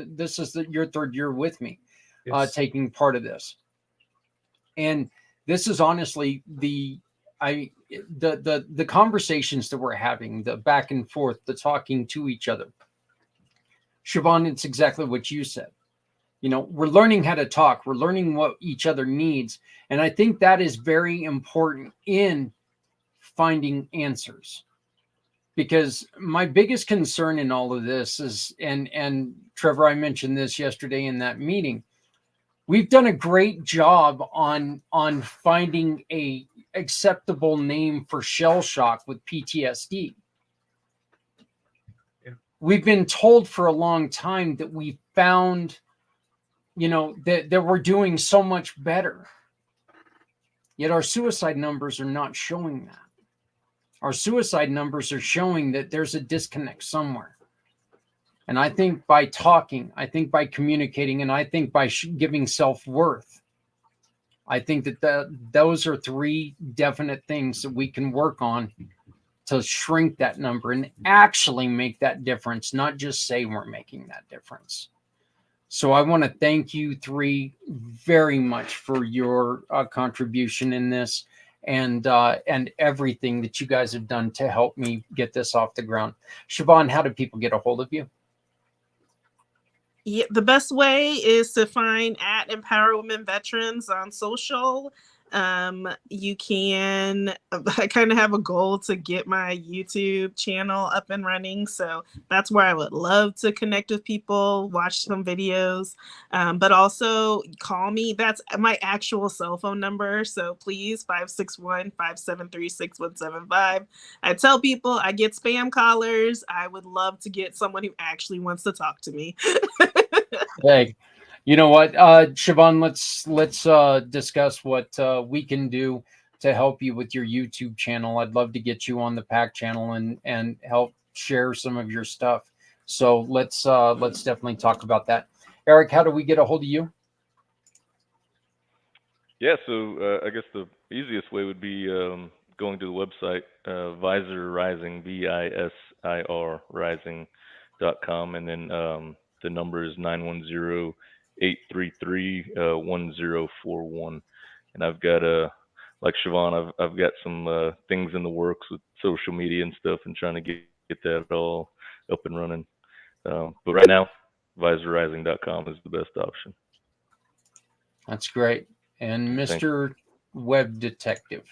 This is your third year with me, taking part of this. And this is honestly the conversations that we're having, the back and forth, the talking to each other. Siobhan, it's exactly what you said. We're learning how to talk. We're learning what each other needs. And I think that is very important in finding answers. Because my biggest concern in all of this is, and Trevor, I mentioned this yesterday in that meeting, we've done a great job on finding a acceptable name for shell shock with PTSD. We've been told for a long time that we found, that we're doing so much better. Yet our suicide numbers are not showing that. Our suicide numbers are showing that there's a disconnect somewhere. And I think by talking, I think by communicating, and I think by giving self-worth, I think that those are three definite things that we can work on to shrink that number and actually make that difference, not just say we're making that difference. So I want to thank you three very much for your contribution in this. And everything that you guys have done to help me get this off the ground. Siobhan, how do people get a hold of you? Yeah, the best way is to find at Empower Women Veterans on social. You can, I kind of have a goal to get my YouTube channel up and running. So that's where I would love to connect with people, watch some videos, but also call me. That's my actual cell phone number. So please, 561-573-6175. I tell people I get spam callers. I would love to get someone who actually wants to talk to me. Hey, you know what, Siobhan, let's discuss what we can do to help you with your YouTube channel. I'd love to get you on the PAC channel and help share some of your stuff. So let's definitely talk about that. Eric, how do we get a hold of you? Yeah, so I guess the easiest way would be going to the website, Visor Rising, VISIR Rising.com, and then the number is 910-833-1041. And I've got like Siobhan, I've got some things in the works with social media and stuff, and trying to get that all up and running. But right now, VisorRising.com is the best option. That's great. And Mr. Web Detective.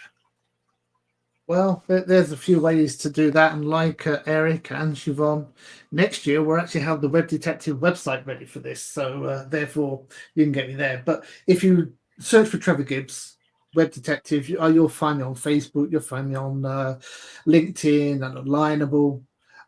Well, there's a few ways to do that. And like Eric and Siobhan, next year we'll actually have the Web Detective website ready for this. So therefore, you can get me there. But if you search for Trevor Gibbs, Web Detective, you'll find me on Facebook. You'll find me on LinkedIn and on Lineable.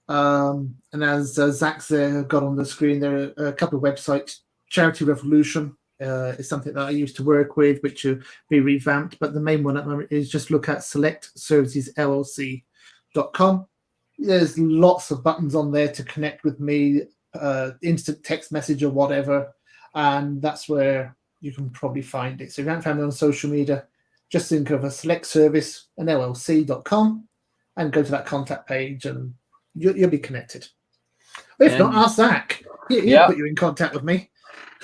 And as Zach's got on the screen, there are a couple of websites. Charity Revolution is something that I used to work with, which will be revamped. But the main one at the moment is just look at selectservicesllc.com. There's lots of buttons on there to connect with me, instant text message or whatever. And that's where you can probably find it. So if you haven't found me on social media, just think of a select service and llc.com and go to that contact page and you'll be connected. If not, ask Zach. He'll put you in contact with me.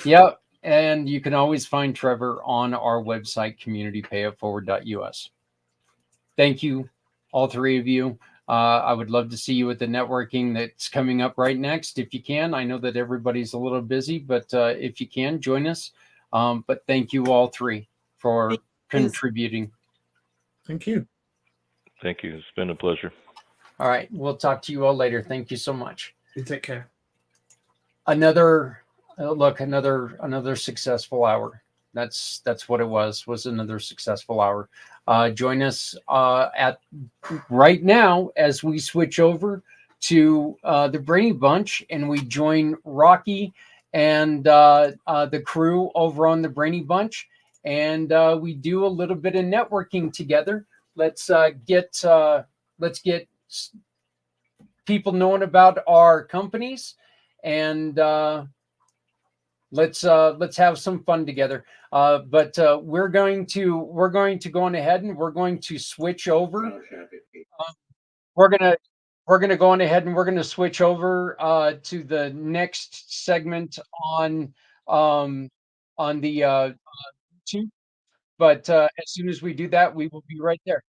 Yep. And you can always find Trevor on our website, communitypayitforward.us. Thank you, all three of you. I would love to see you at the networking that's coming up right next. If you can, I know that everybody's a little busy, but if you can, join us. But thank you all three for for Yes. contributing. Thank you. Thank you. It's been a pleasure. All right. We'll talk to you all later. Thank you so much. You take care. Another another successful hour. That's what it was another successful hour. Join us at right now as we switch over to the Brainy Bunch and we join Rocky and the crew over on the Brainy Bunch, and we do a little bit of networking together. Let's get people knowing about our companies, and let's have some fun together. But we're going to go on ahead and we're going to switch over. We're gonna go on ahead and we're gonna switch over to the next segment on the YouTube. But as soon as we do that, we will be right there.